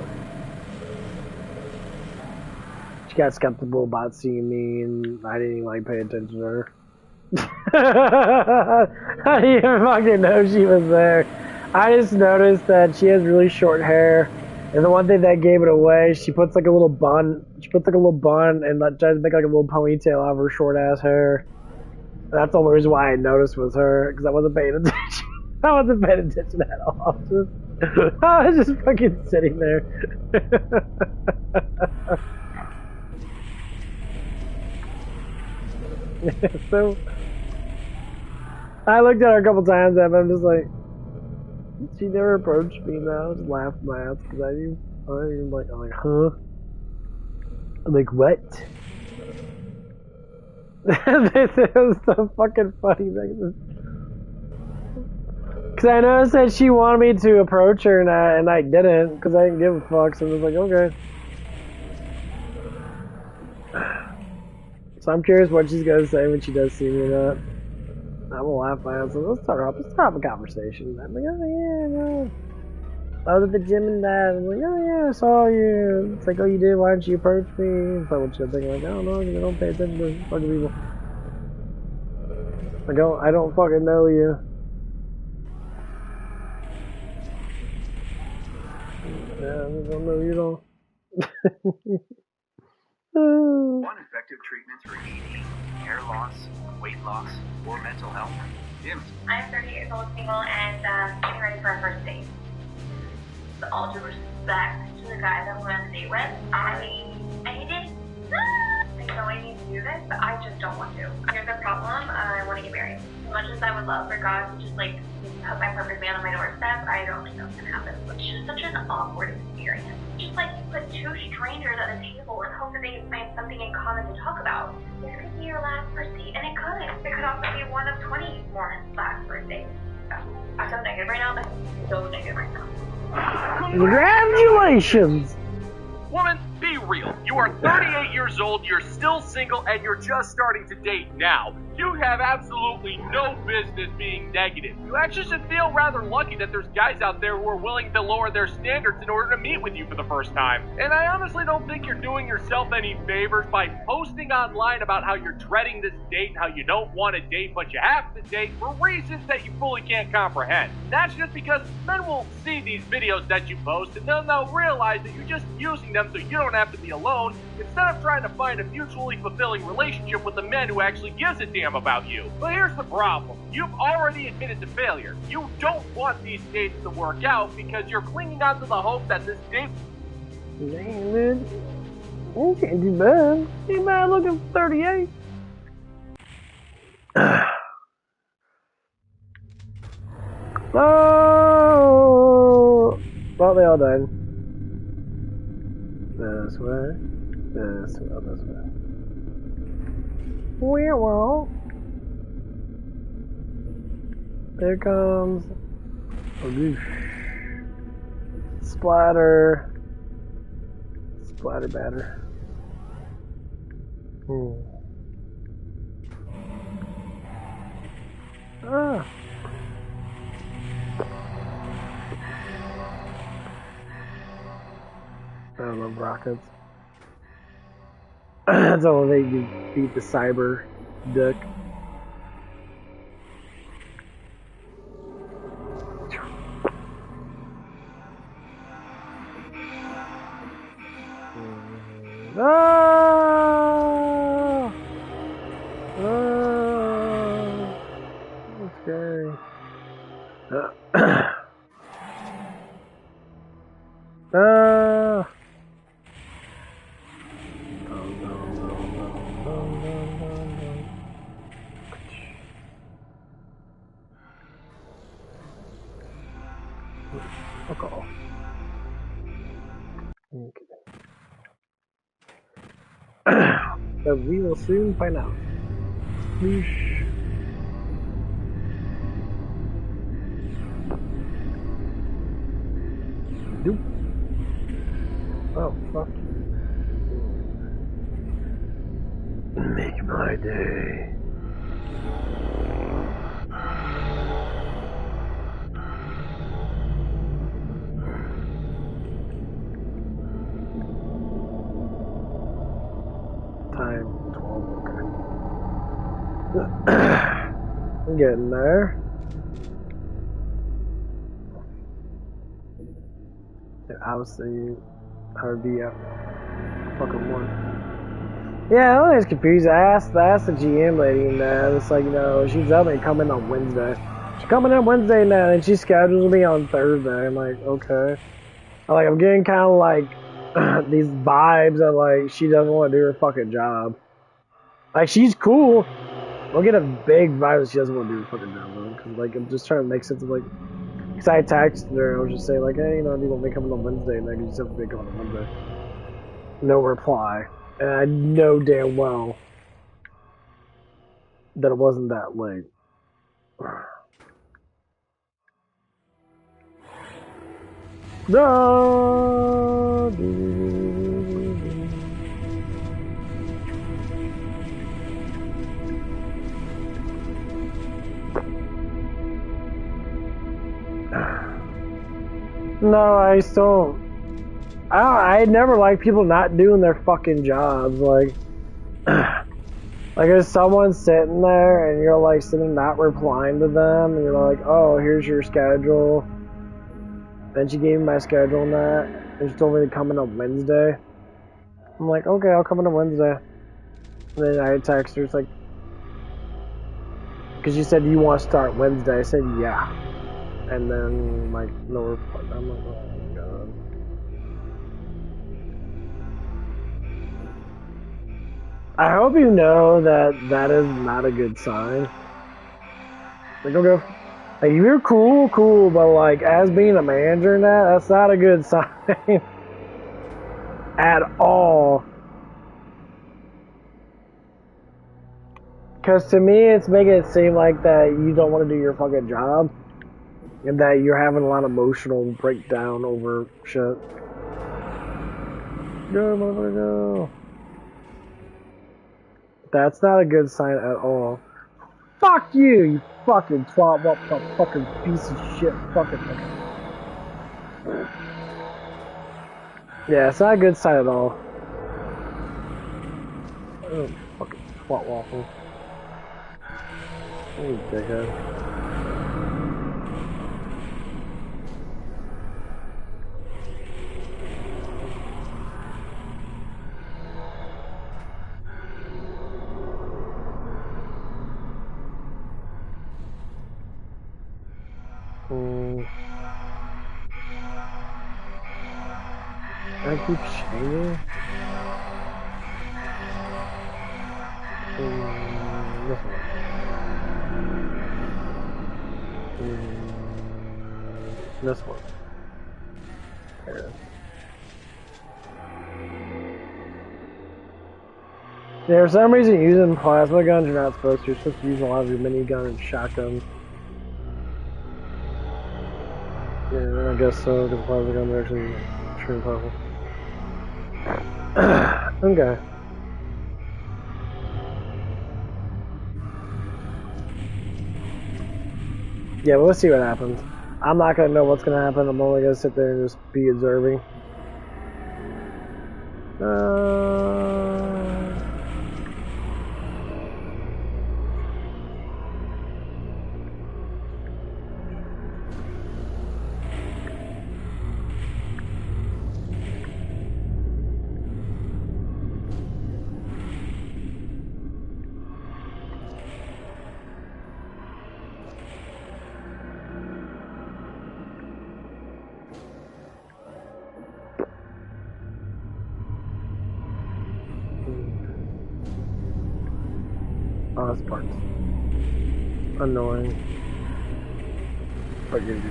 She got skeptical about seeing me, and I didn't even like pay attention to her. I didn't even fucking know she was there. I just noticed that she has really short hair, and the one thing that gave it away, she puts like a little bun. She puts like a little bun and tries to make like a little ponytail out of her short ass hair. And that's the only reason why I noticed was her, because I wasn't paying attention. I wasn't paying attention at all. I was just fucking sitting there. So I looked at her a couple times and I'm just like, she never approached me now. I just laughed my ass because I'm like, huh? I'm like, what? It was so fucking funny. Because I noticed that she wanted me to approach her and I didn't, because I didn't give a fuck. So I was like, okay. So I'm curious what she's gonna say when she does see me or not. I'm gonna laugh my ass off. Let's start up a conversation. I'm like, oh yeah, no. I was at the gym and that. I'm like, oh yeah, I saw you. It's like, oh you did, why didn't you approach me? It's like what you're thinking, like, I don't know, because I don't pay attention to fucking people. I don't fucking know you. Yeah, I don't know you don't. Want effective treatments for ED, hair loss, weight loss, or mental health? Jim. I'm 30 years old, single, and getting ready for a first date. With all due respect to the guy that I went on the date with, I didn't. I know I need to do this, but I just don't want to. Here's the problem: I want to get married. As much as I would love for God to just like put my perfect man on my doorstep, I don't think that's gonna happen. It's just such an awkward experience. Just like you put two strangers at a table and hope that they find something in common to talk about. This could be your last first date, and it could. It could also be one of 20 more last first dates. I'm so negative right now. I'm so negative right now. Congratulations! Woman, be real. You are 38 years old, you're still single, and you're just starting to date now. You have absolutely no business being negative. You actually should feel rather lucky that there's guys out there who are willing to lower their standards in order to meet with you for the first time. And I honestly don't think you're doing yourself any favors by posting online about how you're dreading this date and how you don't want to date but you have to date for reasons that you fully can't comprehend. That's just because men will see these videos that you post and then they'll realize that you're just using them so you don't have to be alone instead of trying to find a mutually fulfilling relationship with a man who actually gives a damn about you. But here's the problem. You've already admitted to failure. You don't want these dates to work out because you're clinging on to the hope that this date... Man, you can't do bad. You bad looking for 38. Oh! Well, they all died. This way. This way. This way. Well. There comes a goosh. Splatter. Splatter batter. Ah. I love rockets. That's all they do. Beat the cyber duck. Ah! Ah! That's scary. Ah! Alcohol. Okay. But we will soon find out. Whoosh. Doop. Oh, fuck. Make My day. Time 12, okay. I'm getting there. And obviously, her be at fucking one. Yeah, I was confused. I asked the GM lady, and it's like, you know, she's telling me coming on Wednesday. She's coming on Wednesday now, and she scheduled me on Thursday. I'm like, okay. I'm getting kind of like these vibes that like she doesn't want to do her fucking job. Like, she's cool. I'll get a big vibe that she doesn't want to do her fucking job, though. Cause like I'm just trying to make sense of like, cause I texted her and I was just saying like, hey, you know, do you want me coming on Wednesday? And then you just have to be coming on Wednesday. No reply. And I know damn well that it wasn't that late. No. No, I still. I never like people not doing their fucking jobs. Like if someone's sitting there and you're like sitting not replying to them, and you're like, oh, here's your schedule. Then she gave me my schedule and that, and she told me to come in on Wednesday. I'm like, okay, I'll come in on Wednesday. And then I text her, it's like, because you said you want to start Wednesday. I said, yeah. And then, like, no reply. I'm like, oh my god. I hope you know that that is not a good sign. Like, okay. Like, you're cool, but like, as being a manager and that's not a good sign. At all. Because to me, it's making it seem like that you don't want to do your fucking job. And that you're having a lot of emotional breakdown over shit. Go, motherfucker, go. That's not a good sign at all. Fuck you, you fucking twat, what the fucking piece of shit, fucking. Yeah, it's not a good sign at all. Oh, fucking twat waffle. You dickhead. I keep changing. This one. This one. There it is. Yeah, for some reason, using plasma guns, you're not supposed to. You're supposed to use a lot of your minigun and shotguns. Yeah, I guess so, because plasma guns are actually extremely powerful. Okay. Yeah, but let's see what happens. I'm not gonna know what's gonna happen. I'm only gonna sit there and just be observing. Oh, this part's annoying. But you're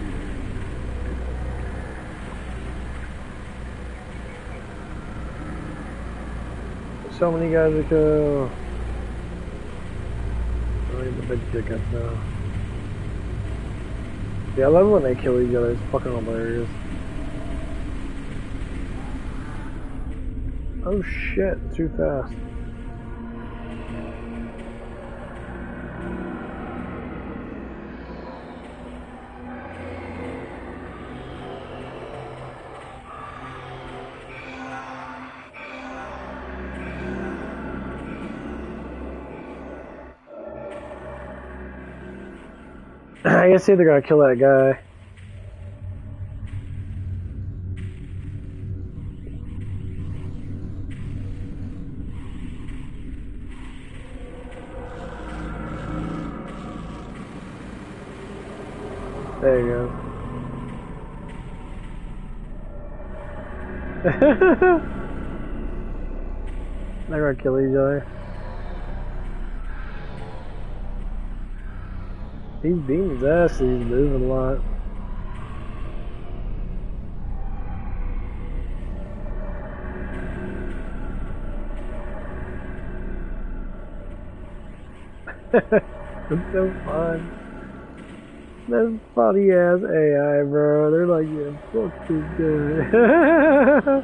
so many guys to kill. I need the big dickheads now. Yeah, I love when they kill each other. It's fucking hilarious. Oh shit, too fast. I guess they're gonna kill that guy. There you go. They're gonna kill each other. He's beating his ass, so he's moving a lot. It's so fun. That's funny ass AI, bro. They're like, yeah, fuck this guy.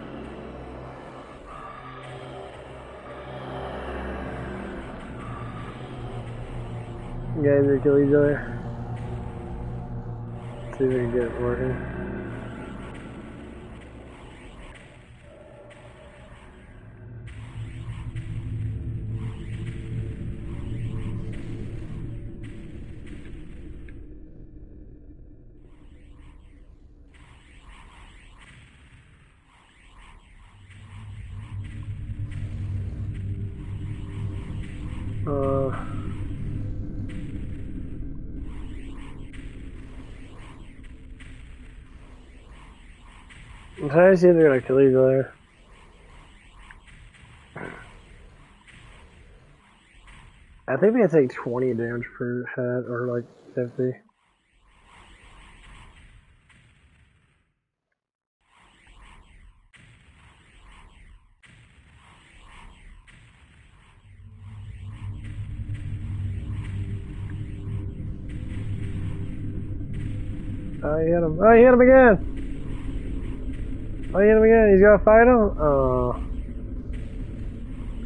You guys are kill each other. See if we can get it working. I'm trying to see if they're gonna kill each other. I think they take 20 damage per head, or like 50. Oh, he hit him. Oh, he hit him again! Oh, he hit him again. He's gonna fight him? Oh.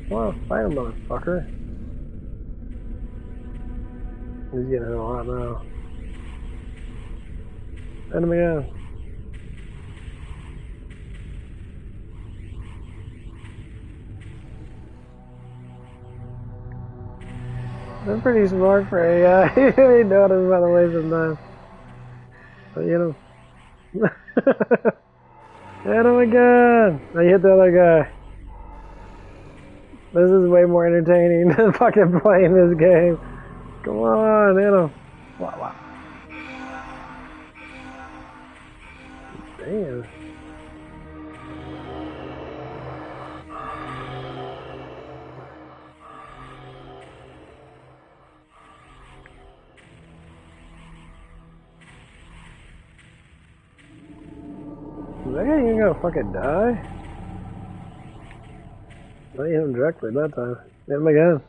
Come on, fight him, motherfucker. He's getting hit a lot now. Hit him again. They're pretty smart for AI. They know this by the way sometimes. Oh, hit him. Hit him again! I hit the other guy. This is way more entertaining than fucking playing this game. Come on, hit him. Wow. Damn. Is that guy even gonna fucking die? I hit him directly that time. Hit him again.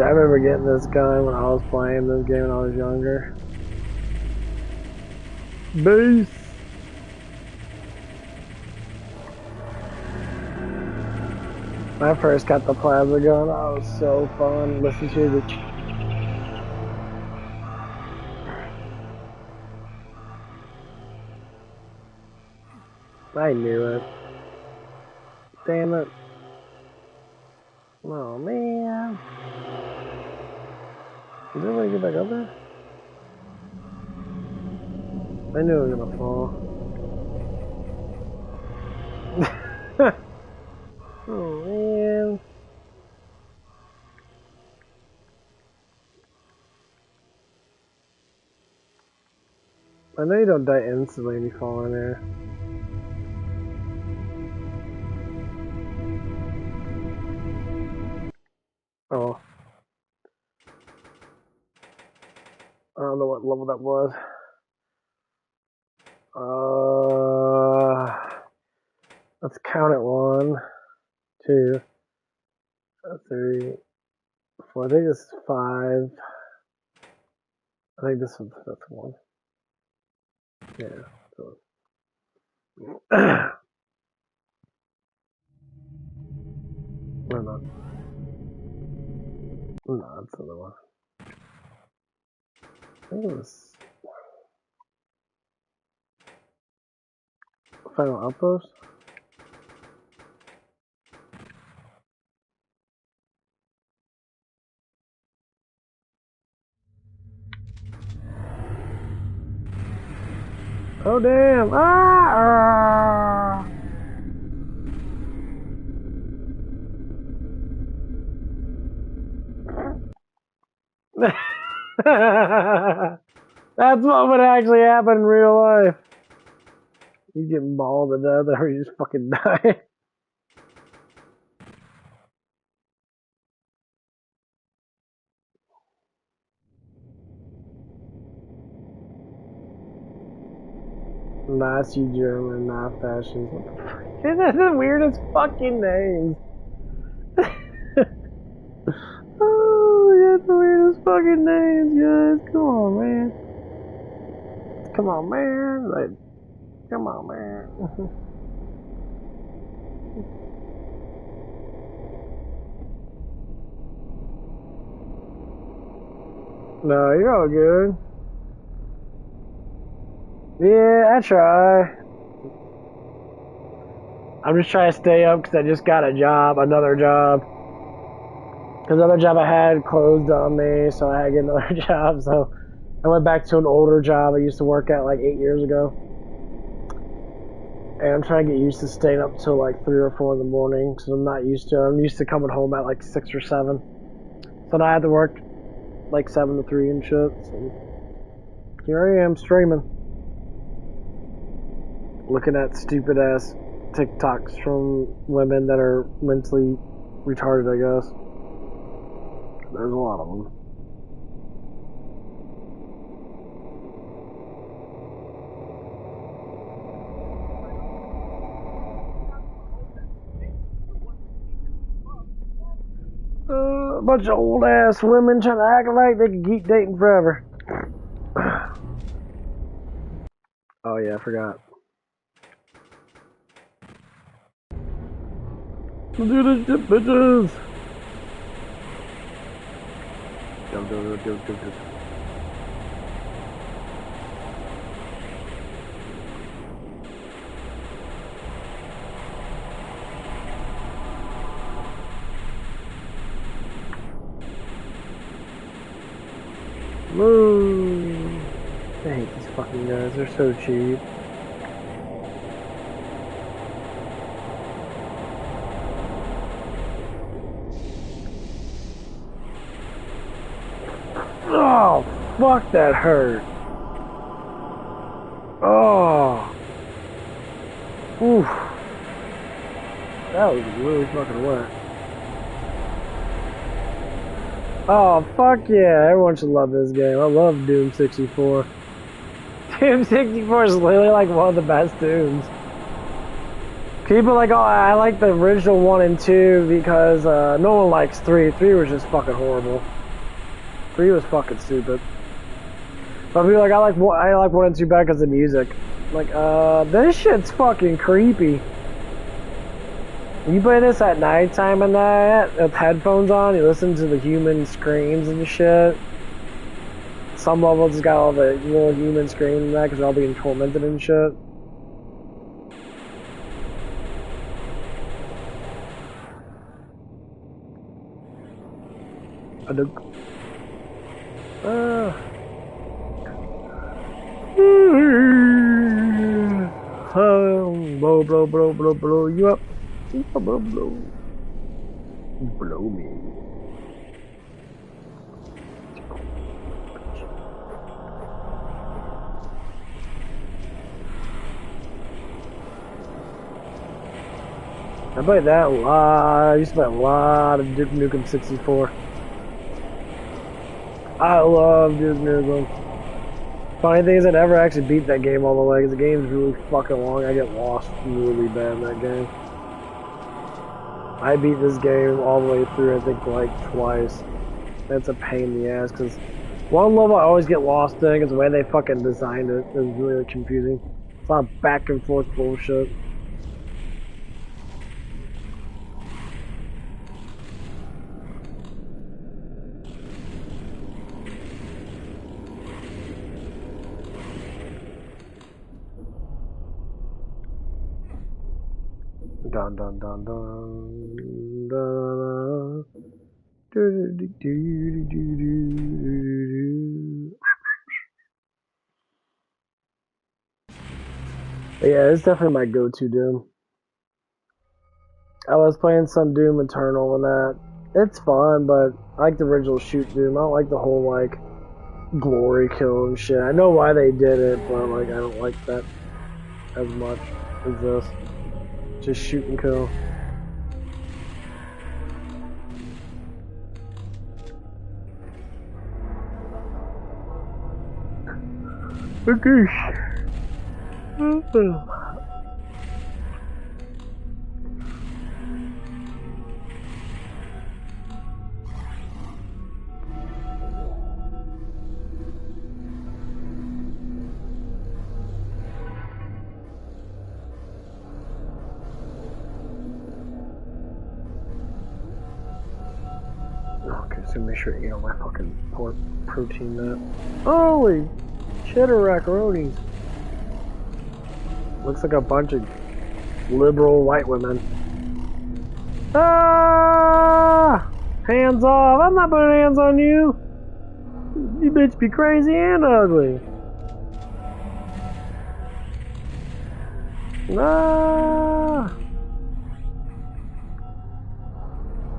I remember getting this gun when I was playing this game when I was younger. Beast! When I first got the plasma gun, that was so fun. Listen to the... I knew it. Damn it. Oh man. Is there a way to get back up there? I knew it was gonna fall. Oh man. I know you don't die instantly when you fall in there. Oh. I don't know what level that was. Let's count it 1, 2, 3, 4. I think this is 5. I think this was the 5th one. Yeah. So. Or not. No, that's another one. I think it was Final Outpost. Oh damn! Ah! That's what would actually happen in real life. You get mauled to death or you just fucking die. Nazi German, not fascist. What the fuck? That's the weirdest fucking names. Oh, that's the weirdest fucking names, guys. Come on, man. Come on, man. Like, come on, man. No, you're all good. Yeah, I try. I'm just trying to stay up because I just got another job. Because the other job I had closed on me, so I had to get another job. So I went back to an older job I used to work at like 8 years ago. And I'm trying to get used to staying up till like 3 or 4 in the morning because I'm not used to it. I'm used to coming home at like 6 or 7. So now I have to work like 7 to 3 and shit. So here I am streaming. Looking at stupid ass TikToks from women that are mentally retarded, I guess. There's a lot of them. A bunch of old ass women trying to act like they can keep dating forever. Oh yeah, I forgot. Do this shit, bitches! Go. Move! I hate these fucking guys, they're so cheap. Oh, fuck, that hurt. Oh. Oof. That was really fucking wet. Oh, fuck yeah. Everyone should love this game. I love Doom 64. Doom 64 is literally like one of the best Dooms. People like, oh, I like the original 1 and 2 because no one likes 3. 3 was just fucking horrible. 3 was fucking stupid. But people like, I like 1 and 2 better because of the music. Like, this shit's fucking creepy. You play this at nighttime and that, with headphones on, you listen to the human screams and shit. Some levels it's got all the little human screams and that because they're all being tormented and shit. Blow you up. Blow me. I played that a lot. I used to play a lot of Duke Nukem 64. I love Duke Nukem. Funny thing is, I never actually beat that game all the way because the game's really fucking long. I get lost really bad in that game. I beat this game all the way through, I think, like, twice. That's a pain in the ass, because one level I always get lost in, because the way they fucking designed it is really confusing. It's a lot of back and forth bullshit. Dun dun dun dun dun. Do, do, do, do, do. Yeah, it's definitely my go-to Doom. I was playing some Doom Eternal and that. It's fun, but I like the original shoot Doom. I don't like the whole, like, glory kill and shit. I know why they did it, but, like, I don't like that as much as this. Just shoot and kill. Okay. Okay, so make sure you know my fucking pork protein nut. Holy cheddar macaronis. Looks like a bunch of liberal white women. Ah! Hands off! I'm not putting hands on you! You bitch be crazy and ugly. Ah!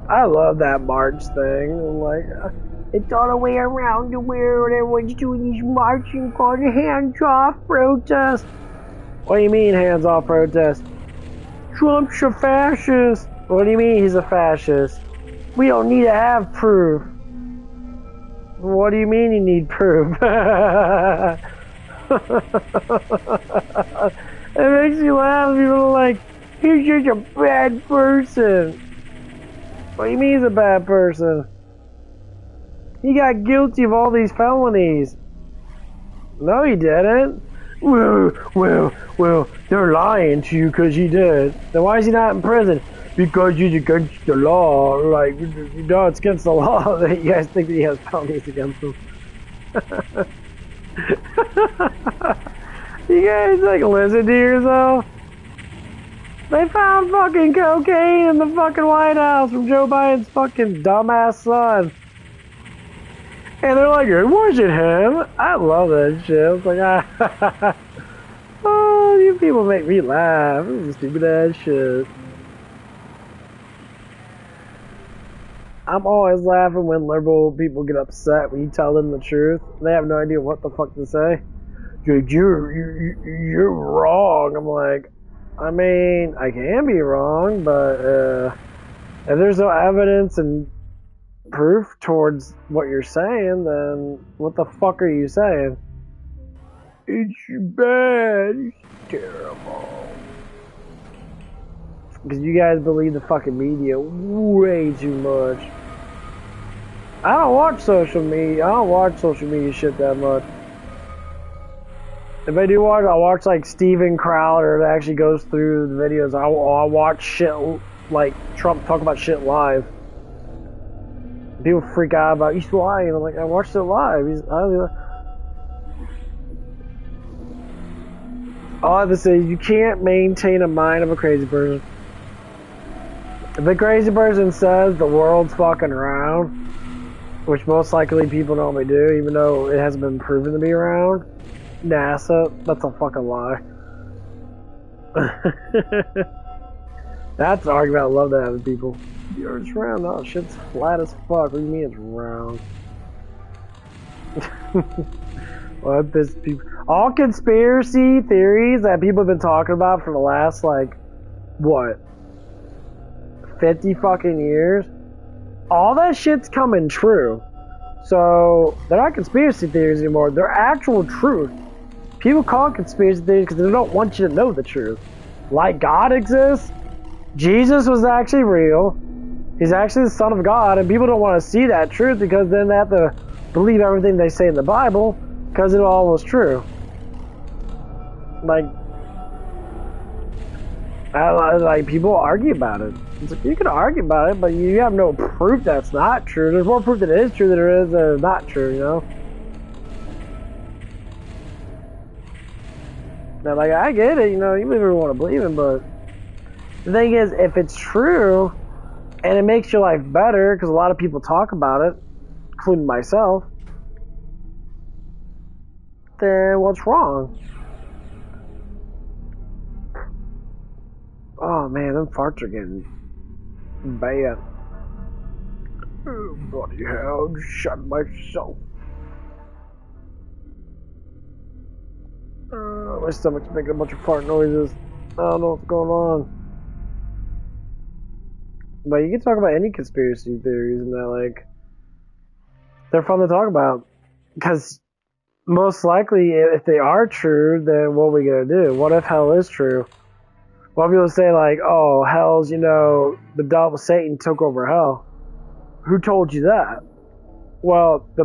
I love that march thing. Like, it's all the way around the world. Everyone's doing these marching called a hands-off protest. What do you mean, hands-off protest? Trump's a fascist. What do you mean he's a fascist? We don't need to have proof. What do you mean you need proof? It makes you laugh. People are like, he's just a bad person. What do you mean he's a bad person? He got guilty of all these felonies. No, he didn't. Well, they're lying to you because he did. Then why is he not in prison? Because he's against the law. Like, you know, it's against the law that you guys think that he has felonies against him. You guys, like, listen to yourself? They found fucking cocaine in the fucking White House from Joe Biden's fucking dumbass son. And they're like, it wasn't him. I love that shit. It's like, oh, you people make me laugh. This is stupid ass shit. I'm always laughing when liberal people get upset when you tell them the truth. They have no idea what the fuck to say. You're wrong. I'm like, I mean, I can be wrong, but if there's no evidence and proof towards what you're saying, then what the fuck are you saying? It's bad. It's terrible. Because you guys believe the fucking media way too much. I don't watch social media. I don't watch social media shit that much. If I do watch, I'll watch like Steven Crowder that actually goes through the videos. I'll watch shit like Trump talk about shit live. People freak out about, he's lying. I'm like, I watched it live. All I have to say is you can't maintain a mind of a crazy person. If the crazy person says the world's fucking round, which most likely people normally do, even though it hasn't been proven to be round, NASA, that's a fucking lie. That's the argument I love to have with people. The Earth's round. Oh, shit's flat as fuck. What do you mean it's round? Well, this people, all conspiracy theories that people have been talking about for the last, like, what, 50 fucking years? All that shit's coming true. So, they're not conspiracy theories anymore. They're actual truth. People call it conspiracy theories because they don't want you to know the truth. Like God exists? Jesus was actually real. He's actually the Son of God, and people don't want to see that truth because then they have to believe everything they say in the Bible because it all was true. Like people argue about it. It's like, you can argue about it, but you have no proof that's not true. There's more proof that it is true than there is that it's not true, you know? Now, like, I get it, you know, you believe what you want to believe in, but the thing is, if it's true, and it makes your life better, because a lot of people talk about it, including myself, then what's wrong? Oh man, them farts are getting bad. Oh, bloody hell, just shot myself. My stomach's making a bunch of fart noises. I don't know what's going on. But you can talk about any conspiracy theories and that, like, they're fun to talk about. Because most likely, if they are true, then what are we gonna do? What if hell is true? A lot of people say, like, oh, hell's, you know, the devil, Satan took over hell. Who told you that? Well, the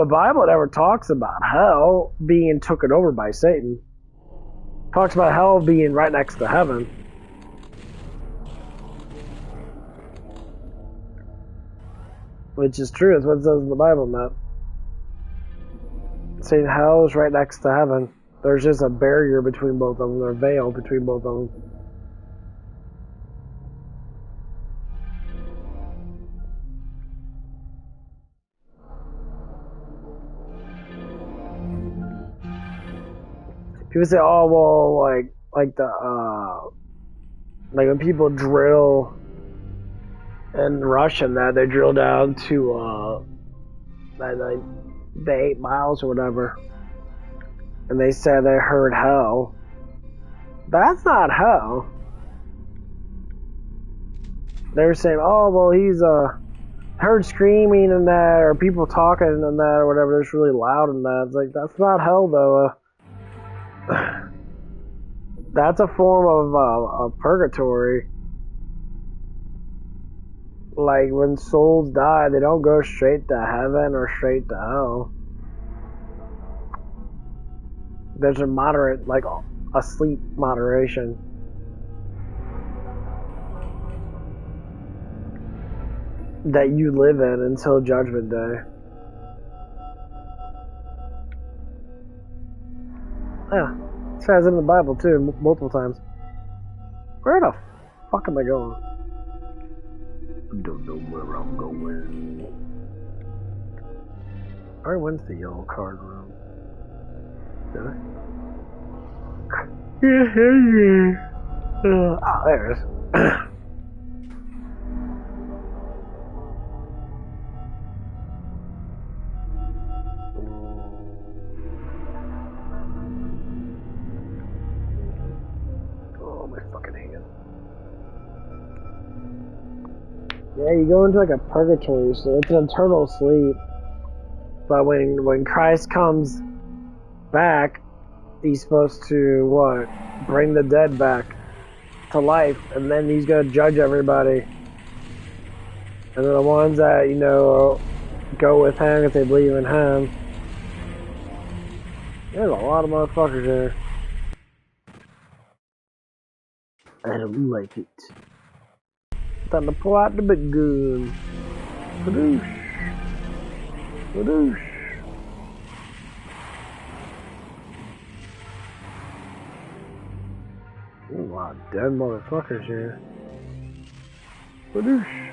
Bible never talks about hell being taken over by Satan. It talks about hell being right next to heaven. Which is true. That's what it says in the Bible, Matt. Saying hell is right next to heaven. There's just a barrier between both of them, or a veil between both of them. People say, oh, well, like when people drill in Russia and that, they drill down to, the 8 miles or whatever. And they said they heard hell. That's not hell. They were saying, oh, well, he's heard screaming and that, or people talking and that, or whatever. It's really loud and that. It's like, that's not hell, though. That's a form of purgatory. Like, when souls die, they don't go straight to heaven or straight to hell. There's a moderate, like a sleep moderation. That you live in until Judgment Day. Yeah, it says in the Bible too, multiple times. Where the fuck am I going? I don't know where I'm going. I already went to the yellow card room. Did I? Oh, there it is. Oh, my fucking hand. Yeah, you go into like a purgatory, so it's an eternal sleep. But when Christ comes back, he's supposed to what? Bring the dead back to life, and then he's gonna judge everybody. And then the ones that, you know, go with him if they believe in him. There's a lot of motherfuckers there. I don't like it. Time to pull out the big gun. Badoosh. Badoosh. Ooh, a lot of dead motherfuckers here. Badoosh.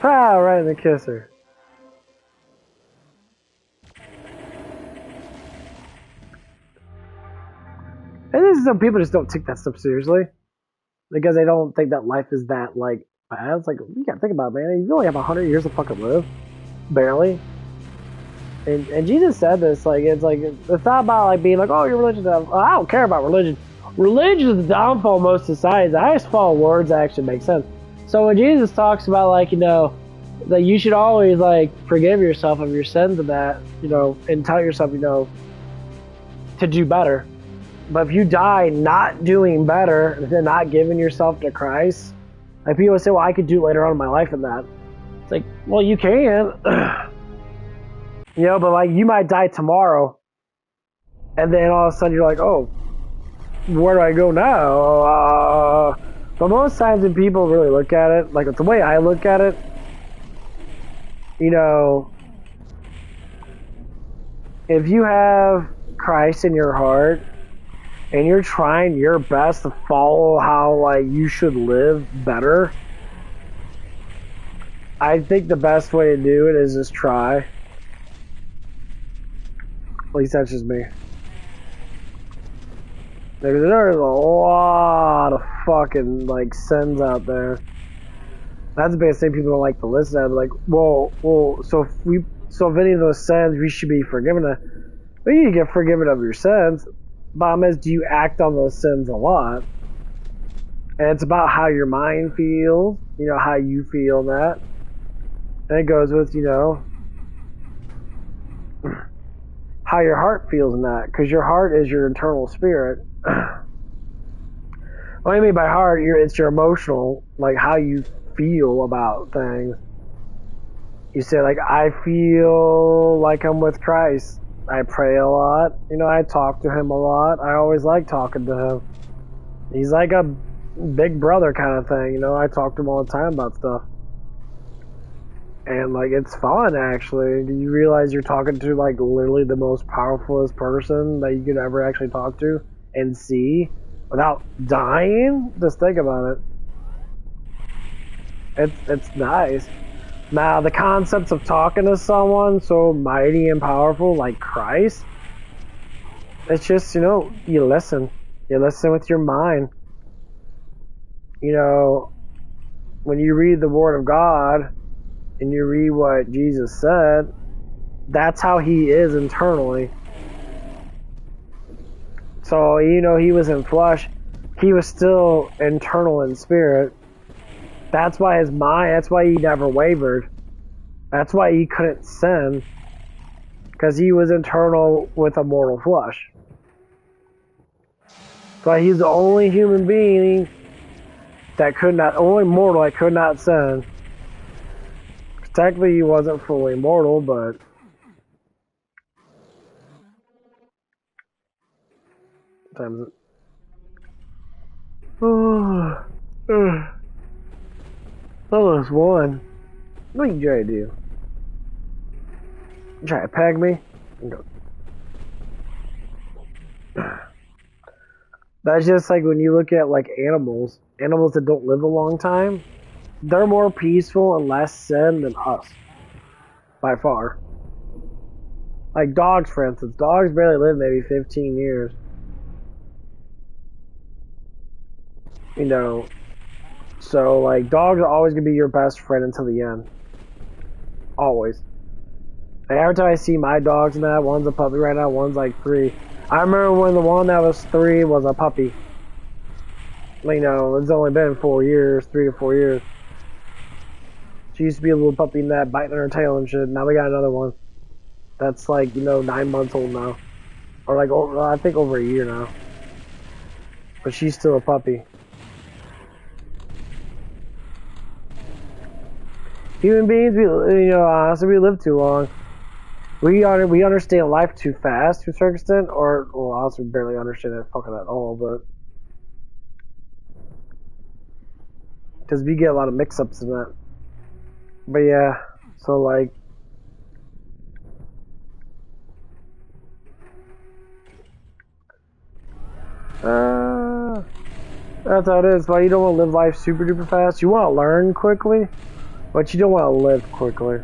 Pow! Right in the kisser. And this is some people just don't take that stuff seriously. Because they don't think that life is that, like, bad. It's like, you gotta think about it, man. You only have 100 years to fucking live. Barely. And Jesus said this, like, it's not about, like, being like, oh, your religion, I don't care about religion. Religion is the downfall of most societies. The highest fall of words actually make sense. So when Jesus talks about, like, you know, that you should always, like, forgive yourself of your sins and that, you know, and tell yourself, you know, to do better. But if you die not doing better, than not giving yourself to Christ, like people say, well, I could do later on in my life in that. It's like, well, you can. You know, but like you might die tomorrow, and then all of a sudden you're like, oh, where do I go now? But most times when people really look at it, like the way I look at it, you know, if you have Christ in your heart and you're trying your best to follow how like you should live better, I think the best way to do it is just try. At least that's just me. There's a lot of fucking like sins out there. That's the biggest thing people don't like to listen to. Like, well, so if any of those sins we should be forgiven. Well, you get forgiven of your sins. Problem is, do you act on those sins a lot? And it's about how your mind feels. You know, how you feel in that. And it goes with, you know, how your heart feels in that. Because your heart is your internal spirit. What I mean by heart, it's your emotional, like how you feel about things. You say, like, I feel like I'm with Christ. I pray a lot. You know, I talk to him a lot. I always like talking to him. He's like a big brother kind of thing. You know, I talk to him all the time about stuff. And, like, it's fun, actually. Do you realize you're talking to, like, literally the most powerfulest person that you could ever actually talk to and see without dying? Just think about it. It's nice. Now, the concepts of talking to someone so mighty and powerful like Christ, it's just, you know, you listen. You listen with your mind. You know, when you read the Word of God and you read what Jesus said, that's how he is internally. So, you know, he was in flesh. He was still internal in spirit. That's why his mind, that's why he never wavered. That's why he couldn't sin. Because he was internal with a mortal flesh. So he's the only human being that could not, only mortal that could not sin. Technically he wasn't fully mortal, but times it. Almost won. What are you trying to do? You trying to peg me? No. That's just like when you look at like animals that don't live a long time, they're more peaceful and less sin than us. By far. Like dogs, for instance. Dogs barely live maybe 15 years. You know, so like dogs are always gonna be your best friend until the end. Always. Like, every time I see my dogs and that, one's a puppy right now, one's like 3. I remember when the one that was 3 was a puppy. You know, it's only been 4 years, 3 to 4 years. She used to be a little puppy and that, biting her tail and shit. Now we got another one. That's like, you know, 9 months old now. Or like, I think over a year now. But she's still a puppy. Human beings, honestly, we live too long. We understand life too fast to a certain extent, or, well, honestly, we barely understand it fucking at all, but because we get a lot of mix-ups in that. But yeah, so like, that's how it is. Why you don't want to live life super duper fast. You want to learn quickly, but you don't want to live quickly.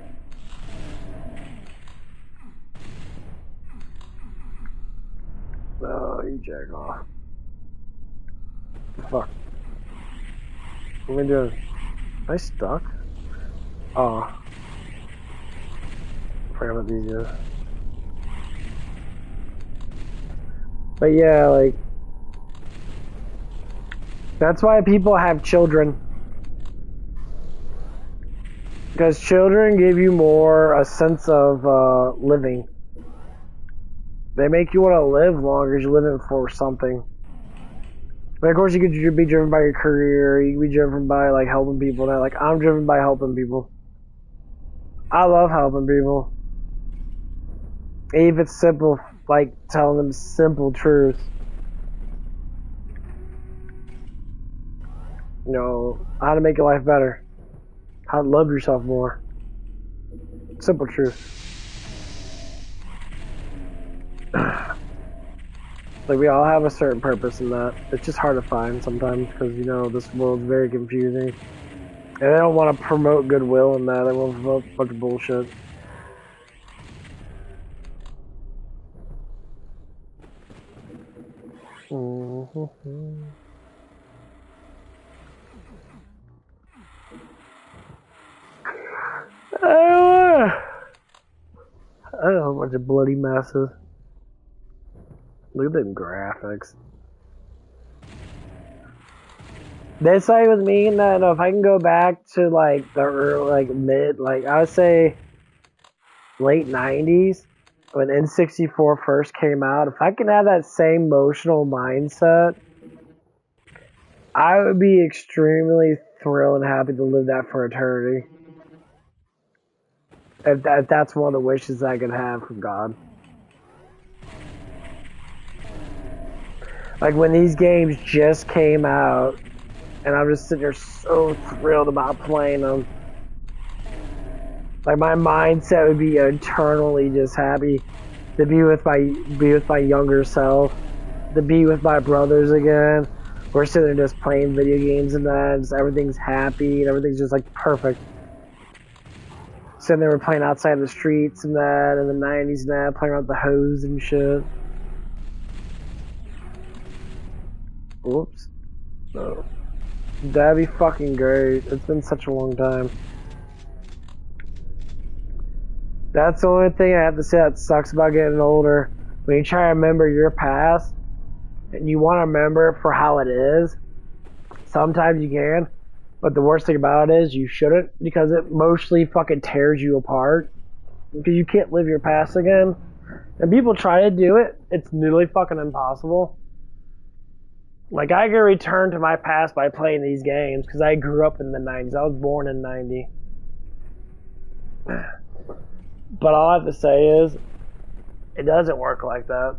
Oh, you jack off. Fuck. What am I doing? Am I stuck? Oh. Forgot about these guys. But yeah, like, that's why people have children. Because children give you more a sense of living. They make you want to live longer because you're living for something. But of course, you could be driven by your career. You can be driven by like helping people. Now, like I'm driven by helping people. I love helping people. Even if it's simple, like telling them simple truths. You know, how to make your life better. How to love yourself more. Simple truth. Like we all have a certain purpose in that. It's just hard to find sometimes because you know this world's very confusing, and they don't want to promote goodwill in that. They want to promote a bunch of bullshit. I don't know, a bunch of bloody messes. Look at them graphics. They say with me that if I can go back to like the early, like mid, like I would say late 90s when N64 first came out, if I can have that same emotional mindset, I would be extremely thrilled and happy to live that for eternity. If that's one of the wishes I could have from God. Like when these games just came out, and I'm just sitting there so thrilled about playing them. Like my mindset would be eternally just happy to be with my younger self, to be with my brothers again. We're sitting there just playing video games and that, just everything's happy and everything's just like perfect. Sitting there, we're playing outside the streets and that, in the 90s and that, playing around with the hose and shit. Whoops. No. That'd be fucking great. It's been such a long time. That's the only thing I have to say that sucks about getting older. When you try to remember your past, and you want to remember it for how it is, sometimes you can. But the worst thing about it is you shouldn't, because it mostly fucking tears you apart. Because you can't live your past again. And people try to do it, it's nearly fucking impossible. Like, I can return to my past by playing these games, because I grew up in the 90s. I was born in 90. But all I have to say is, it doesn't work like that.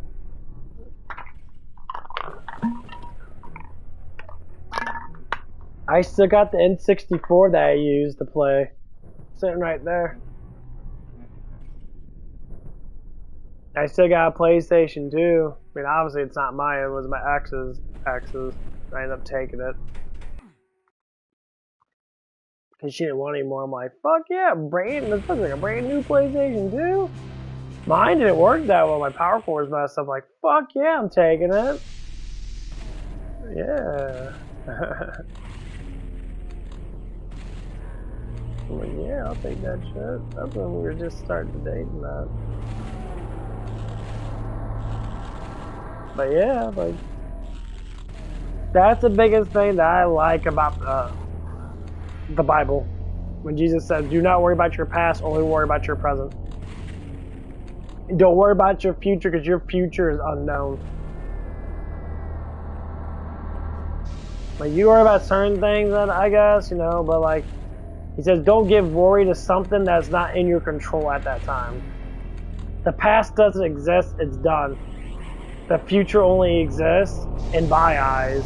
I still got the N64 that I used to play. Sitting right there. I still got a PlayStation 2. I mean, obviously it's not mine, it was my ex's. I ended up taking it. Because she didn't want it anymore. I'm like, fuck yeah, this looks like a brand new PlayStation 2. Mine didn't work that well, my power cord was messed up. I'm like, fuck yeah, I'm taking it. Yeah. I'm like, yeah, I'll take that shit. That's when we were just starting to date and that. But yeah, like, that's the biggest thing that I like about the Bible. When Jesus said, do not worry about your past, only worry about your present. Don't worry about your future, because your future is unknown. Like, you worry about certain things, I guess, you know, but like, he says, don't give worry to something that's not in your control at that time. The past doesn't exist, it's done. The future only exists in my eyes,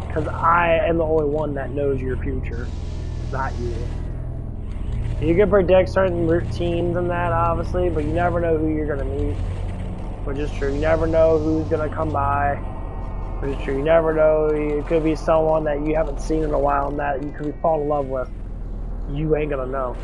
because I am the only one that knows your future, not you. You can predict certain routines and that, obviously, but you never know who you're going to meet, which is true. You never know who's going to come by, which is true. You never know. It could be someone that you haven't seen in a while and that you could be falling in love with. You ain't going to know.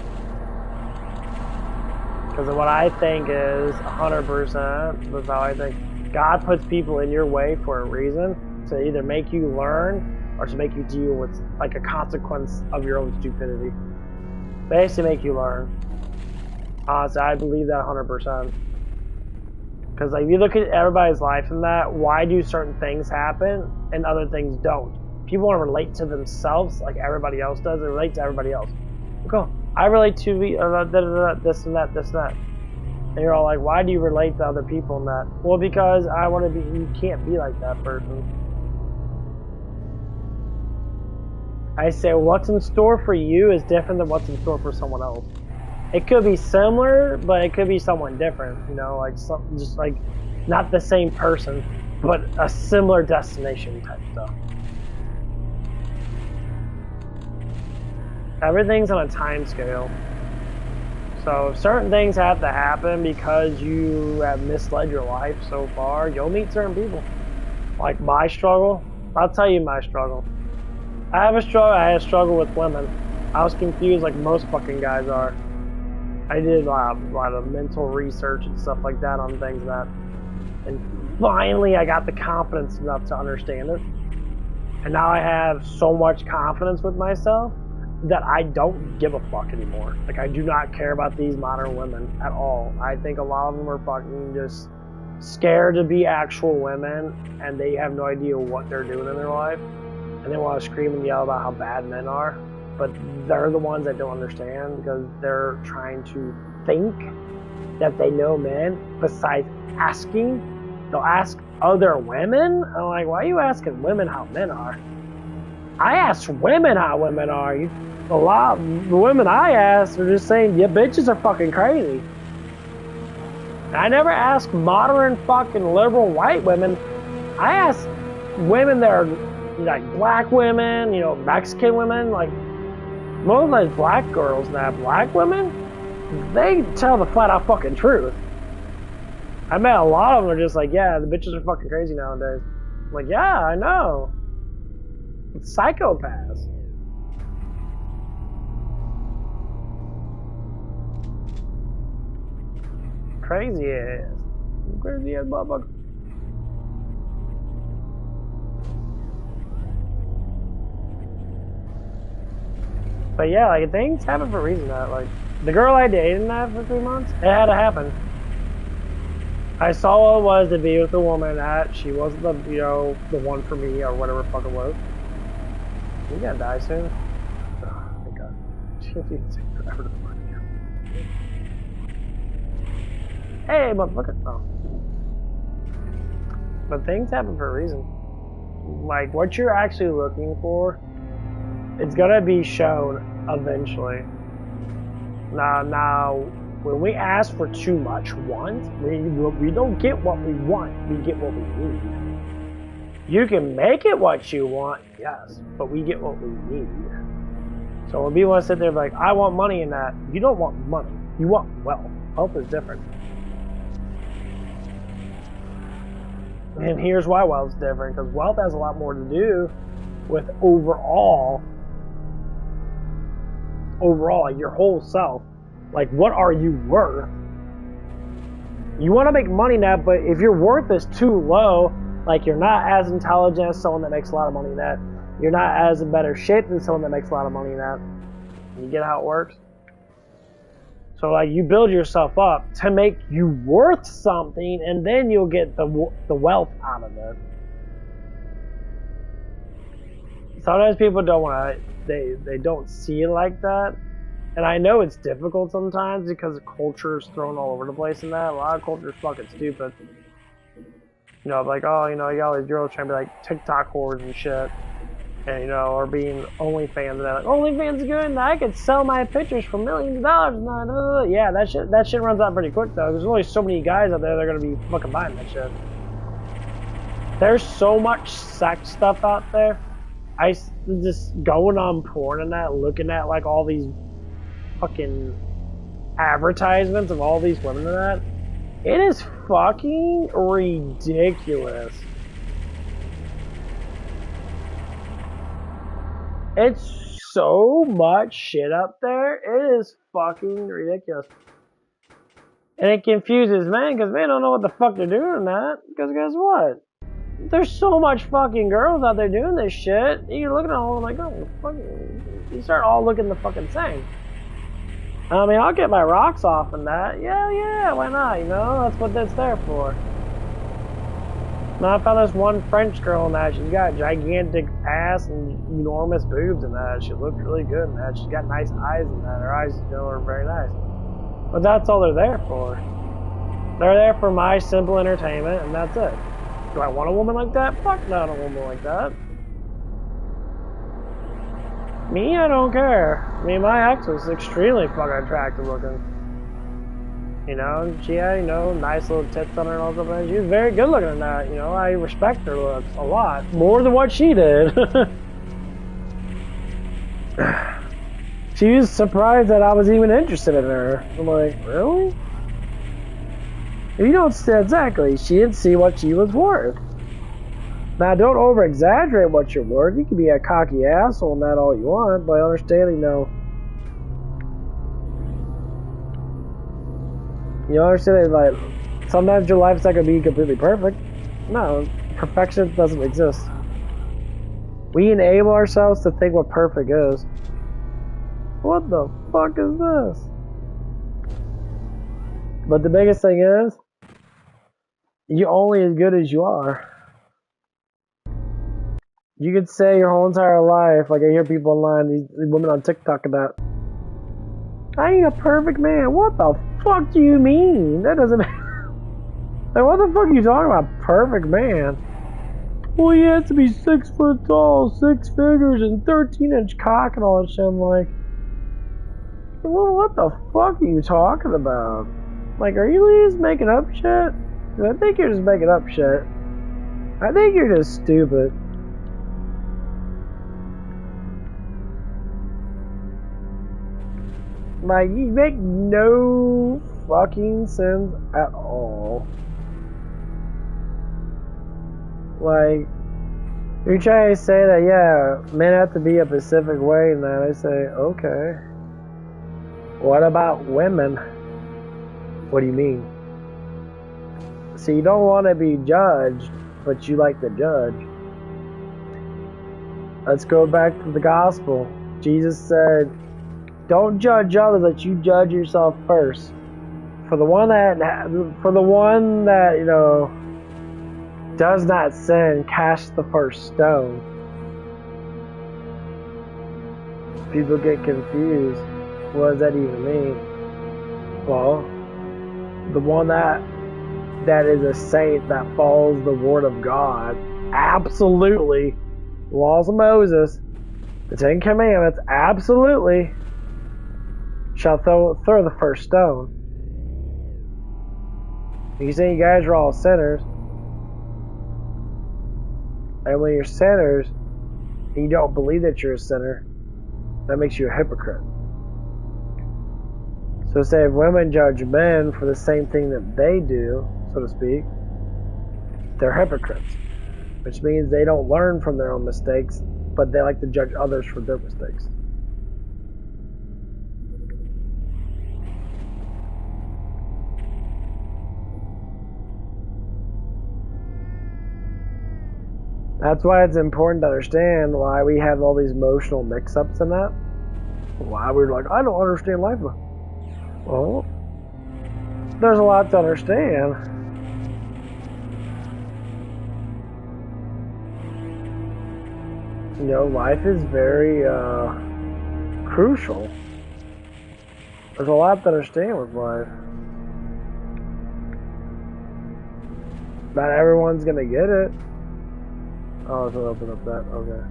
Because what I think is 100%, that's how I think. God puts people in your way for a reason, to either make you learn or to make you deal with like a consequence of your own stupidity. Basically make you learn. Honestly, I believe that 100%. Because like, if you look at everybody's life in that, why do certain things happen and other things don't? People want to relate to themselves like everybody else does. They relate to everybody else. Cool. I relate to this and that, this and that. And you're all like, why do you relate to other people in that? Well, because I want to be, you can't be like that person. I say what's in store for you is different than what's in store for someone else. It could be similar, but it could be someone different, you know, like some, just like not the same person, but a similar destination type stuff. Everything's on a time scale. So if certain things have to happen because you have misled your life so far, you'll meet certain people. Like my struggle, I'll tell you my struggle. I had a struggle with women. I was confused like most fucking guys are. I did a lot of mental research and stuff like that on things that, and finally I got the confidence enough to understand it. And now I have so much confidence with myself that I don't give a fuck anymore. Like, I do not care about these modern women at all. I think a lot of them are fucking just scared to be actual women, and they have no idea what they're doing in their life. And they want to scream and yell about how bad men are, but they're the ones that don't understand because they're trying to think that they know men. Besides asking, they'll ask other women. I'm like, why are you asking women how men are? I ask women how women are. A lot of the women I ask are just saying, yeah, bitches are fucking crazy. And I never ask modern fucking liberal white women. I ask women that are like black women, you know, Mexican women, like most of those black girls that black women, they tell the flat out fucking truth. I met a lot of them are just like, yeah, the bitches are fucking crazy nowadays. I'm like, yeah, I know. It's psychopaths. Crazy ass. Crazy ass motherfucker. But yeah, like things happen for a reason. That like the girl I dated that for 3 months, it had to happen. I saw what it was to be with a woman that she wasn't the, you know, the one for me or whatever the fuck it was. You gotta die soon. Oh, thank God. She's gonna take forever to find you. Hey, motherfucker. Oh. But things happen for a reason. Like, what you're actually looking for, it's gonna be shown eventually. Now, when we ask for too much once, we don't get what we want, we get what we need. You can make it what you want, yes, but we get what we need. So when people sit there and be like, I want money in that, you don't want money, you want wealth. Wealth is different. And here's why wealth is different, because wealth has a lot more to do with overall, like your whole self. Like, what are you worth? You want to make money now, but if your worth is too low, like you're not as intelligent as someone that makes a lot of money in that, you're not as in better shape than someone that makes a lot of money in that. You get how it works? So like you build yourself up to make you worth something, and then you'll get the wealth out of it. Sometimes people don't want to, they don't see it like that. And I know it's difficult sometimes because the culture is thrown all over the place in that. A lot of culture is fucking stupid. You know, like, oh, you know, you got all these girls trying to be like TikTok whores and shit. And, you know, or being OnlyFans and they're like, OnlyFans is good and I could sell my pictures for millions of dollars. Yeah, that shit runs out pretty quick though. There's only so many guys out there that are going to be fucking buying that shit. There's so much sex stuff out there. I just going on porn and that, looking at like all these fucking advertisements of all these women and that. It is fucking ridiculous. It's so much shit up there. It is fucking ridiculous. And it confuses men because men don't know what the fuck they're doing in that. Because guess what? There's so much fucking girls out there doing this shit. You're looking at all of them like, oh, fucking. You start all looking the fucking same. I mean, I'll get my rocks off in that. Yeah, why not? You know, that's what that's there for. Now, I found this one French girl in that. She's got a gigantic ass and enormous boobs in that. She looked really good in that. She's got nice eyes in that. Her eyes, you know, are very nice. But that's all they're there for. They're there for my simple entertainment, and that's it. Do I want a woman like that? Fuck not a woman like that. Me, I don't care. I mean, my ex was extremely fucking attractive looking. You know, she had, you know, nice little tits on her and all stuff like that. She was very good looking in that, you know. I respect her looks a lot. More than what she did. She was surprised that I was even interested in her. I'm like, really? You don't say exactly. She didn't see what she was worth. Now, don't over-exaggerate what you're worth. You can be a cocky asshole and that all you want, but understand, you know. You understand that, like, sometimes your life's not going to be completely perfect. No, perfection doesn't exist. We enable ourselves to think what perfect is. What the fuck is this? But the biggest thing is, you're only as good as you are. You could say your whole entire life, like I hear people online, these women on TikTok about, I ain't a perfect man. What the fuck do you mean? That doesn't... Like, what the fuck are you talking about, perfect man? Well, he has to be 6 foot tall, 6 figures, and 13-inch cock and all that shit. I'm like, well, what the fuck are you talking about? Like, are you just making up shit? I think you're just making up shit. I think you're just stupid. Like, you make no fucking sense at all. Like, you're trying to say that, yeah, men have to be a specific way, and then I say, okay. What about women? What do you mean? See, you don't want to be judged, but you like to judge. Let's go back to the gospel. Jesus said, don't judge others, let you judge yourself first. For the one that, you know, does not sin, cast the first stone. People get confused. What does that even mean? Well, the one that is a saint that follows the word of God, absolutely, the laws of Moses, the 10 Commandments, absolutely, shall throw the first stone. You say you guys are all sinners, and when you're sinners, and you don't believe that you're a sinner, that makes you a hypocrite. So say if women judge men for the same thing that they do, so to speak, they're hypocrites. Which means they don't learn from their own mistakes, but they like to judge others for their mistakes. That's why it's important to understand why we have all these emotional mix-ups in that. Why we're like, I don't understand life. Well, there's a lot to understand. You know, life is very crucial. There's a lot to understand with life. Not everyone's gonna get it. Oh, so open up that, okay.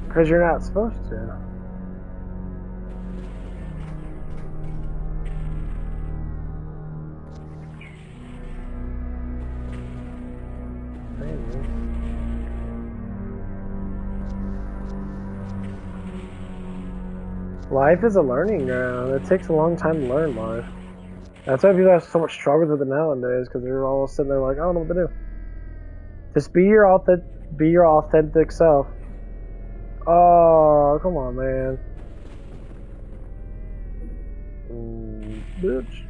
Because you're not supposed to. Maybe. Life is a learning ground. It takes a long time to learn life. That's why people have so much trouble with it nowadays, because they're all sitting there like, I don't know what to do. Just be your authentic self. Oh, come on, man. Bitch.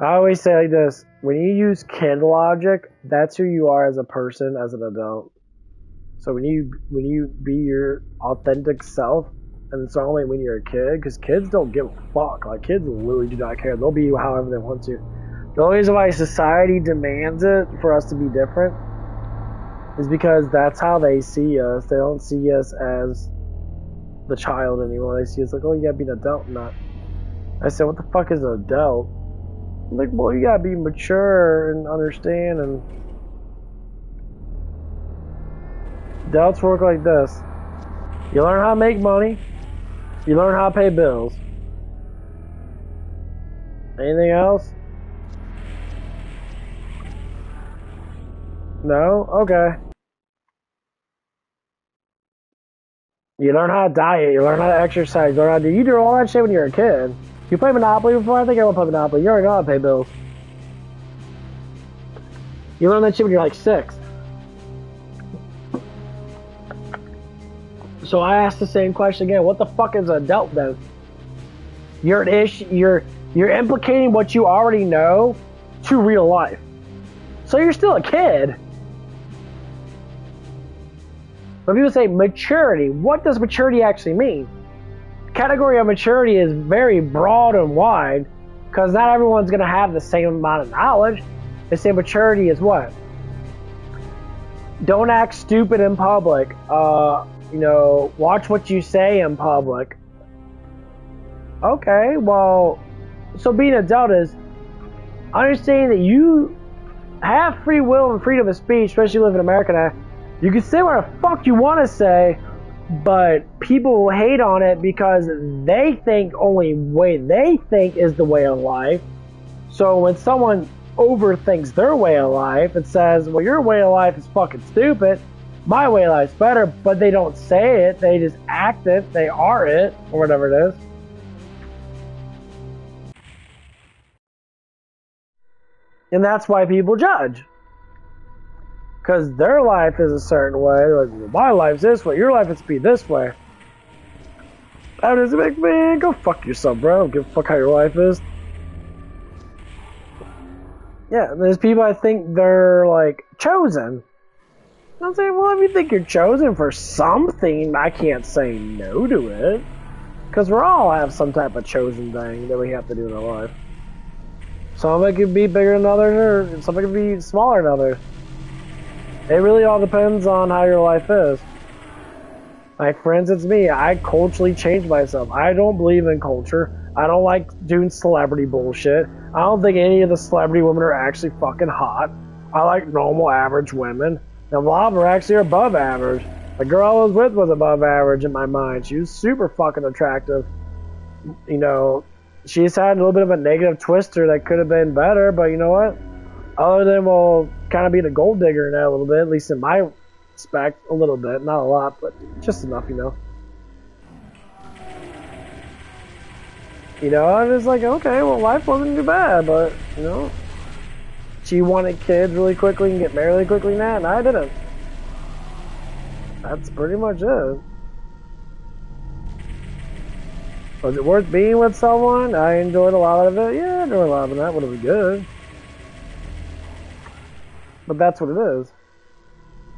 I always say like this, when you use kid logic, that's who you are as a person, as an adult. So when you be your authentic self, and it's only when you're a kid, because kids don't give a fuck. Like, kids really do not care. They'll be however they want to. The only reason why society demands it for us to be different is because that's how they see us. They don't see us as the child anymore. They see it's like, oh, you gotta be an adult and not. I said, what the fuck is an adult? I'm like, well, you gotta be mature and understand, and adults work like this. You learn how to make money, you learn how to pay bills. Anything else? No? Okay. You learn how to diet, you learn how to exercise, you learn how to do, you do all that shit when you're a kid. You play Monopoly before? I think I want to play Monopoly. You already know how to pay bills. You learn that shit when you're like 6. So I asked the same question again. What the fuck is an adult then? You're implicating what you already know to real life. So you're still a kid. When people say maturity, what does maturity actually mean? The category of maturity is very broad and wide because not everyone's going to have the same amount of knowledge. They say maturity is what? Don't act stupid in public. You know, watch what you say in public. Okay, well, so being an adult is understanding that you have free will and freedom of speech, especially if you live in America now. You can say what the fuck you want to say, but people will hate on it because they think only way they think is the way of life. So when someone overthinks their way of life and says, well, your way of life is fucking stupid, my way of life's better, but they don't say it, they just act it, they are it, or whatever it is. And that's why people judge. Because their life is a certain way. They're like, well, my life's this way, your life has to be this way. I'm just like, man, go fuck yourself, bro. I don't give a fuck how your life is. Yeah, there's people I think they're like chosen. I'm saying, well, if you think you're chosen for something, I can't say no to it. Because we all have some type of chosen thing that we have to do in our life. Some of it could be bigger than others, or some of it could be smaller than others. It really all depends on how your life is. Like, for instance, me, I culturally changed myself. I don't believe in culture. I don't like doing celebrity bullshit. I don't think any of the celebrity women are actually fucking hot. I like normal, average women. And a lot of them actually are above average. The girl I was with was above average in my mind. She was super fucking attractive. You know, she's had a little bit of a negative twister that could have been better, but you know what? Other than, well, kind of being a gold digger now a little bit, at least in my respect, a little bit. Not a lot, but just enough, you know. You know, I was like, okay, well, life wasn't too bad, but, you know, she wanted kids really quickly and get married really quickly and that, and I didn't. That's pretty much it. Was it worth being with someone? I enjoyed a lot of it. Yeah, I enjoyed a lot of that. Would have been good. But that's what it is.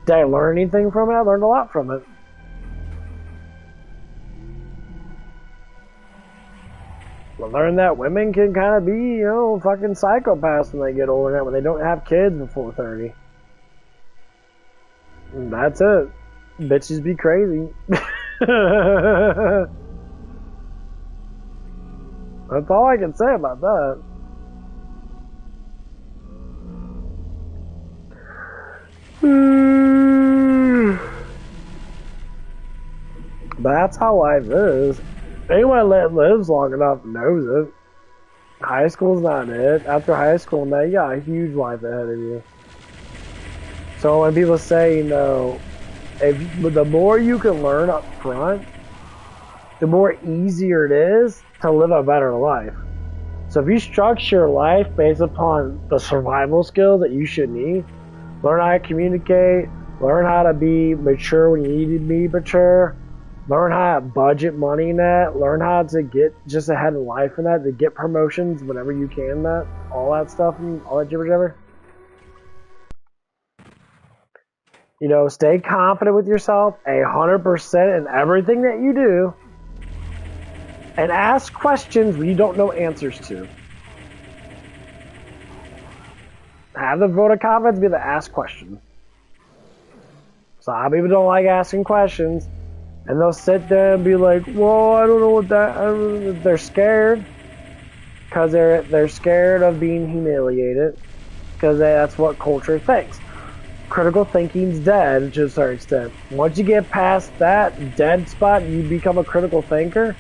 Did I learn anything from it? I learned a lot from it. I learned that women can kind of be, you know, fucking psychopaths when they get older now, when they don't have kids before 30. And that's it. Bitches be crazy. That's all I can say about that. But that's how life is. Anyone that lives long enough knows it. High school's not it. After high school, now you got a huge life ahead of you. So when people say, you know, the more you can learn up front, the more easier it is to live a better life. So if you structure your life based upon the survival skills that you should need, learn how to communicate, learn how to be mature when you need to be mature, learn how to budget money in that, learn how to get just ahead in life in that, to get promotions whenever you can, that, all that stuff, and all that jibber-jabber. You know, stay confident with yourself 100% in everything that you do, and ask questions when you don't know answers to. Have the vote of confidence, be able to ask questions. So a lot of people don't like asking questions. And they'll sit there and be like, well, I don't know what that, they're scared. Because they're scared of being humiliated. Because that's what culture thinks. Critical thinking's dead to a certain extent. Once you get past that dead spot and you become a critical thinker,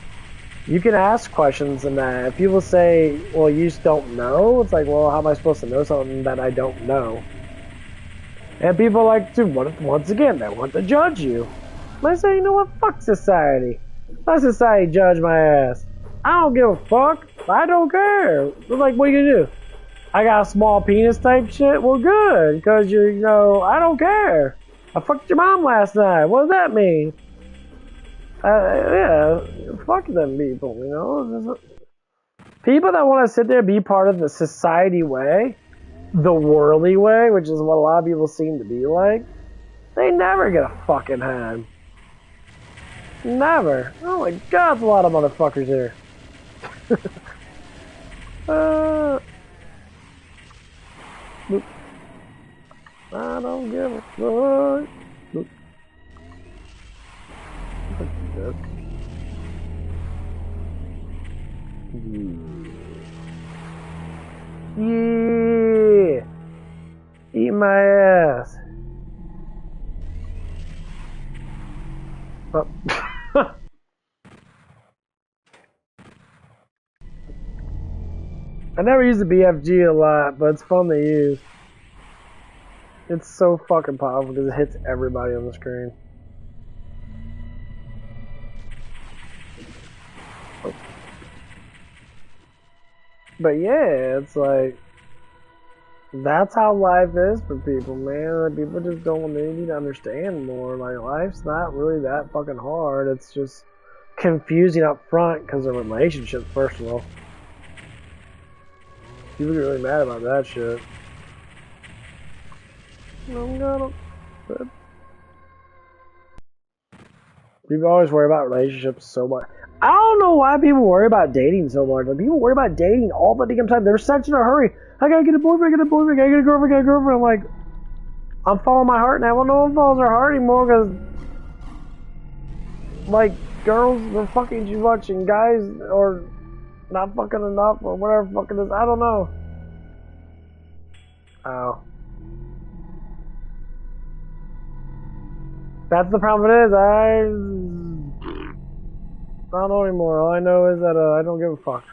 you can ask questions in that. If people say, well, you just don't know, it's like, well, how am I supposed to know something that I don't know? And people like to, once again, they want to judge you. I say, you know what, fuck society. Let society judge my ass. I don't give a fuck. I don't care. Like, what are you gonna do? I got a small penis type shit? Well, good, because you know, I don't care. I fucked your mom last night. What does that mean? Yeah, fuck them people, you know? People that want to sit there and be part of the society way, the worldly way, which is what a lot of people seem to be like, they never get a fucking hand. Never. Oh my god, there's a lot of motherfuckers here. I don't give a fuck. Yeah. Eat my ass. Oh. I never use the BFG a lot, but it's fun to use. It's so fucking powerful because it hits everybody on the screen. Oh. But yeah, it's like, that's how life is for people, man. Like, people just don't need to understand more. Like, life's not really that fucking hard. It's just confusing up front because of relationships, first of all. People get really mad about that shit. I'm gonna... People always worry about relationships so much. I don't know why people worry about dating so much. Like, people worry about dating all the damn time. They're such in a hurry. I gotta get a boyfriend, I gotta get a boyfriend, I gotta get a girlfriend, I gotta get a girlfriend. I'm like, I'm following my heart now. Well, no one follows their heart anymore because, like, girls are fucking too much and guys are not fucking enough or whatever fucking is. I don't know. Oh. That's the problem it is. I don't know anymore. All I know is that I don't give a fuck.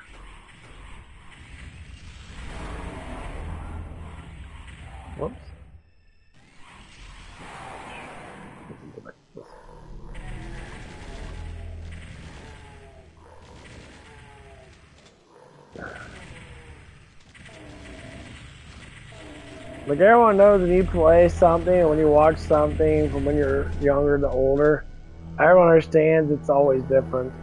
Whoops. Like, everyone knows when you play something or when you watch something from when you're younger to older, everyone understands it's always different.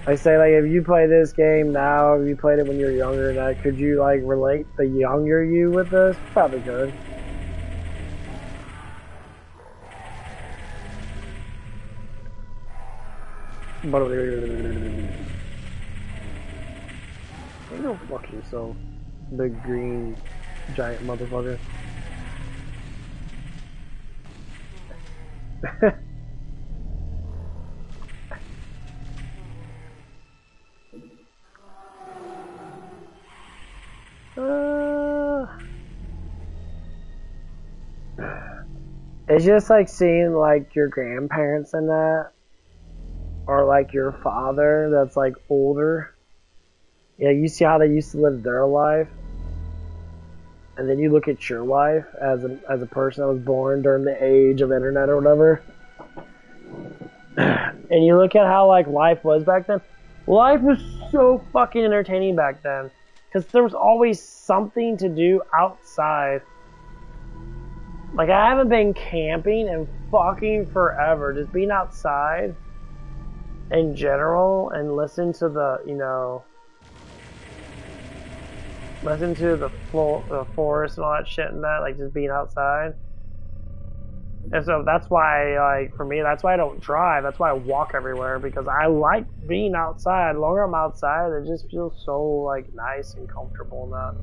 I say, like, if you play this game now, if you played it when you were younger, that could you, like, relate the younger you with this? Probably could. But you go fuck yourself, big green giant motherfucker. It's just like seeing like your grandparents in that, or like your father that's like older. Yeah, you see how they used to live their life, and then you look at your life as a person that was born during the age of internet or whatever, and you look at how like life was back then. Life was so fucking entertaining back then, because there was always something to do outside. Like, I haven't been camping in fucking forever. Just being outside in general and listen to the, you know, listen to the forest and all that shit and that, like, just being outside. And so that's why, like, for me, that's why I don't drive. That's why I walk everywhere, because I like being outside. The longer I'm outside, it just feels so, like, nice and comfortable and that.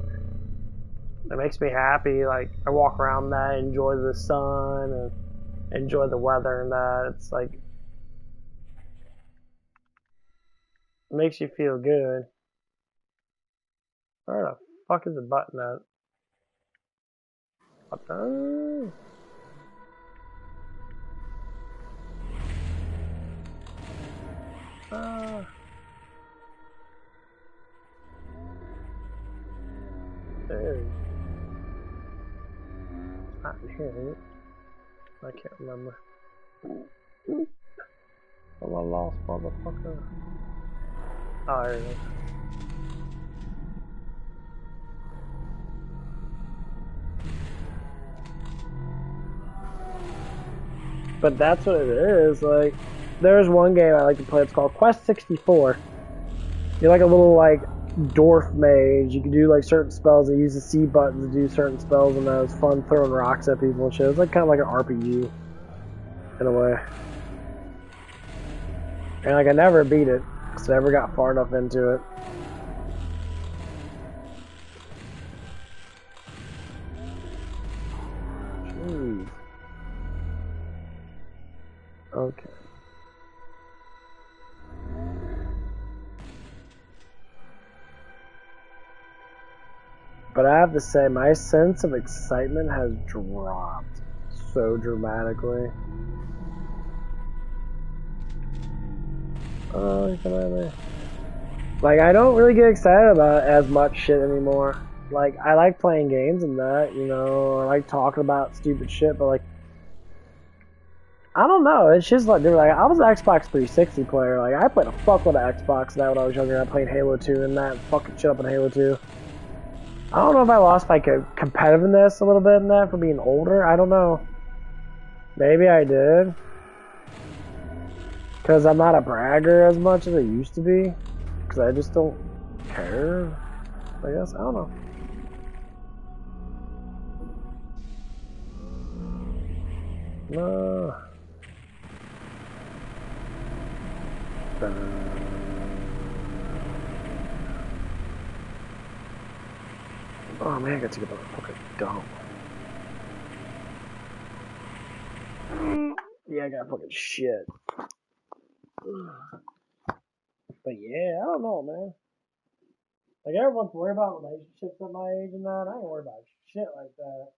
It makes me happy. Like, I walk around that, enjoy the sun, and enjoy the weather and that. It's like, it makes you feel good. Where the fuck is the button at? Button. There. It's not in here, is it? I can't remember. Well, I lost, motherfucker. Oh, there it is. But that's what it is. Like, there's one game I like to play. It's called Quest 64. You're like a little like dwarf mage. You can do like certain spells. They use the C button to do certain spells, and that was fun throwing rocks at people and shit. It's like kind of like an RPG in a way. And like I never beat it because I never got far enough into it. Jeez. Okay. But I have to say, my sense of excitement has dropped so dramatically. Oh, come on there. Like, I don't really get excited about as much shit anymore. Like, I like playing games and that, you know, I like talking about stupid shit, but like, I don't know, it's just like, they were like, I was an Xbox 360 player, like, I played a fuckload of Xbox and that when I was younger. I played Halo 2 and that, fucking shit up in Halo 2. I don't know if I lost my competitiveness a little bit in that for being older, I don't know. Maybe I did. Because I'm not a bragger as much as I used to be. Because I just don't care, I guess, I don't know. No. Oh man, I gotta take a fucking dump. Yeah, I got fucking shit. But yeah, I don't know, man. Like, everyone's worried about relationships at my age and that. I ain't worried about shit like that.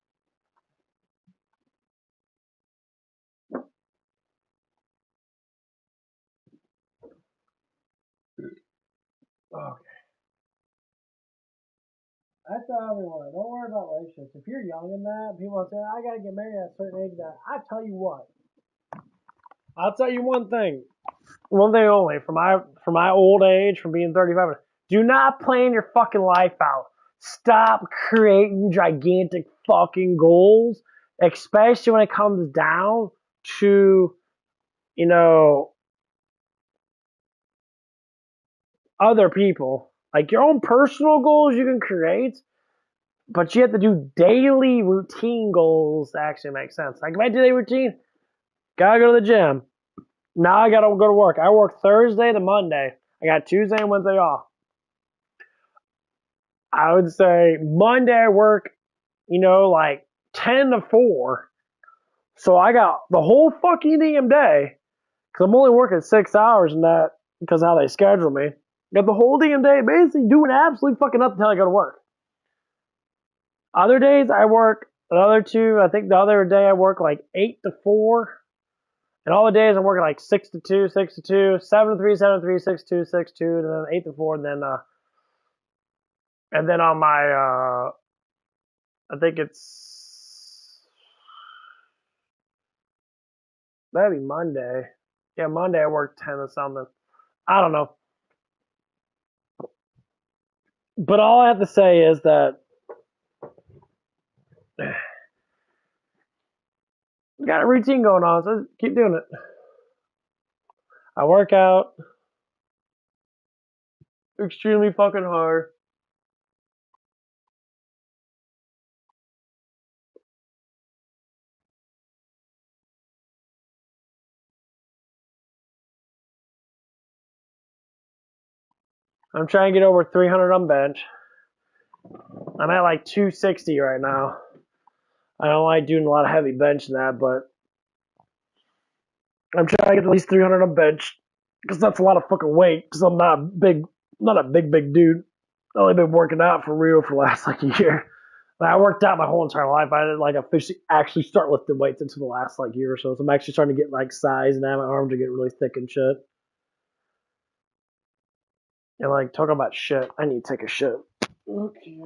Okay. I tell everyone, don't worry about relationships. If you're young in that, people say, I gotta get married at a certain age. That I tell you what. I'll tell you one thing. One thing only. For my old age, from being 35, do not plan your fucking life out. Stop creating gigantic fucking goals, especially when it comes down to, you know, other people. Like, your own personal goals you can create, but you have to do daily routine goals to actually make sense. Like, my daily routine, gotta go to the gym. Now I gotta go to work. I work Thursday to Monday. I got Tuesday and Wednesday off. I would say Monday I work, you know, like 10 to 4. So I got the whole fucking damn day, because I'm only working 6 hours in that, because of how they schedule me. Got the whole damn day basically doing absolutely fucking nothing until I go to work. Other days I work another 2. I think the other day I work like 8 to 4. And all the days I'm working like 6 to 2, 6 to 2, 7 to 3, 7 to 3, 6 to 2, 6 to 2, and then 8 to 4, and then on my, I think that'd be Monday. Yeah, Monday I work 10 or something. I don't know. But all I have to say is that got a routine going on, so keep doing it. I work out extremely fucking hard. I'm trying to get over 300 on bench. I'm at like 260 right now. I don't like doing a lot of heavy bench in that, but I'm trying to get at least 300 on bench, because that's a lot of fucking weight, because I'm not a big dude. I've only been working out for real for the last, like, a year. Like, I worked out my whole entire life. I didn't, like, officially actually start lifting weights until the last, like, year or so. So I'm actually starting to get, like, size, and now my arms are getting really thick and shit. And, like, talking about shit, I need to take a shit. Okay.